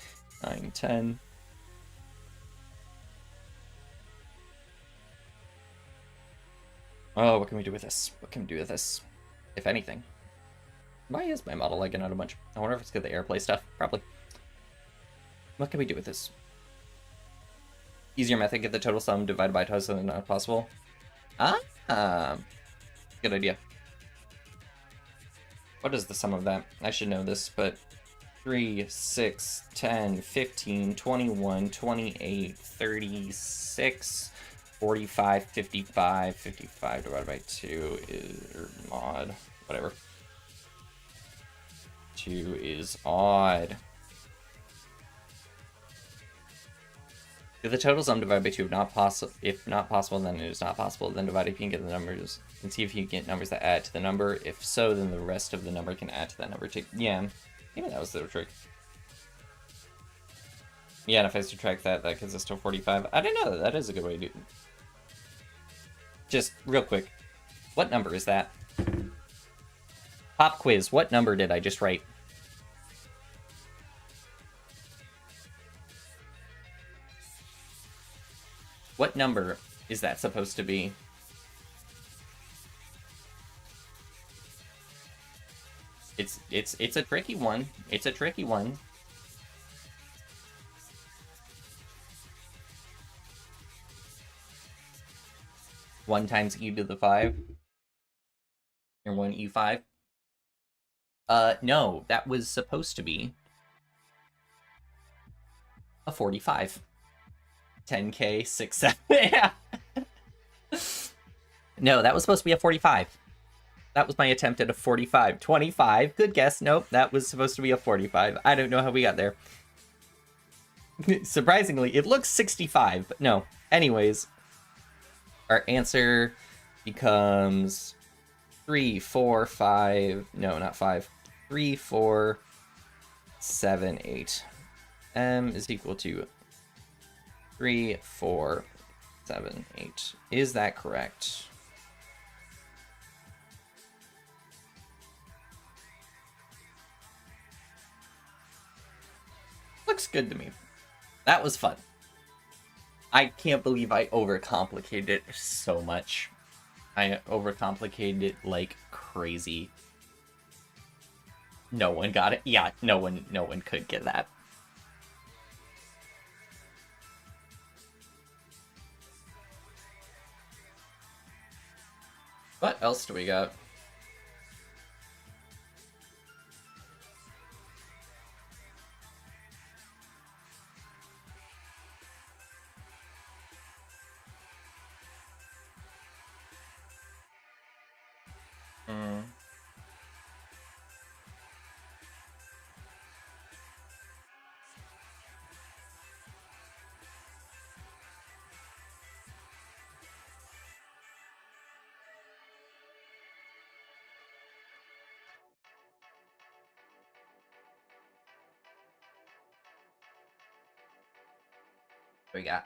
9, 10. Oh, what can we do with this? What can we do with this? If anything. Why is my model lagging out a bunch? I wonder if it's because of the airplay stuff. Probably. What can we do with this? Easier method, get the total sum divided by total sum, not possible. Good idea. What is the sum of that? I should know this, but 3, 6, 10, 15, 21, 28, 36, 45, 55, 55 divided by 2 is, or mod, whatever. 2 is odd. If the total sum divided by 2 if not possible, then it is not possible. Then divide if you can get the numbers and see if you can get numbers that add to the number. If so, then the rest of the number can add to that number too. Yeah, maybe that was the trick. Yeah, and if I subtract that, that gets us to 45. I don't know, that is a good way to do it. Just real quick, what number is that? Pop quiz, what number did I just write? What number is that supposed to be? It's a tricky one. It's a tricky one. One times e to the 5. Or 1 e5. No, that was supposed to be a 45. 10k, 6, 7. Yeah. No, that was supposed to be a 45. That was my attempt at a 45. 25. Good guess. Nope, that was supposed to be a 45. I don't know how we got there. Surprisingly, it looks 65, but no. Anyways, our answer becomes 3, 4, 5. No, not 5. 3, 4, 7, 8. M is equal to 3, 4, 7, 8. Is that correct? Looks good to me. That was fun. I can't believe I overcomplicated it so much. I overcomplicated it like crazy. No one got it. Yeah, no one could get that. What else do we got? What we got?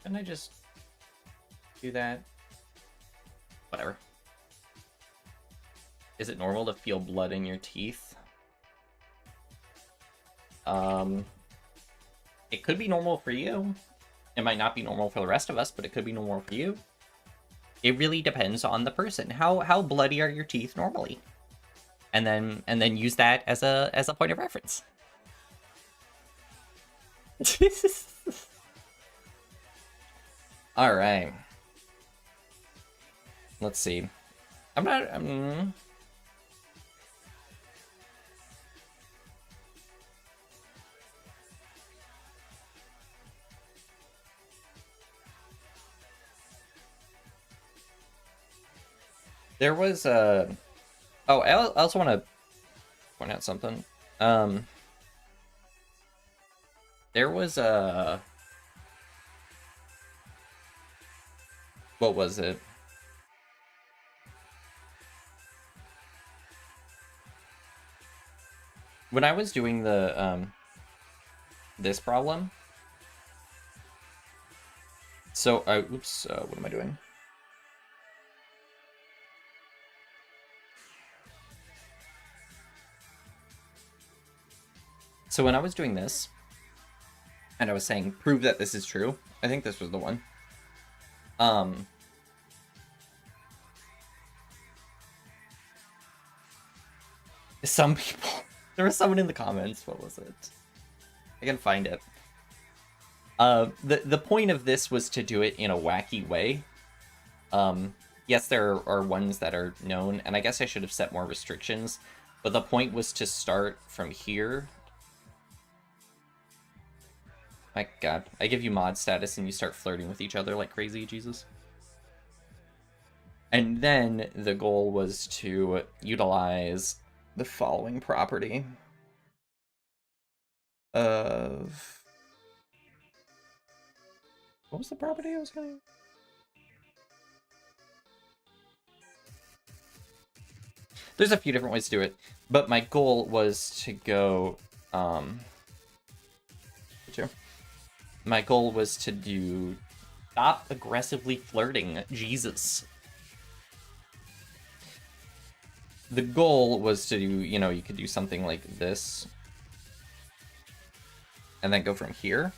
Can I just do that? Whatever. Is it normal to feel blood in your teeth? It could be normal for you. It might not be normal for the rest of us, but it could be normal for you. It really depends on the person. How bloody are your teeth normally? And then use that as a point of reference. All right. Let's see. There was a... Oh, I also want to point out something. There was a... What was it? When I was doing the, this problem... So, oops, what am I doing? So when I was doing this, and I was saying, prove that this is true, I think this was the one. Some people, there was someone in the comments, what was it? I can find it. The point of this was to do it in a wacky way. Yes, there are ones that are known, and I guess I should have set more restrictions, but the point was to start from here. My god, I give you mod status and you start flirting with each other like crazy, Jesus. And then the goal was to utilize the following property of... What was the property I was going to... There's a few different ways to do it, but my goal was to go... My goal was to do... Stop aggressively flirting, Jesus. The goal was to do, you know, you could do something like this. And then go from here.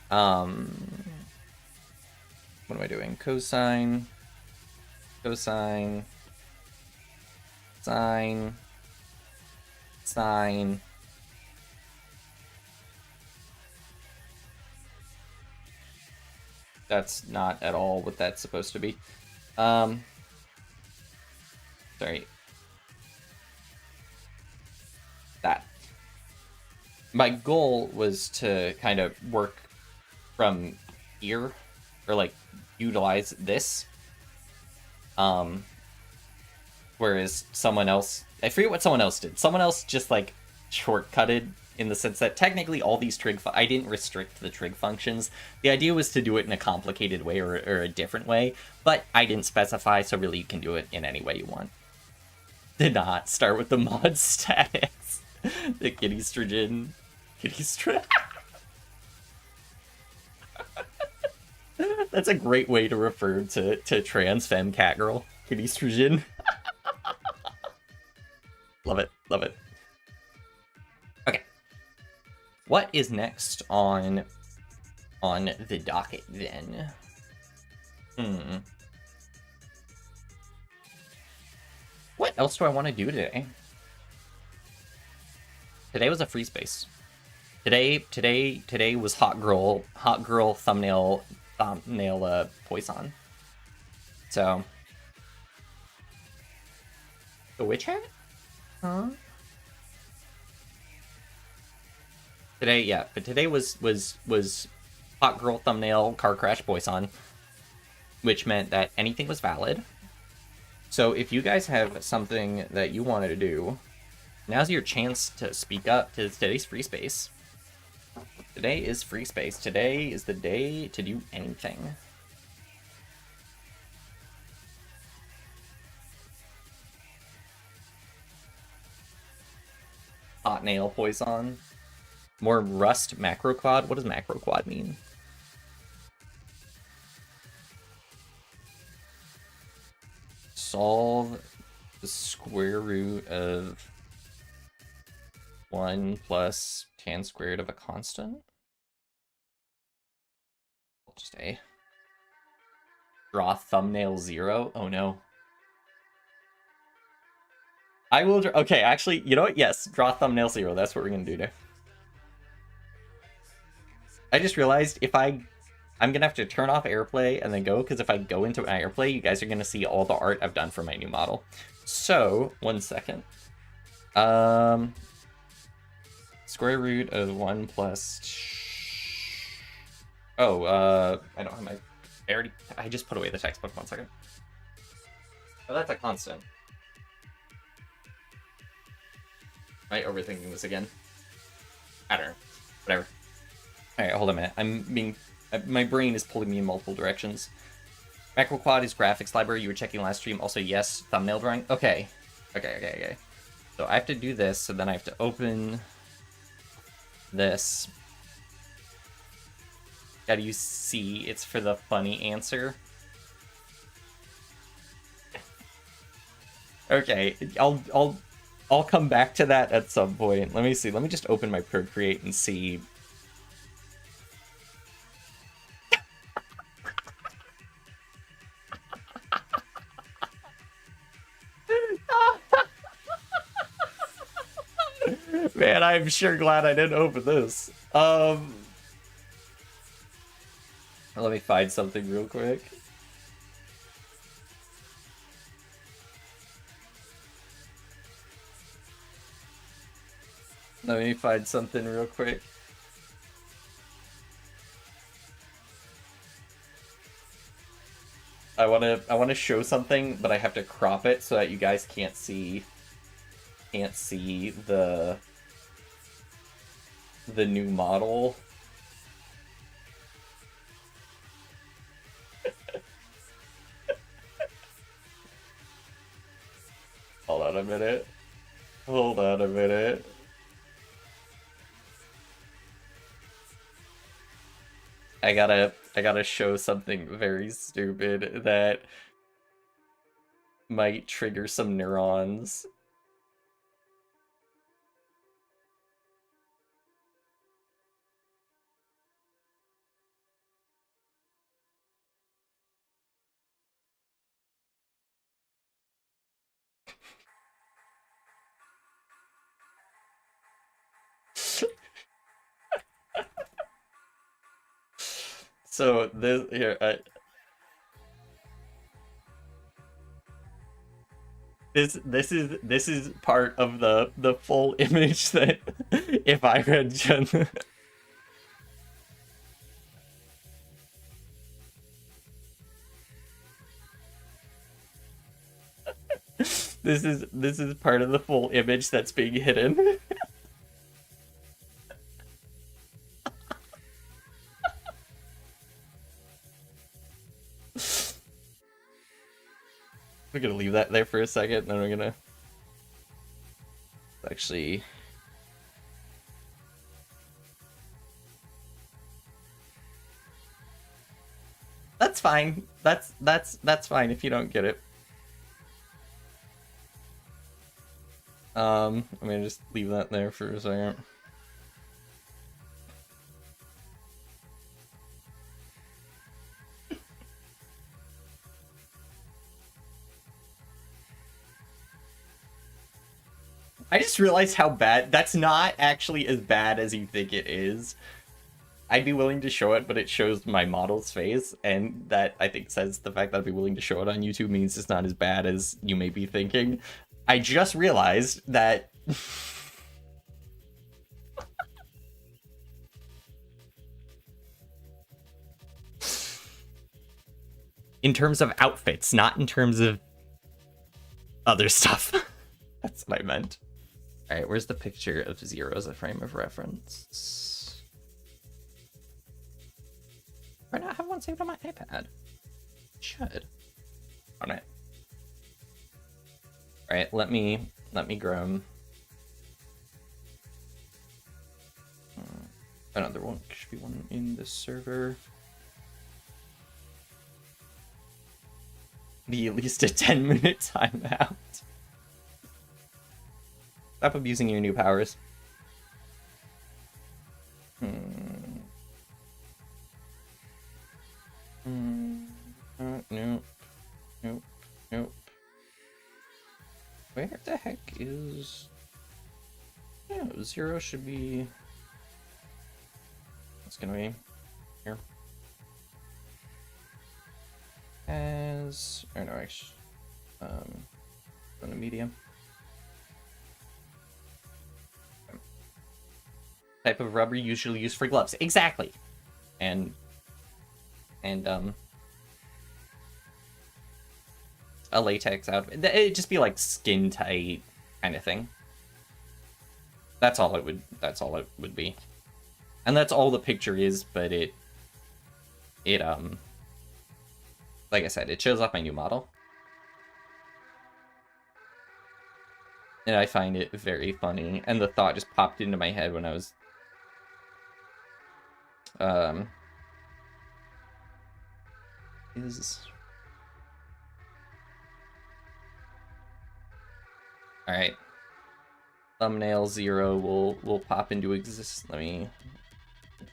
What am I doing? Cosine. Cosine. Sine. Sine. That's not at all what that's supposed to be. Sorry. That. My goal was to kind of work from here, or like utilize this. Whereas someone else, I forget what someone else did. Someone else just like shortcutted in the sense that technically all these trig, I didn't restrict the trig functions. The idea was to do it in a complicated way or a different way, but I didn't specify, so really you can do it in any way you want. Did not start with the mod status. The kitty-strogen. That's a great way to refer to trans femme cat girl. Kitty-strogen. Love it, love it. Okay. What is next on the docket then? What else do I want to do today? Today was a free space. Today was hot girl thumbnail Poisson. So the witch hat? Huh? Today, yeah, but today was hot girl thumbnail car crash Poisson, which meant that anything was valid. So if you guys have something that you wanted to do, now's your chance to speak up to today's free space. Today is free space. Today is the day to do anything. Hot nail Poisson. More rust macro quad. What does macro quad mean? Solve the square root of 1 plus tan squared of a constant. I'll just a draw thumbnail 0. Oh no. I will draw. Okay, actually, you know what? Yes, draw thumbnail 0. That's what we're gonna do today. I just realized if I'm gonna have to turn off AirPlay and then go, because if I go into my AirPlay, you guys are gonna see all the art I've done for my new model. So, 1 second. Square root of 1 plus... Oh, I don't have my... I just put away the textbook. 1 second. Oh, that's a constant. Am I overthinking this again? I don't know. Whatever. Alright, hold on a minute. My brain is pulling me in multiple directions. Macro quad is graphics library. You were checking last stream. Also, yes, thumbnail drawing. Okay. Okay. So I have to do this, so then I have to open this. Gotta use C. It's for the funny answer. Okay, I'll come back to that at some point. Let me see. Let me just open my Procreate and see. Man, I'm sure glad I didn't open this. Let me find something real quick. Let me find something real quick. I wanna show something, but I have to crop it so that you guys can't see the new model. Hold on a minute. Hold on a minute. I gotta show something very stupid that might trigger some neurons. So this here, This is part of the full image that if I had done. This is part of the full image that's being hidden. We're gonna leave that there for a second, and then we're gonna actually. That's fine. That's fine if you don't get it. I'm gonna just leave that there for a second. I just realized how bad. That's not actually as bad as you think it is. I'd be willing to show it, but it shows my model's face, and that, I think, says the fact that I'd be willing to show it on YouTube means it's not as bad as you may be thinking. I just realized that... in terms of outfits, not in terms of other stuff. That's what I meant. Alright, where's the picture of Zero as a frame of reference? Why not have one saved on my iPad? Should. On it. Alright, let me grow him. Another one. Should be one in the server. Be at least a 10-minute timeout. Stop abusing your new powers. Nope. Nope. Nope. Where the heck is... Yeah, Zero should be... It's gonna be here. As... Or no, actually... On the medium. Type of rubber usually used for gloves. Exactly. And a latex outfit. It'd just be like skin tight kind of thing. That's all it would be. And that's all the picture is, but it like I said, it shows off my new model. And I find it very funny. And the thought just popped into my head when I was Alright. Thumbnail 0 will pop into existence. Let me...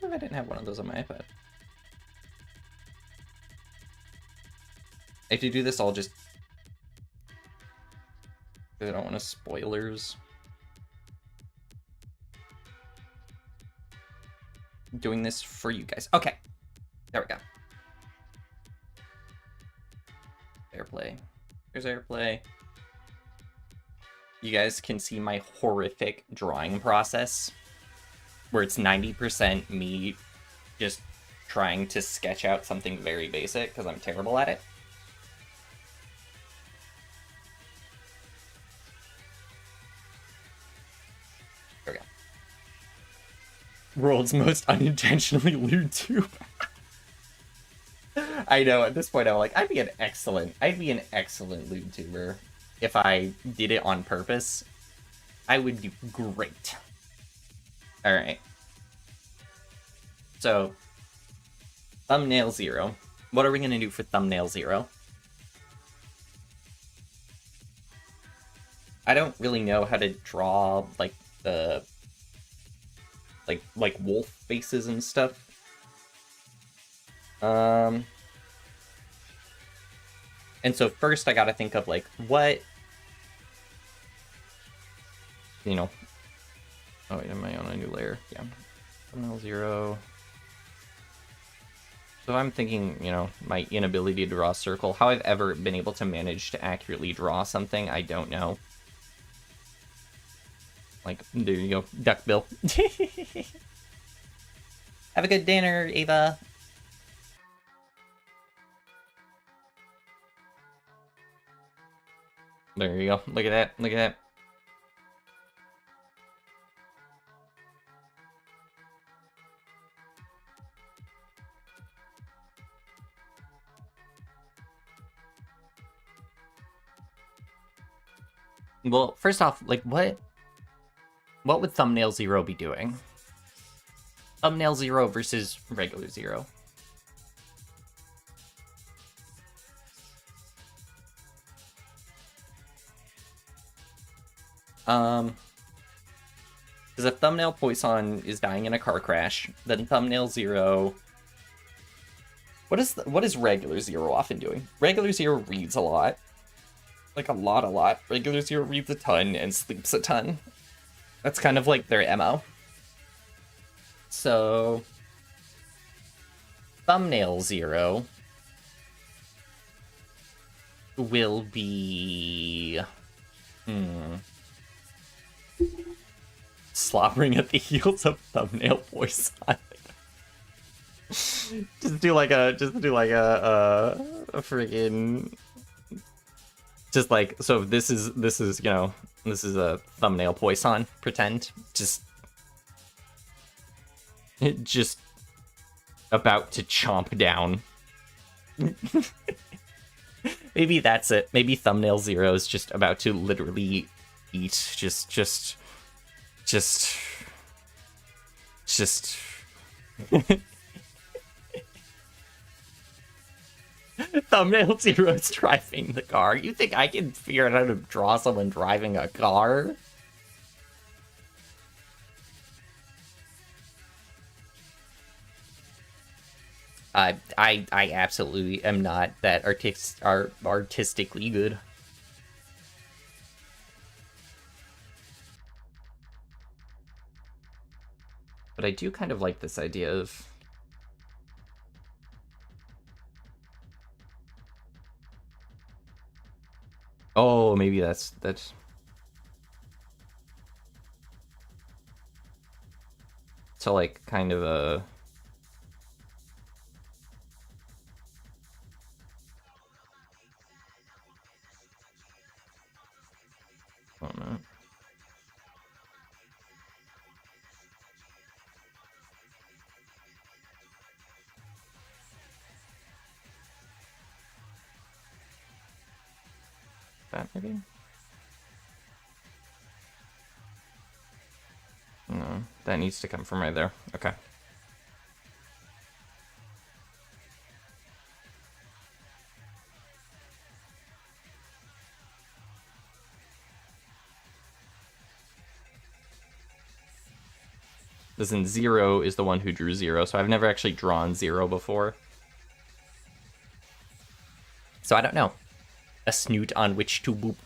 I didn't have one of those on my iPad. If you do this, I'll just... I don't want to spoilers. I'm doing this for you guys. Okay. There we go. Airplay. There's Airplay. You guys can see my horrific drawing process, where it's 90% me just trying to sketch out something very basic, because I'm terrible at it. There we go. World's most unintentionally lewd tube. I know, at this point I'm like, I'd be an excellent lewd tuber. If I did it on purpose, I would do great. Alright. So, thumbnail 0. What are we gonna do for thumbnail 0? I don't really know how to draw, like, the... Like wolf faces and stuff. And so first I gotta think of, like, what... You know... Oh wait, am I on a new layer? Yeah. Thumbnail 0... So I'm thinking, you know, my inability to draw a circle. How I've ever been able to manage to accurately draw something, I don't know. Like, there you go, duckbill. Have a good dinner, Ava. There you go. Look at that. Look at that. Well, first off, like, what would thumbnail 0 be doing? Thumbnail 0 versus regular 0. Because if thumbnail Poisson is dying in a car crash, then thumbnail 0... What is regular 0 often doing? Regular 0 reads a lot. Like, a lot. Regular 0 reads a ton and sleeps a ton. That's kind of like their MO. So... thumbnail 0 will be... slobbering at the heels of thumbnail Poisson. just do like a freaking... Just like, so this is, you know, this is a thumbnail Poisson, pretend. Just about to chomp down. Maybe that's it. Maybe thumbnail 0 is just about to literally eat. Just. Thumbnail 0 is driving the car. You think I can figure out how to draw someone driving a car? I absolutely am not that artistically good. But I do kind of like this idea of... Oh, maybe that's... So, like, kind of a... I don't know. That maybe? No, that needs to come from right there. Okay. Listen, 0 is the one who drew 0, so I've never actually drawn 0 before. So I don't know. A snoot on which to boop.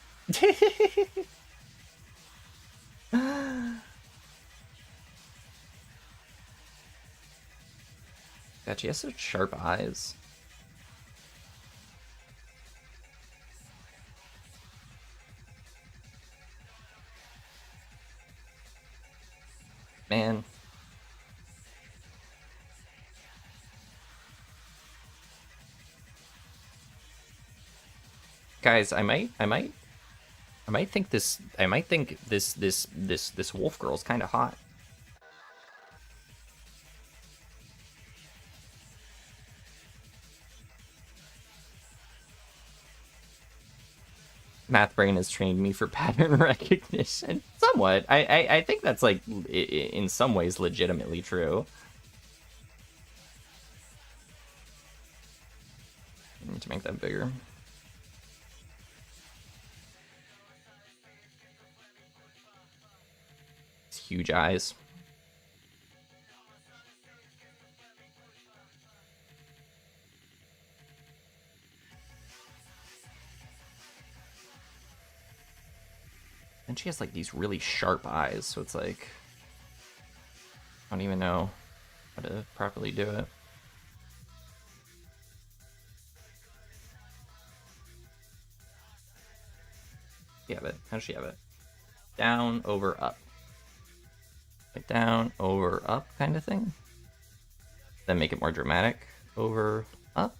God, she has such sharp eyes. Man. Guys, I might think this wolf girl's kind of hot. Math brain has trained me for pattern recognition. Somewhat. I think that's, like, in some ways legitimately true. I need to make that bigger. It's huge eyes. And she has, like, these really sharp eyes, so it's like... I don't even know how to properly do it. She have it? How does she have it? Down, over, up. Like down, over, up kind of thing. Then make it more dramatic. Over, up.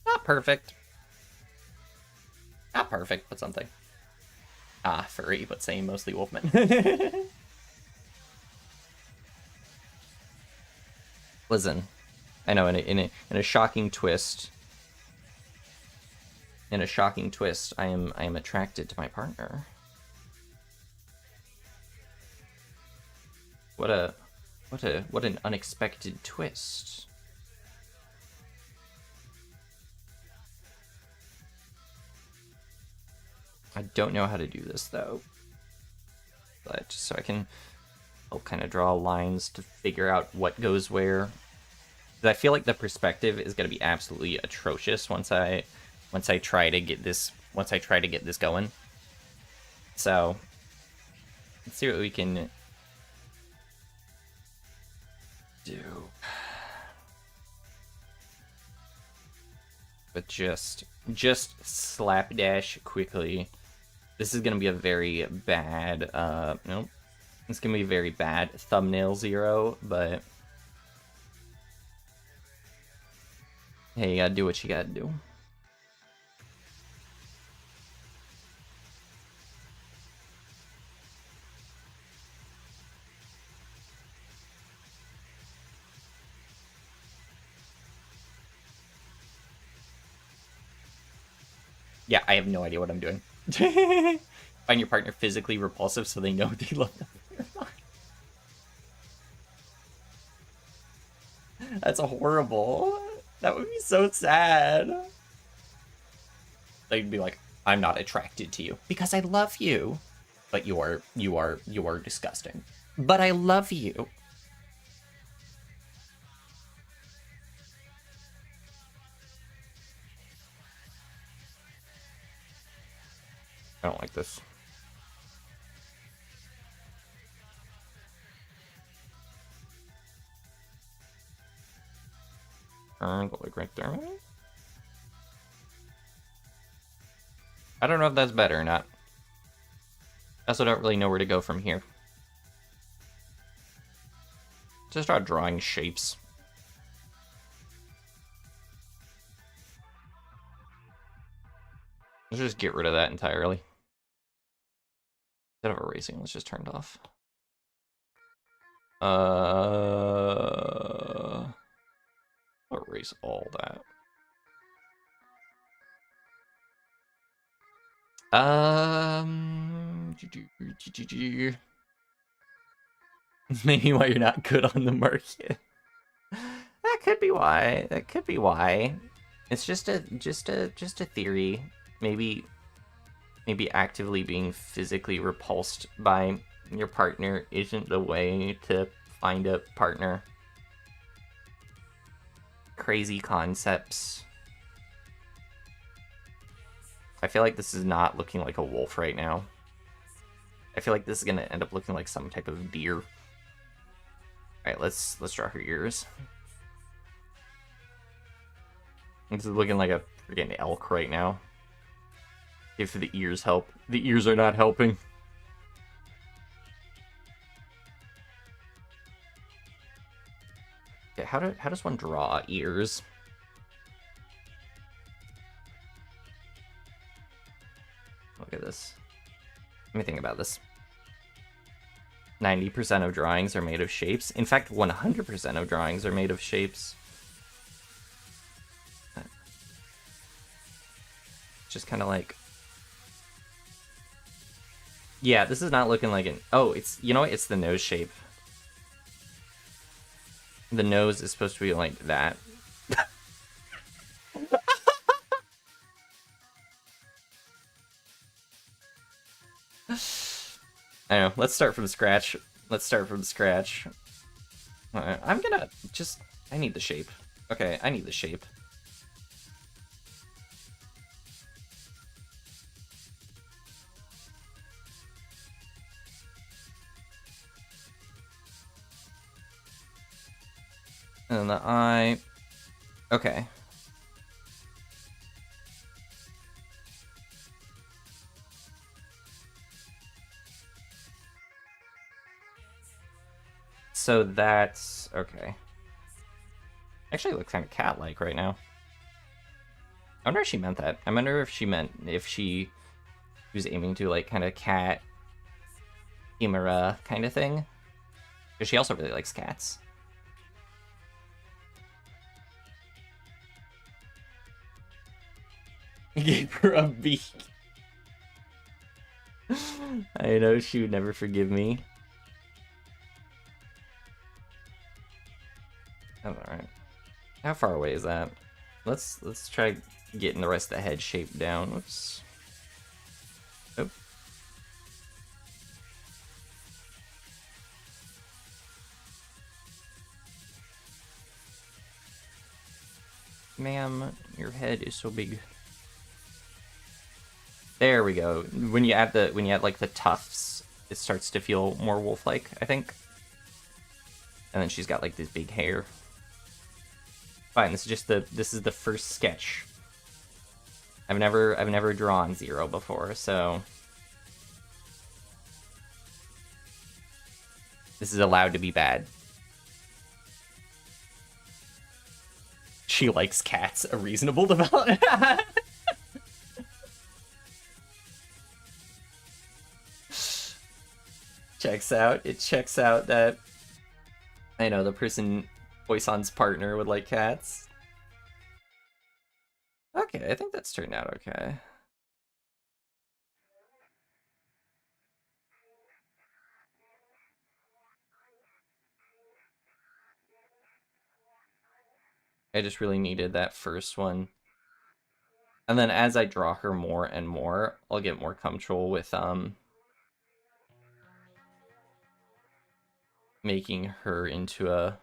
Not perfect. Not perfect, but something. Ah, furry, but same, mostly wolfman. Listen, I know in a shocking twist. In a shocking twist, I am attracted to my partner. What an unexpected twist. I don't know how to do this though. But just so I'll kind of draw lines to figure out what goes where. I feel like the perspective is going to be absolutely atrocious once I try to get this going. So let's see what we can do. But just slapdash quickly. This is gonna be a very bad nope. It's gonna be a very bad thumbnail 0, but hey, you gotta do what you gotta do. Yeah, I have no idea what I'm doing. Find your partner physically repulsive so they know they love them. That's horrible. That would be so sad. They'd be like, I'm not attracted to you because I love you. But you are disgusting. But I love you. I don't like this. Go like right there. I don't know if that's better or not. I also don't really know where to go from here. Just start drawing shapes. Let's just get rid of that entirely. Instead of erasing, let's just turn it off. Erase all that. Maybe why you're not good on the market. That could be why. That could be why. It's just a theory. Maybe actively being physically repulsed by your partner isn't the way to find a partner. Crazy concepts. I feel like this is not looking like a wolf right now. I feel like this is gonna end up looking like some type of deer. Alright, let's draw her ears. This is looking like a freaking elk right now. If the ears help. The ears are not helping. Okay, how does one draw ears? Look at this. Let me think about this. 90% of drawings are made of shapes. In fact, 100% of drawings are made of shapes. Just kind of like... Yeah, this is not looking like an... Oh, it's... You know what? It's the nose shape. The nose is supposed to be like that. I know. Let's start from scratch. I'm gonna just... I need the shape. Okay, I need the shape. And the eye. Okay. so that's okay. Actually looks kind of cat-like right now. I wonder if she meant that. I wonder if she meant if she was aiming to like kind of cat chimera kind of thing. Because she also really likes cats. Gave her a beak. I know she would never forgive me. Alright. How far away is that? Let's try getting the rest of the head shape down. Whoops. Oh. Ma'am, your head is so big. There we go. When you add like the tufts, it starts to feel more wolf-like, I think. And then she's got like this big hair. Fine, this is the first sketch. I've never drawn Zero before, so this is allowed to be bad. She likes cats, a reasonable development. It checks out that I know the person Poisson's partner would like cats. Okay, I think that's turned out okay. I just really needed that first one. And then as I draw her more and more, I'll get more comfortable with making her into a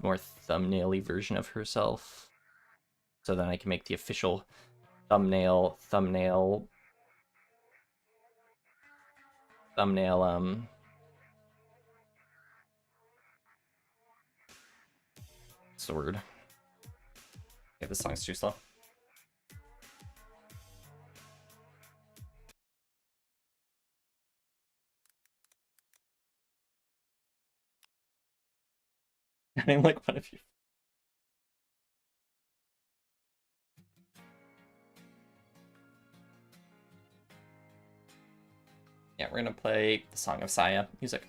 more thumbnail-y version of herself. So then I can make the official thumbnail what's the word? Yeah, this song's too slow. I didn't like one of you. Yeah, we're gonna play the Song of Saya music.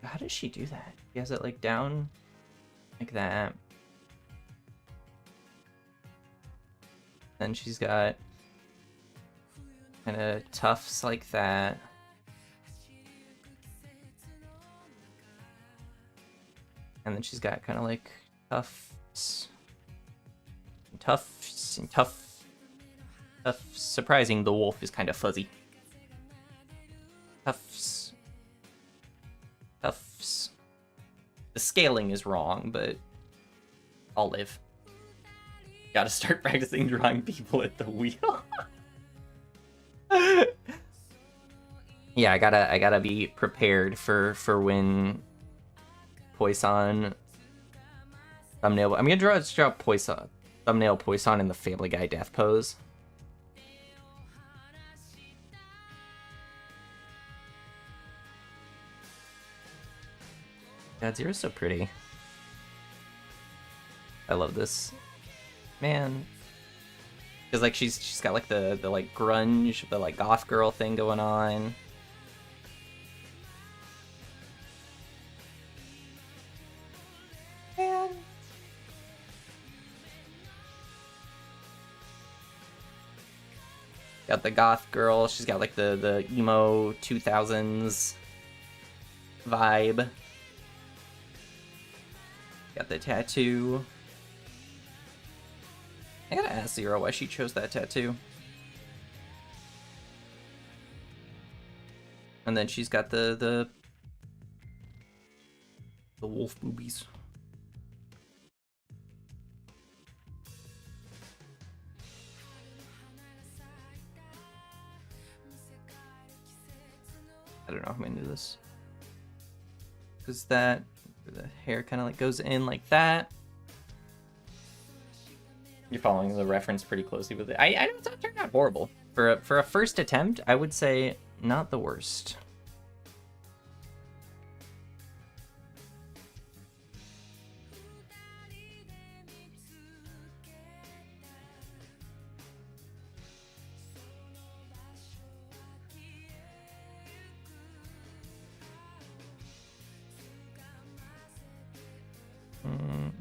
How does she do that? She has it like down like that. Then she's got kind of tufts like that. And then she's got kind of like tufts. Surprising, the wolf is kind of fuzzy. Tufts. The scaling is wrong, but I'll live. Gotta start practicing drawing people at the wheel. Yeah, I gotta be prepared for when Poisson thumbnail. I'm gonna draw Poisson thumbnail Poisson in the Family Guy death pose. God, Zero's so pretty. I love this. Man. Because like she's got like the like grunge, the like goth girl thing going on. Man. Got the goth girl, she's got like the emo 2000s vibe. Got the tattoo. I gotta ask Zero why she chose that tattoo. And then she's got the wolf boobies. I don't know how I'm gonna do this. Because the hair kind of like goes in like that. You're following the reference pretty closely with it. I know it's not turned out horrible. For a first attempt, I would say not the worst.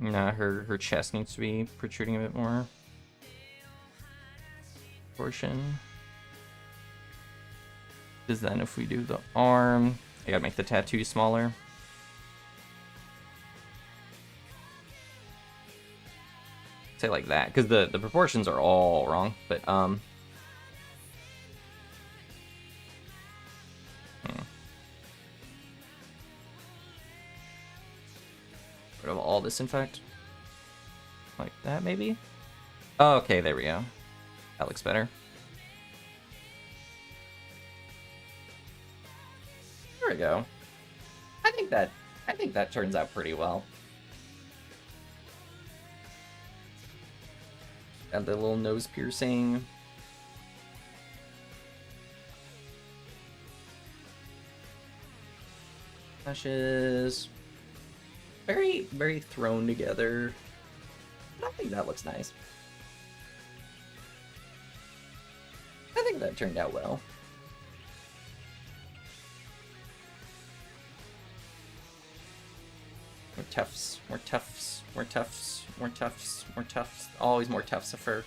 Nah, her chest needs to be protruding a bit more. Portion. Because then if we do the arm, I gotta make the tattoo smaller. Say like that, because the proportions are all wrong, but rid of all this, in fact. Like that, maybe? Oh, okay, there we go. That looks better. There we go. I think that turns out pretty well. Add the little nose piercing. Lashes. Very, very thrown together. I think that looks nice. I think that turned out well. More tufts, more tufts, more tufts, more tufts, more tufts. Always more tufts of fur.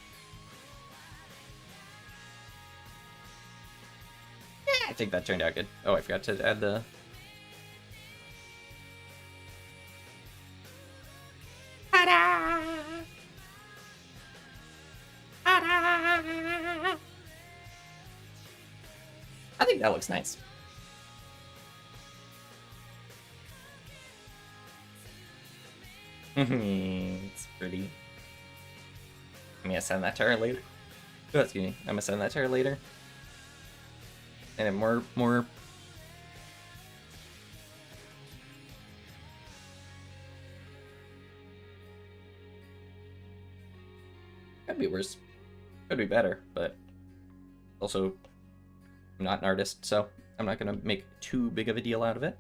Yeah, I think that turned out good. Oh, I forgot to add the... Ta-da! Ta-da! I think that looks nice. It's pretty. I'm gonna send that to her later. Oh, excuse me. I'm gonna send that to her later. And then more. Could be worse. Could be better, but also I'm not an artist, so I'm not gonna make too big of a deal out of it.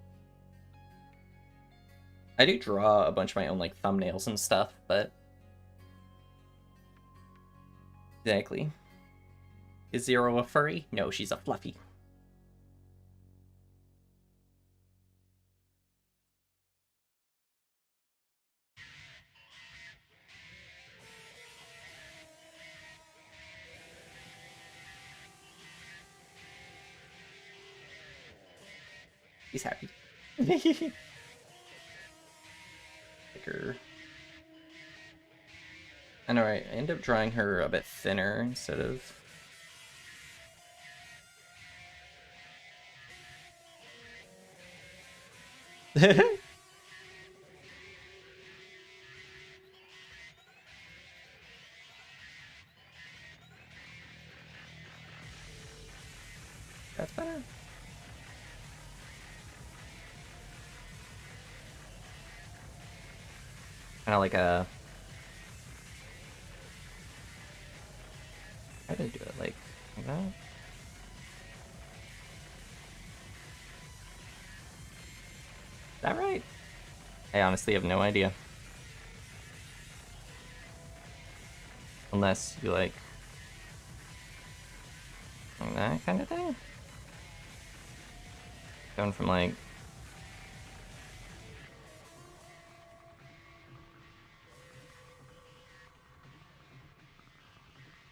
I do draw a bunch of my own, like, thumbnails and stuff, but... Exactly. Is Zero a furry? No, she's a fluffy. He's happy. I know, right? I end up drawing her a bit thinner instead of... That's better. Kind of like a... How did I do it? Like that? Is that right? I honestly have no idea. Unless you like that kind of thing? Going from like...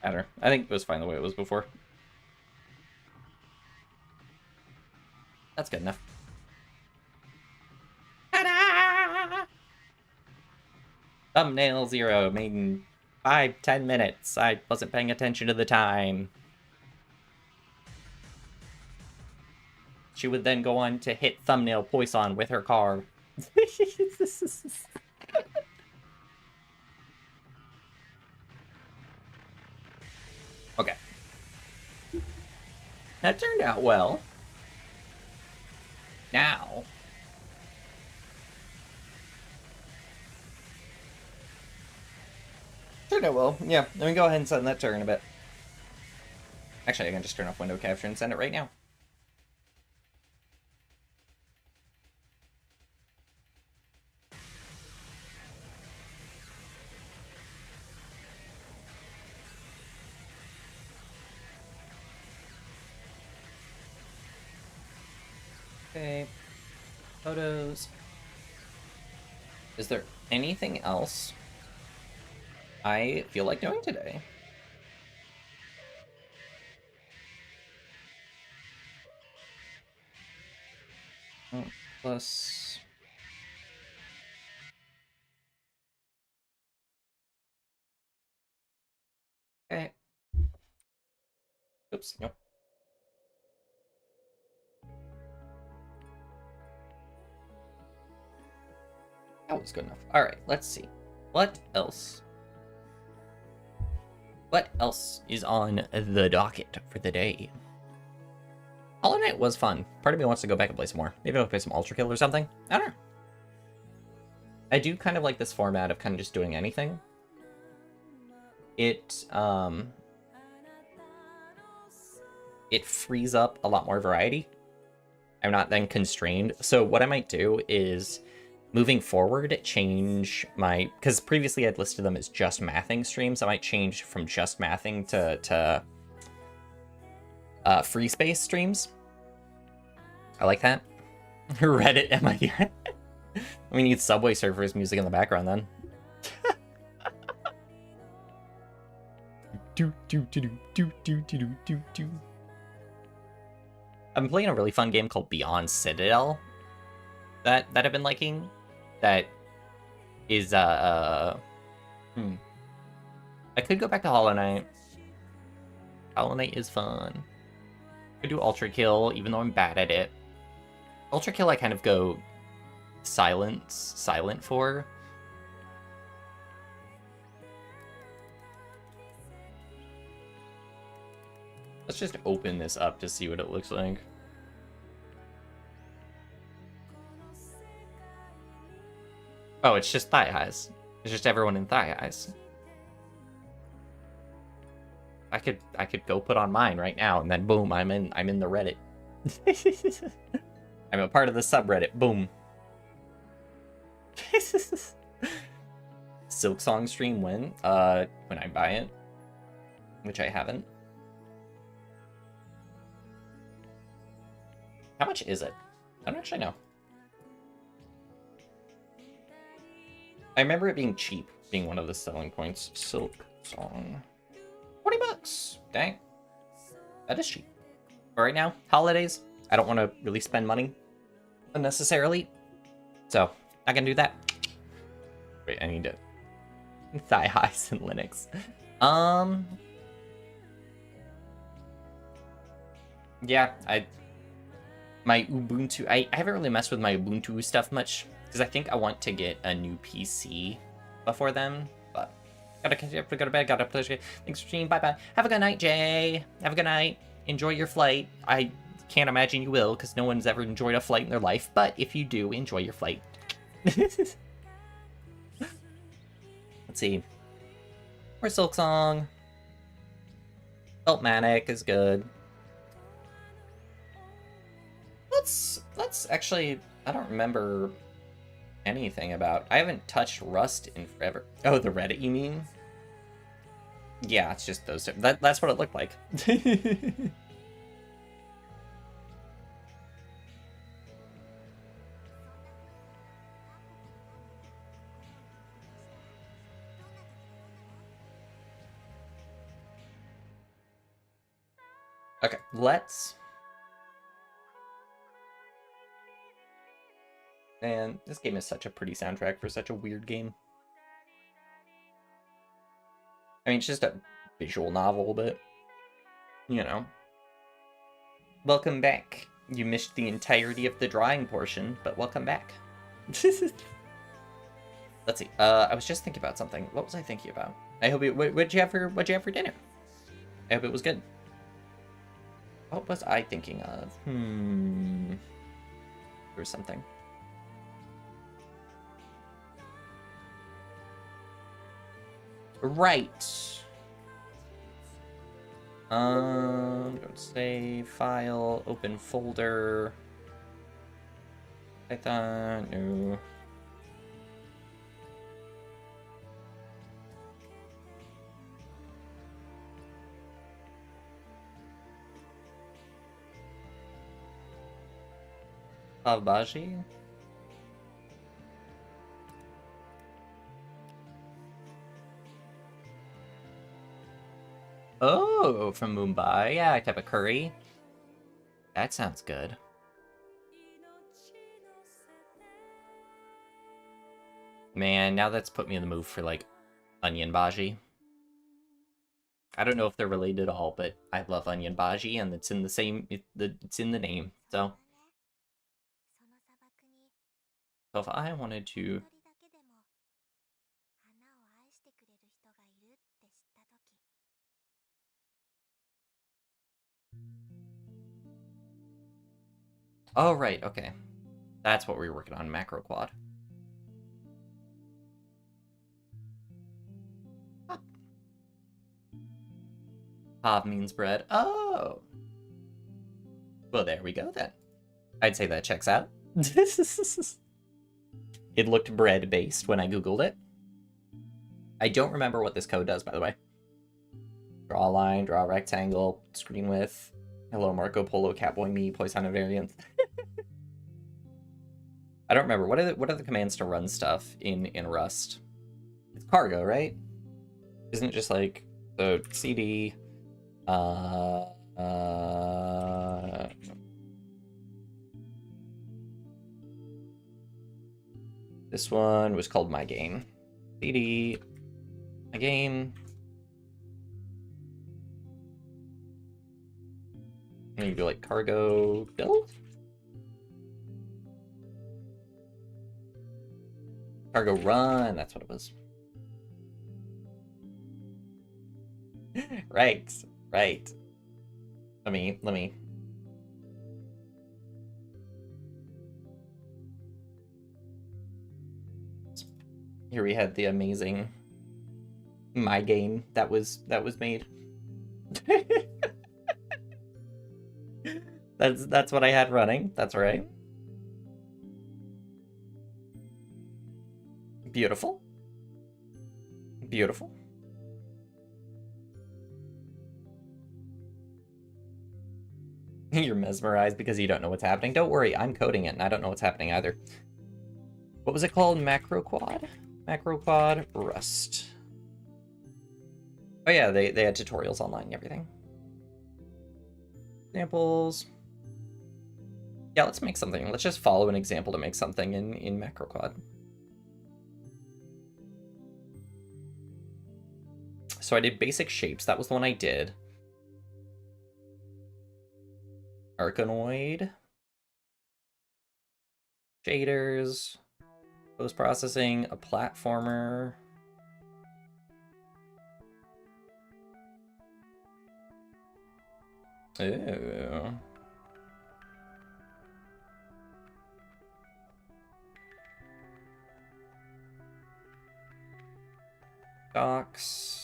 I don't know. I think it was fine the way it was before. That's good enough. Ta-da! Thumbnail 0 made in 5-10 minutes. I wasn't paying attention to the time. She would then go on to hit thumbnail Poisson with her car. Okay. That turned out well. Now... Sure, it will. Yeah, let me go ahead and send that turn a bit. Actually, I can just turn off window capture and send it right now. Okay. Photos. Is there anything else I feel like doing today? Plus... Okay. Oops, nope. That was good enough. Alright, let's see. What else? What else is on the docket for the day? Hollow Knight was fun. Part of me wants to go back and play some more. Maybe I'll play some Ultra Kill or something. I don't know. I do kind of like this format of kind of just doing anything. It frees up a lot more variety. I'm not then constrained. So what I might do is, moving forward, change my... Because previously I'd listed them as just mathing streams. I might change from just mathing to free space streams. I like that. Reddit, am I... We need Subway Surfers music in the background then. I'm playing a really fun game called Beyond Citadel that I've been liking. That is I could go back to Hollow Knight. Hollow Knight is fun. I could do Ultra Kill, even though I'm bad at it. Ultra Kill I kind of go silent for. Let's just open this up to see what it looks like. Oh, it's just thigh highs. It's just everyone in thigh highs. I could go put on mine right now, and then boom, I'm in the Reddit. I'm a part of the subreddit. Boom. Silk Song stream when? When I buy it, which I haven't. How much is it? I don't actually know. I remember it being cheap, being one of the selling points. Silk Song. 20 bucks. Dang. That is cheap. But right now, holidays, I don't want to really spend money unnecessarily. So, I can do that. Wait, I need to... Thigh highs in Linux. Yeah, my Ubuntu... I haven't really messed with my Ubuntu stuff much, because I think I want to get a new PC before then, but... Gotta go to bed, gotta play. Thanks for streaming, bye-bye. Have a good night, Jay. Have a good night. Enjoy your flight. I can't imagine you will, because no one's ever enjoyed a flight in their life, but if you do, enjoy your flight. Let's see. Or Silk Song. Felt Manic is good. Let's actually... I don't remember anything about... I haven't touched Rust in forever. Oh, the Reddit, you mean? Yeah, it's just those two. That's what it looked like. Okay, let's... Man, this game is such a pretty soundtrack for such a weird game. I mean, it's just a visual novel, but, you know. Welcome back. You missed the entirety of the drawing portion, but welcome back. Let's see. I was just thinking about something. What was I thinking about? I hope it... What'd you have for dinner? I hope it was good. What was I thinking of? There was something. Right. Go to save, file, open folder. Python, no. Pavbaji? Oh, from Mumbai. Yeah, I type a curry. That sounds good. Man, now that's put me in the mood for, like, onion bhaji. I don't know if they're related at all, but I love onion bhaji, and it's in the same, it's in the name, so. So if I wanted to... Oh, right, okay. That's what we were working on, macro quad. Pav means bread. Oh! Well, there we go, then. I'd say that checks out. It looked bread-based when I googled it. I don't remember what this code does, by the way. Draw a line, draw a rectangle, screen width. Hello, Marco Polo, Catboy Me, Poisson invariant. I don't remember. What are the commands to run stuff in Rust? It's cargo, right? Isn't it just like the cd this one was called my game. cd my game. And you do like cargo build? Cargo run, that's what it was. Right. Let me. Here we had the amazing my game that was made. That's what I had running. That's right. Beautiful. Beautiful. You're mesmerized because you don't know what's happening. Don't worry, I'm coding it and I don't know what's happening either. What was it called? Macro quad? Macro quad Rust. Oh yeah, they had tutorials online and everything. Examples. Yeah, let's make something. Let's just follow an example to make something in macro quad. So I did basic shapes. That was the one I did. Arcanoid. Shaders. Post-processing. A platformer. Ooh. Docs.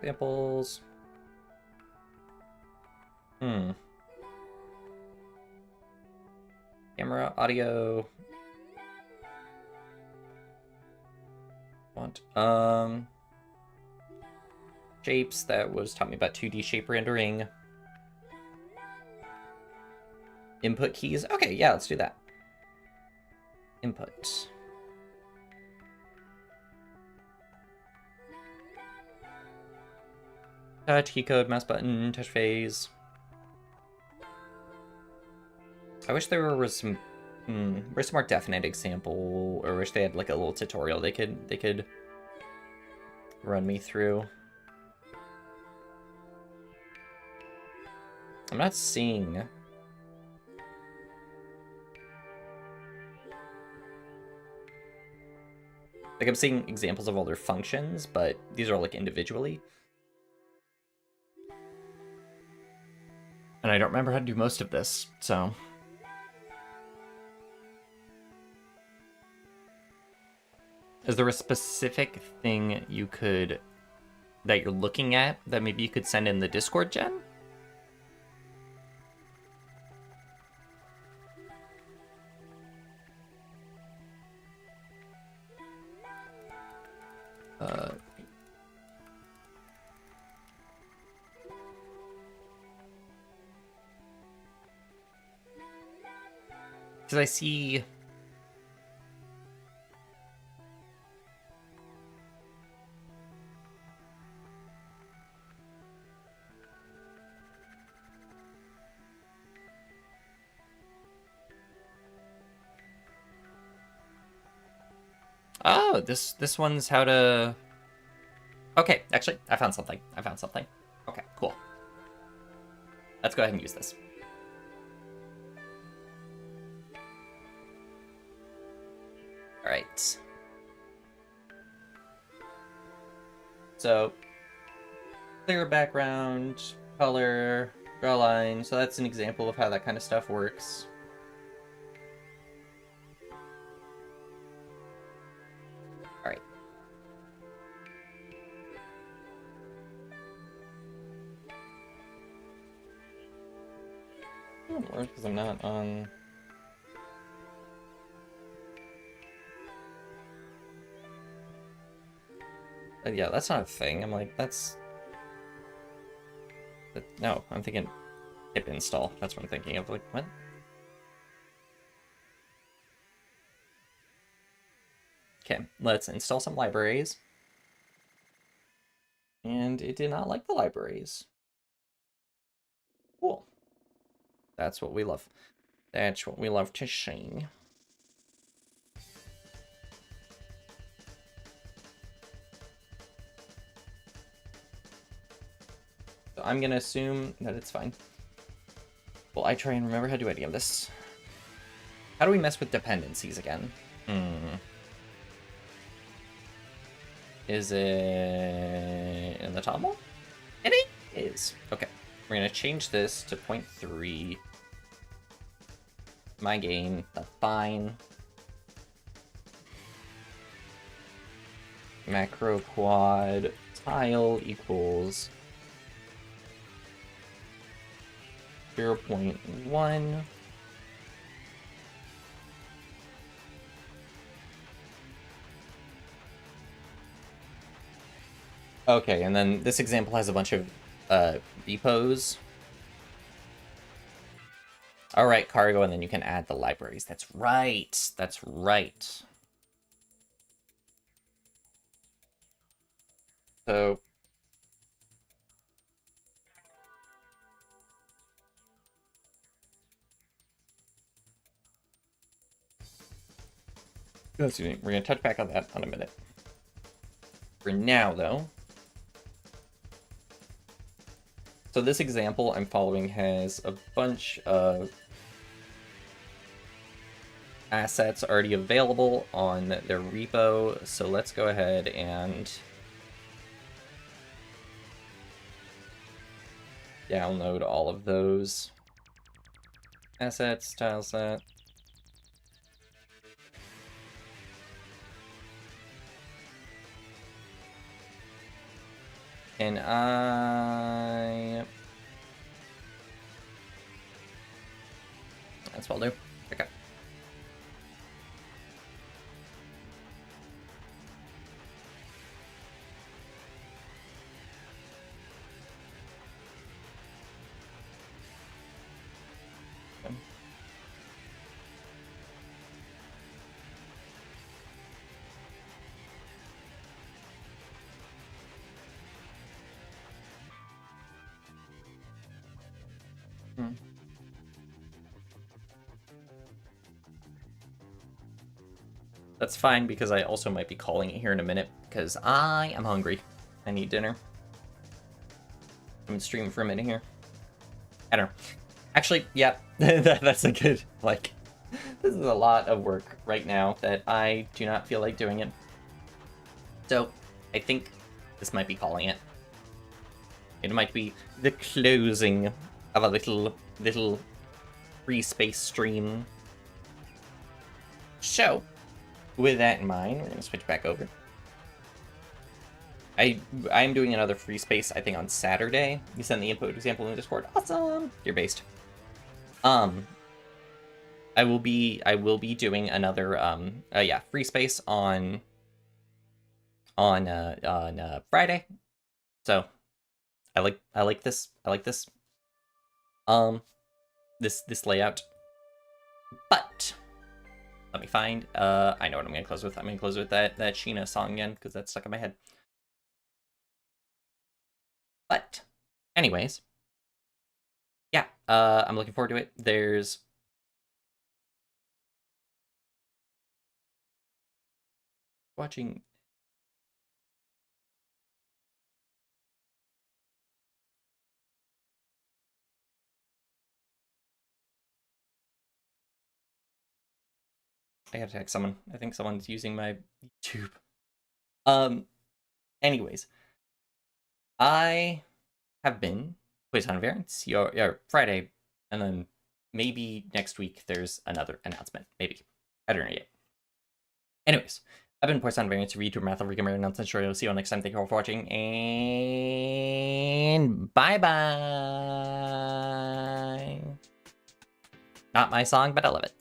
Examples. Camera, audio. Want shapes. That was taught me about 2D shape rendering. Input keys. Okay, yeah, let's do that. Input. Touch, key code, mouse button, touch phase. I wish there was some where's some more definite example, or wish they had like a little tutorial they could run me through. I'm not seeing. Like, I'm seeing examples of all their functions, but these are all, like, individually. And I don't remember how to do most of this, so... Is there a specific thing that you're looking at that maybe you could send in the Discord, Jen? Because I see... Oh, this one's how to... Okay, actually, I found something. Okay, cool. Let's go ahead and use this. All right. So, clear background, color, draw line. So that's an example of how that kind of stuff works. All right. Because I'm not on... Yeah, that's not a thing. I'm like, that's... No, I'm thinking pip install. That's what I'm thinking of. Like, what? Okay, let's install some libraries. And it did not like the libraries. Cool. That's what we love. That's what we love to see. So I'm gonna assume that it's fine. Well, I try and remember how to do any of this. How do we mess with dependencies again? Is it in the toggle? It is. Okay. We're gonna change this to 0.3. My gain, that's fine. Macro quad tile equals 0.1. Okay, and then this example has a bunch of repos. All right, cargo, and then you can add the libraries. That's right. That's right. So excuse me, we're gonna touch back on that in a minute. For now, though. So this example I'm following has a bunch of assets already available on their repo. So let's go ahead and download all of those assets, tile set. And that's what I'll do. Okay. That's fine, because I also might be calling it here in a minute, because I am hungry. I need dinner. I'm gonna stream for a minute here. I don't know. Actually, yeah, that's a good, like, this is a lot of work right now that I do not feel like doing it. So, I think this might be calling it. It might be the closing of a little free space stream. So, with that in mind, we're gonna switch back over. I'm doing another free space, I think, on Saturday. You send the input example in the Discord. Awesome. You're based. I will be doing another free space on Friday. So I like this. This layout. But let me find I know what I'm gonna close with. I'm gonna close with that Sheena song again, because that's stuck in my head. But anyways, yeah, I'm looking forward to it. There's watching. I gotta text someone. I think someone's using my YouTube. Anyways, I have been Poisson Variants, your Friday, and then maybe next week there's another announcement. Maybe. I don't know yet. Anyways, I've been Poisson Variants, vtuber, math, gamer, nonsense. Sure, see you all next time. Thank you all for watching, and bye-bye. Not my song, but I love it.